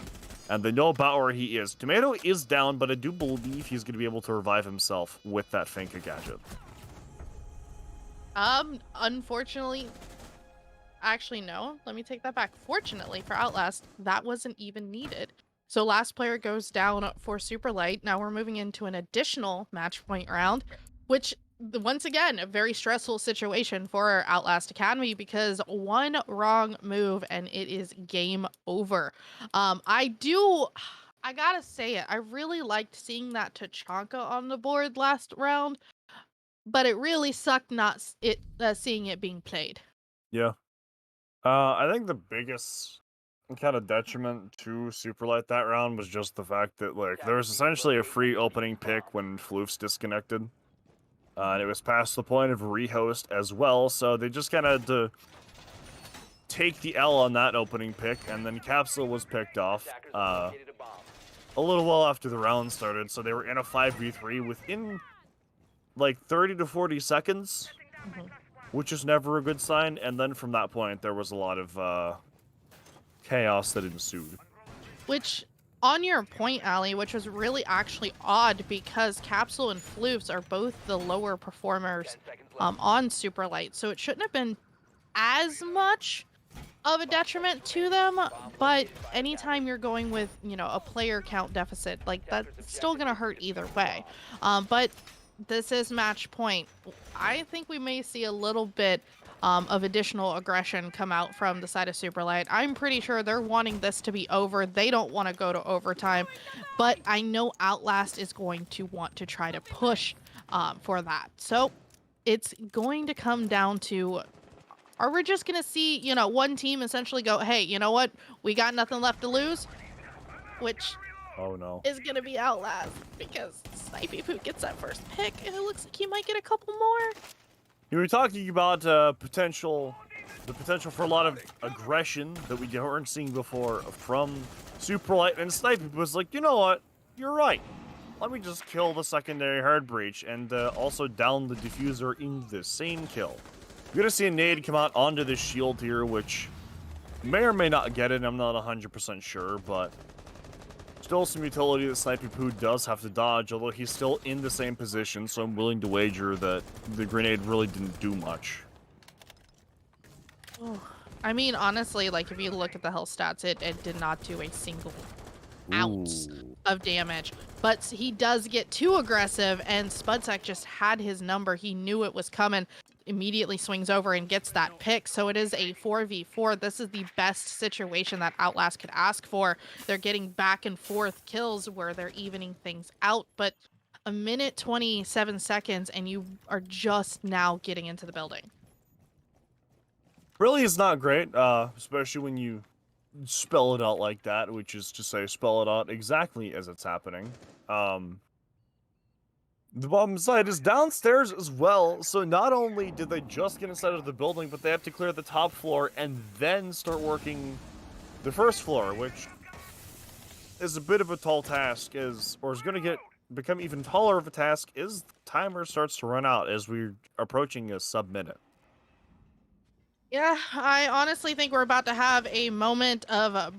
and they know about where he is. Tomato is down, but I do believe he's going to be able to revive himself with that Finka gadget. Unfortunately, actually no, let me take that back. Fortunately for Outlast, that wasn't even needed. So last player goes down for Superlight. Now we're moving into an additional match point round, which once again, a very stressful situation for Outlast Academy because one wrong move and it is game over. I gotta say it, I really liked seeing that Tachanka on the board last round, but it really sucked not seeing it being played. Yeah. I think the biggest kind of detriment to Superlight that round was just the fact that like there was essentially a free opening pick when Floofs disconnected. And it was past the point of rehost as well, so they just kind of had to take the L on that opening pick, and then Capsule was picked off a little while after the round started, so they were in a 5v3 within like 30 to 40 seconds, which is never a good sign, and then from that point there was a lot of chaos that ensued. Which, on your point, Ali, which was really actually odd because Capsule and Floofs are both the lower performers on Superlight, so it shouldn't have been as much of a detriment to them, but anytime you're going with, you know, a player count deficit, like that's still gonna hurt either way. But this is match point. I think we may see a little bit of additional aggression come out from the side of Superlight. I'm pretty sure they're wanting this to be over. They don't want to go to overtime, but I know Outlast is going to want to try to push for that. So it's going to come down to, are we just going to see, you know, one team essentially go, hey, you know what? We got nothing left to lose, which Oh no. is going to be Outlast because Snipey Poo gets that first pick, and it looks like he might get a couple more. You were talking about the potential for a lot of aggression that we weren't seeing before from Superlight, and Sniper was like, you know what? You're right. Let me just kill the secondary hard breach and also down the diffuser in the same kill. You're gonna see a nade come out onto this shield here, which may or may not get it. I'm not 100% sure, but still some utility that Snipey Poo does have to dodge, although he's still in the same position, so I'm willing to wager that the grenade really didn't do much. Oh, I mean, honestly, like, if you look at the health stats, it did not do a single ounce Ooh. of damage. But he does get too aggressive, and Spudsec just had his number. He knew it was coming. Immediately swings over and gets that pick. So it is a 4v4. This is the best situation that Outlast could ask for. They're getting back and forth kills where they're evening things out. But a minute 27 seconds, and you are just now getting into the building. Really is not great, especially when you spell it out like that, which is to say spell it out exactly as it's happening. The bottom side is downstairs as well, so not only did they just get inside of the building, but they have to clear the top floor and then start working the first floor, which is a bit of a tall task, or is going to become even taller of a task as the timer starts to run out as we're approaching a sub-minute. Yeah, I honestly think we're about to have a moment of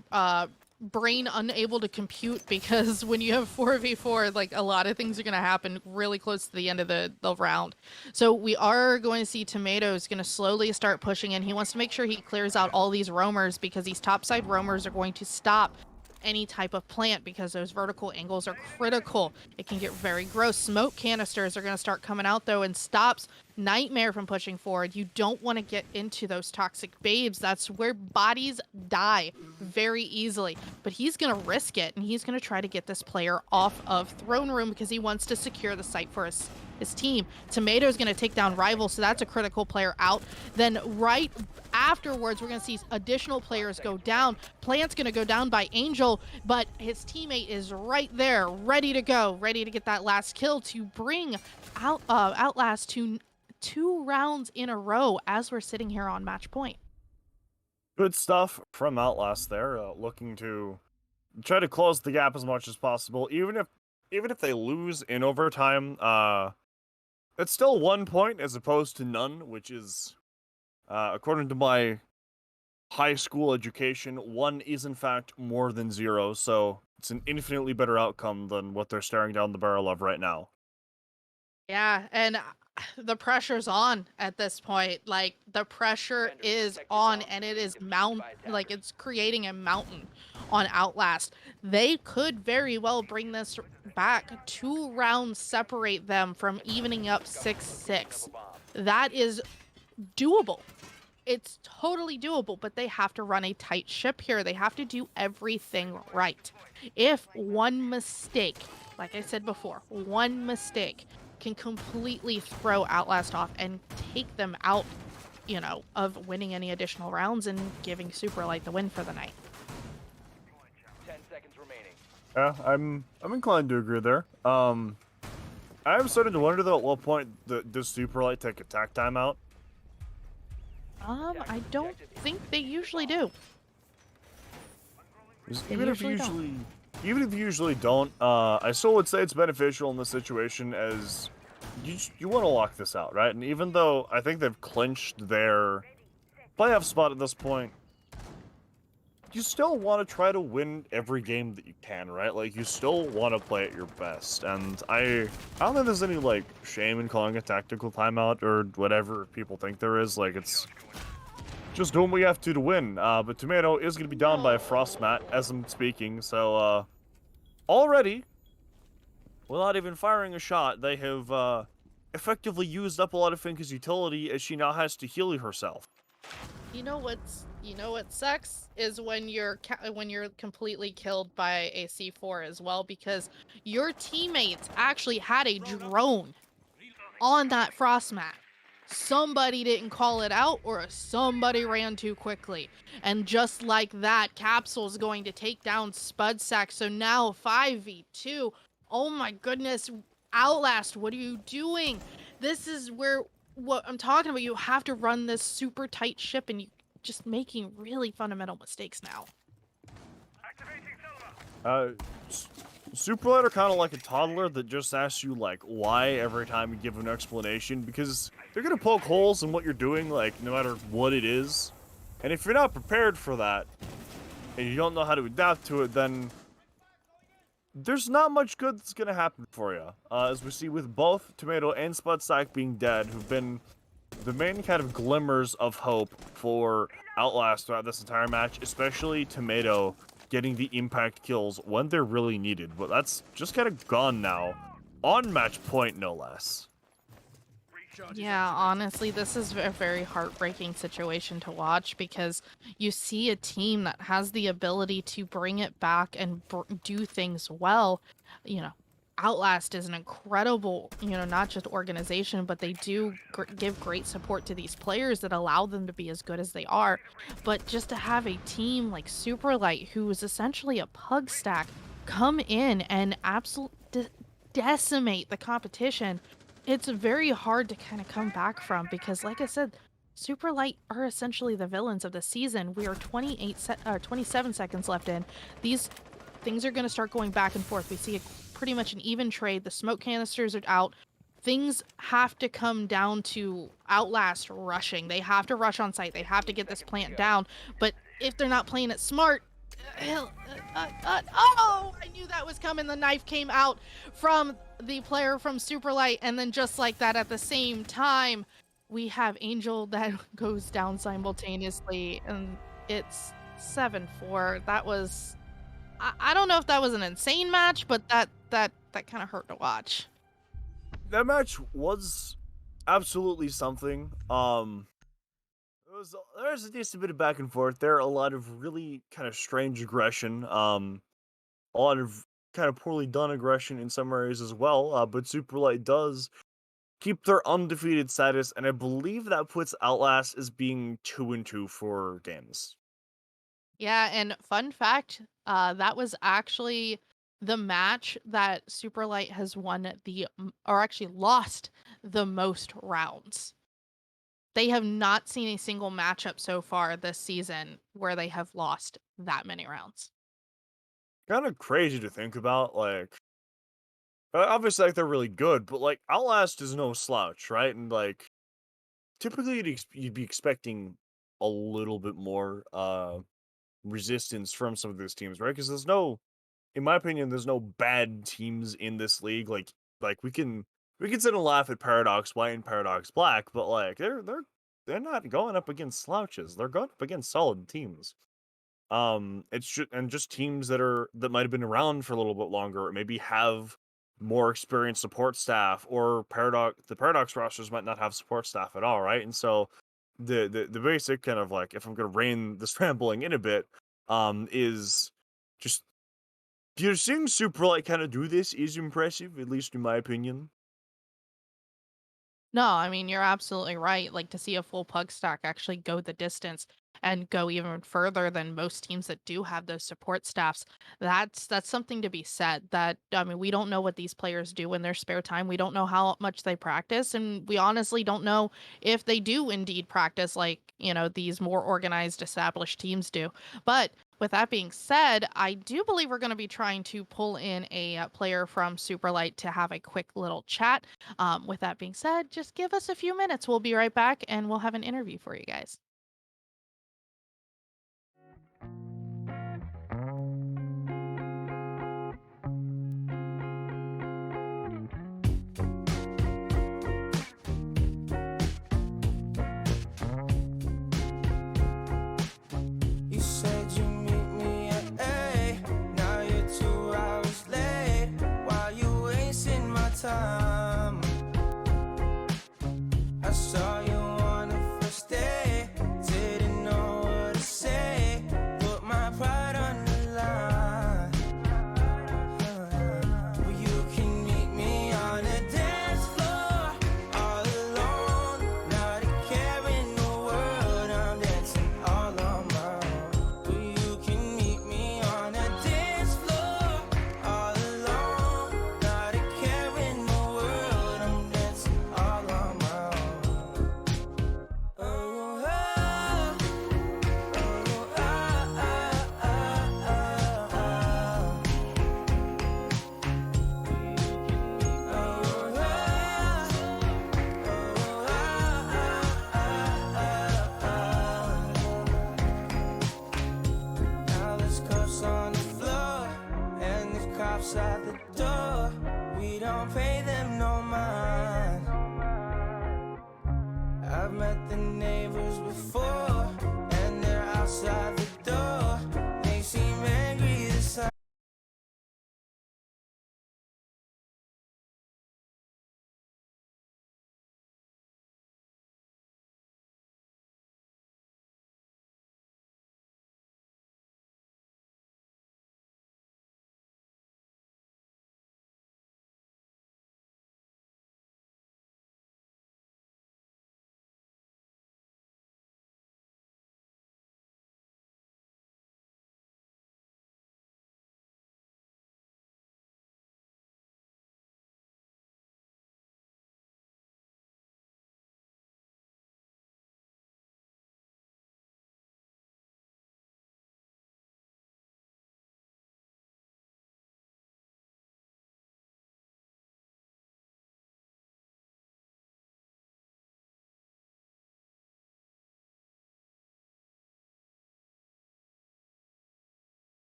brain unable to compute, because when you have 4v4, like, a lot of things are going to happen really close to the end of the round. So we are going to see Tomatoes going to slowly start pushing in. He wants to make sure he clears out all these roamers, because these topside roamers are going to stop any type of plant, because those vertical angles are critical. It can get very gross. Smoke canisters are going to start coming out, though, and stops Nightmare from pushing forward. You don't want to get into those toxic babes. That's where bodies die very easily. But he's going to risk it, and he's going to try to get this player off of Throne Room because he wants to secure the site for his team. Tomato's going to take down Rival, so that's a critical player out. Then right afterwards, we're going to see additional players go down. Plant's going to go down by Angel, but his teammate is right there, ready to go, ready to get that last kill to bring Outlast to 2 rounds in a row as we're sitting here on match point. Good stuff from Outlast there, looking to try to close the gap as much as possible, even if they lose in overtime. It's still 1 point as opposed to none, which is, according to my high school education, 1 is in fact more than 0, so it's an infinitely better outcome than what they're staring down the barrel of right now. Yeah, and the pressure's on at this point. Like, the pressure is on, and it is it's creating a mountain on Outlast. They could very well bring this back. 2 rounds separate them from evening up 6-6. That is doable. It's totally doable, but they have to run a tight ship here. They have to do everything right. If one mistake, like I said before, one mistake can completely throw Outlast off and take them out, you know, of winning any additional rounds and giving Superlight the win for the night. 10 seconds remaining. Yeah, I'm inclined to agree there. I'm starting to wonder though, at what point does Superlight take attack timeout? I don't think they usually do. Even if you usually don't, I still would say it's beneficial in this situation, as you want to lock this out, right? And even though I think they've clinched their playoff spot at this point, you still want to try to win every game that you can, right? Like, you still want to play at your best. And I don't think there's any, like, shame in calling a tactical timeout or whatever people think there is. Like, it's just doing what you have to win. But Tomato is going to be down by a frost mat as I'm speaking, so already, without even firing a shot, they have effectively used up a lot of Finka's utility as she now has to heal herself. You know what sucks is when you're completely killed by a C4 as well, because your teammates actually had a drone on that frost mat. Somebody didn't call it out, or somebody ran too quickly. And just like that, Capsule's going to take down Spudsack. So now 5v2. Oh my goodness. Outlast, what are you doing? This is what I'm talking about. You have to run this super tight ship, and you just making really fundamental mistakes now. Superlight are kind of like a toddler that just asks you, like, why every time you give an explanation, because they're gonna poke holes in what you're doing, like, no matter what it is. And if you're not prepared for that, and you don't know how to adapt to it, then there's not much good that's gonna happen for you. As we see with both Tomato and Spudsack being dead, who've been the main kind of glimmers of hope for Outlast throughout this entire match, especially Tomato getting the impact kills when they're really needed. But that's just kind of gone now, on match point no less. Yeah, honestly, this is a very heartbreaking situation to watch, because you see a team that has the ability to bring it back and do things well. You know, Outlast is an incredible, not just organization, but they do give great support to these players that allow them to be as good as they are. But just to have a team like Superlight, who is essentially a pug stack, come in and absolutely decimate the competition, it's very hard to kind of come back from, because like I said, Superlight are essentially the villains of the season. We are 27 seconds left in. These things are going to start going back and forth. We see pretty much an even trade. The smoke canisters are out. Things have to come down to Outlast rushing. They have to rush on site. They have to get this plant down. But if they're not playing it smart, oh, I knew that was coming. The knife came out from the player from Superlight, and then just like that, at the same time, we have Angel that goes down simultaneously, and it's 7-4. That was, I don't know if that was an insane match, but that kind of hurt to watch. That match was absolutely something. There's a decent bit of back and forth there, a lot of really kind of strange aggression, a lot of kind of poorly done aggression in some areas as well, but Superlight does keep their undefeated status, and I believe that puts Outlast as being 2-2 for games. Yeah, and fun fact, that was actually the match that Superlight has won or actually lost the most rounds. They have not seen a single matchup so far this season where they have lost that many rounds. Kind of crazy to think about, like, obviously, like, they're really good, but, like, Outlast is no slouch, right? And, like, typically you'd be expecting a little bit more, resistance from some of those teams, right? Because in my opinion, there's no bad teams in this league. Like we can sit and laugh at Paradox White and Paradox Black, but like they're not going up against slouches. They're going up against solid teams. It's just teams that might have been around for a little bit longer, or maybe have more experienced support staff, or the Paradox rosters might not have support staff at all, right? And so the basic kind of, like, if I'm gonna rein this rambling in a bit, is just, you're seeing Superlight kind of do this is impressive, at least in my opinion. No, I mean, you're absolutely right. Like, to see a full pug stack actually go the distance and go even further than most teams that do have those support staffs, that's something to be said. That, I mean, we don't know what these players do in their spare time. We don't know how much they practice, and we honestly don't know if they do indeed practice like, these more organized, established teams do. But with that being said, I do believe we're going to be trying to pull in a player from Superlight to have a quick little chat. With that being said, just give us a few minutes. We'll be right back, and we'll have an interview for you guys. You said you meet me at 8. Now you're 2 hours late. Why you wasting my time?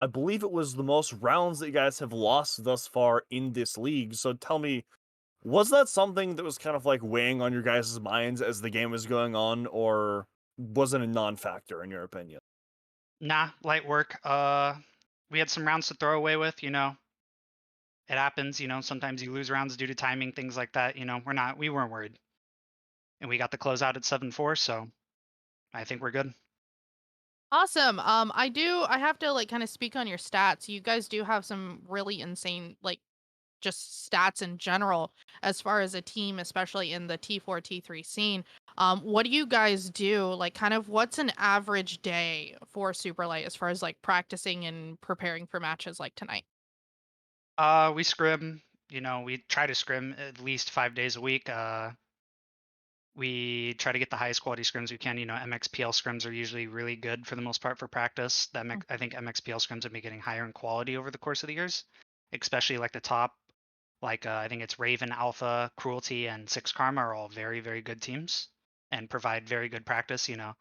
I believe it was the most rounds that you guys have lost thus far in this league. So tell me, was that something that was kind of like weighing on your guys' minds as the game was going on, or was it a non-factor in your opinion? Nah, light work. We had some rounds to throw away with, you know. It happens, you know, sometimes you lose rounds due to timing, things like that, you know. We weren't worried. And we got the closeout at 7-4, so I think we're good. Awesome. I have to like kind of speak on your stats. You guys do have some really insane like just stats in general as far as a team, especially in the T4 T3 scene. What do you guys do? Like kind of what's an average day for Superlight as far as like practicing and preparing for matches like tonight? We scrim, you know, we try to scrim at least 5 days a week. We try to get the highest quality scrims we can. You know, MXPL scrims are usually really good for the most part for practice. I think MXPL scrims have been getting higher in quality over the course of the years, especially like the top. Like I think it's Raven, Alpha, Cruelty, and Six Karma are all very, very good teams and provide very good practice. You know,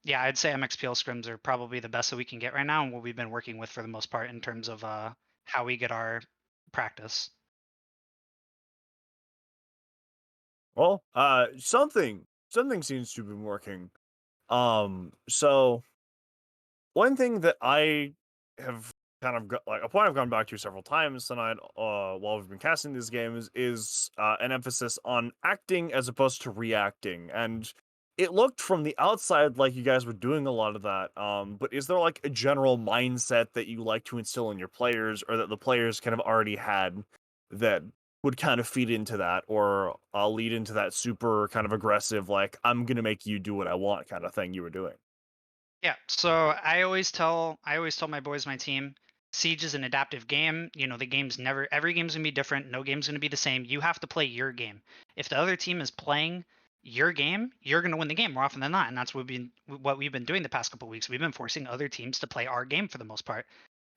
yeah, I'd say MXPL scrims are probably the best that we can get right now, and what we've been working with for the most part in terms of how we get our practice. Well, something seems to have been working. So one thing that I have kind of got, like a point I've gone back to several times tonight, while we've been casting these games, is an emphasis on acting as opposed to reacting. And it looked from the outside like you guys were doing a lot of that. But is there like a general mindset that you like to instill in your players, or that the players kind of already had, that would kind of feed into that, or lead into that super kind of aggressive, like I'm gonna make you do what I want kind of thing you were doing? Yeah, so I always tell my boys, my team, Siege is an adaptive game. You know, every game's gonna be different. No game's gonna be the same. You have to play your game. If the other team is playing your game, you're gonna win the game more often than not, and that's what we've been doing the past couple of weeks. We've been forcing other teams to play our game for the most part.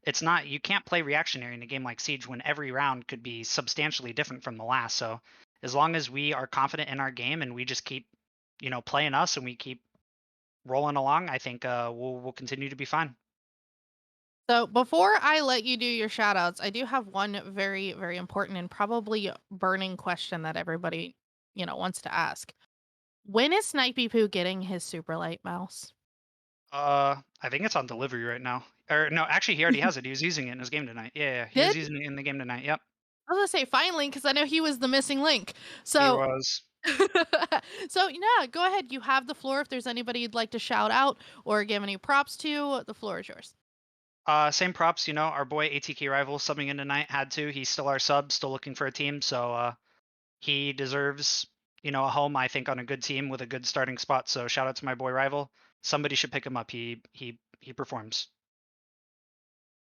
You can't play reactionary in a game like Siege when every round could be substantially different from the last. So as long as we are confident in our game and we just keep, you know, playing us and we keep rolling along, I think we'll continue to be fine. So before I let you do your shout outs, I do have one very, very important and probably burning question that everybody, wants to ask. When is Snipey Poo getting his Superlight mouse? I think it's on delivery right now. Or no, actually, he already has it. He was using it in his game tonight. Yeah, he was Did using it in the game tonight. Yep, I was gonna say finally because I know he was the missing link. he So was. so yeah, go ahead. You have the floor if there's anybody you'd like to shout out or give any props to, the floor is yours. Same props. You know, our boy ATK Rival subbing in tonight had to. He's still our sub, still looking for a team. So he deserves, you know, a home. I think on a good team with a good starting spot. So shout out to my boy Rival. Somebody should pick him up. He performs.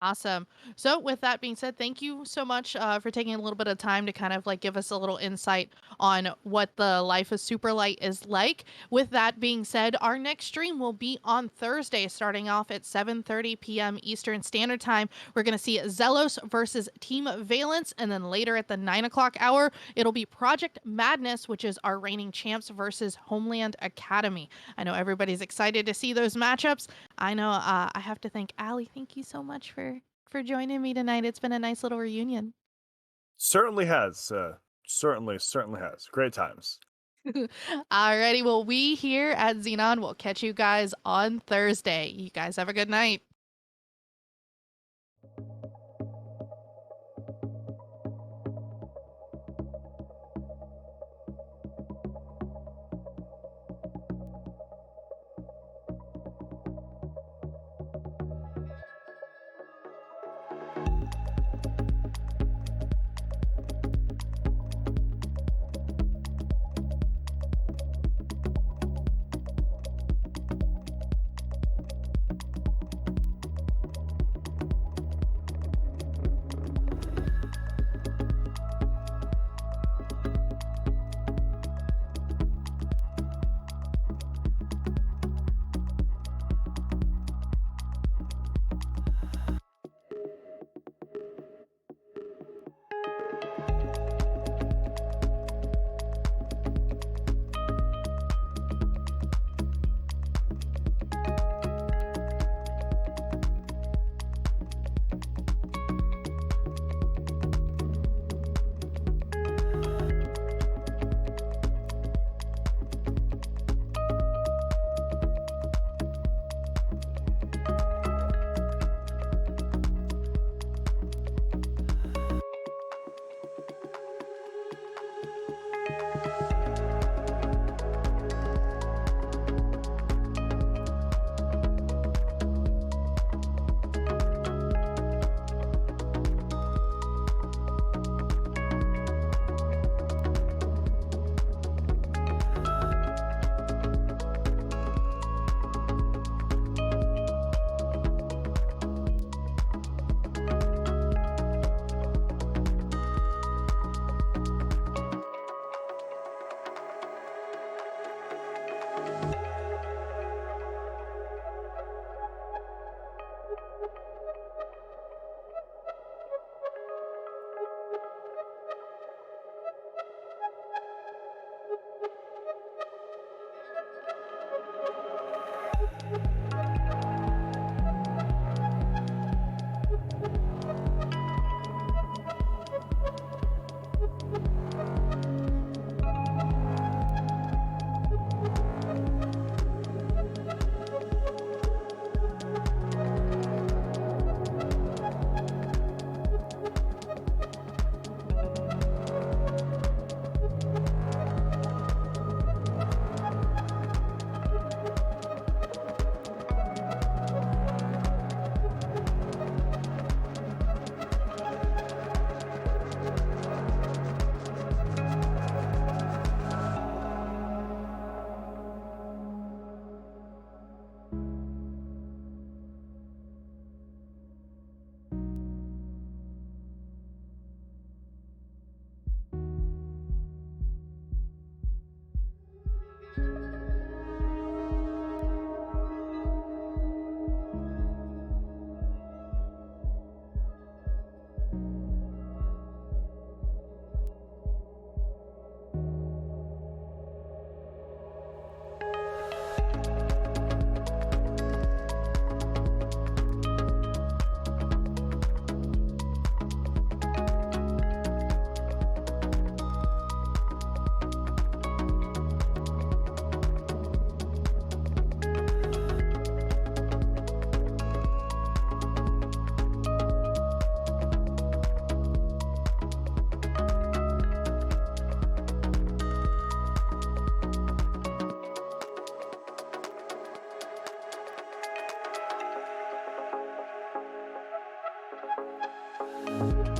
Awesome. So, with that being said, thank you so much for taking a little bit of time to kind of like give us a little insight on what the life of Superlight is like. With that being said, our next stream will be on Thursday, starting off at 7:30 p.m. Eastern Standard Time. We're going to see Zelos versus Team Valence, and then later at the 9 o'clock hour, it'll be Project Madness, which is our reigning champs versus Homeland Academy. I know everybody's excited to see those matchups. I know I have to thank Allie. Thank you so much for joining me tonight. It's been a nice little reunion. Certainly has. Certainly has. Great times. Alrighty, well, we here at Xenon will catch you guys on Thursday. You guys have a good night. Bye.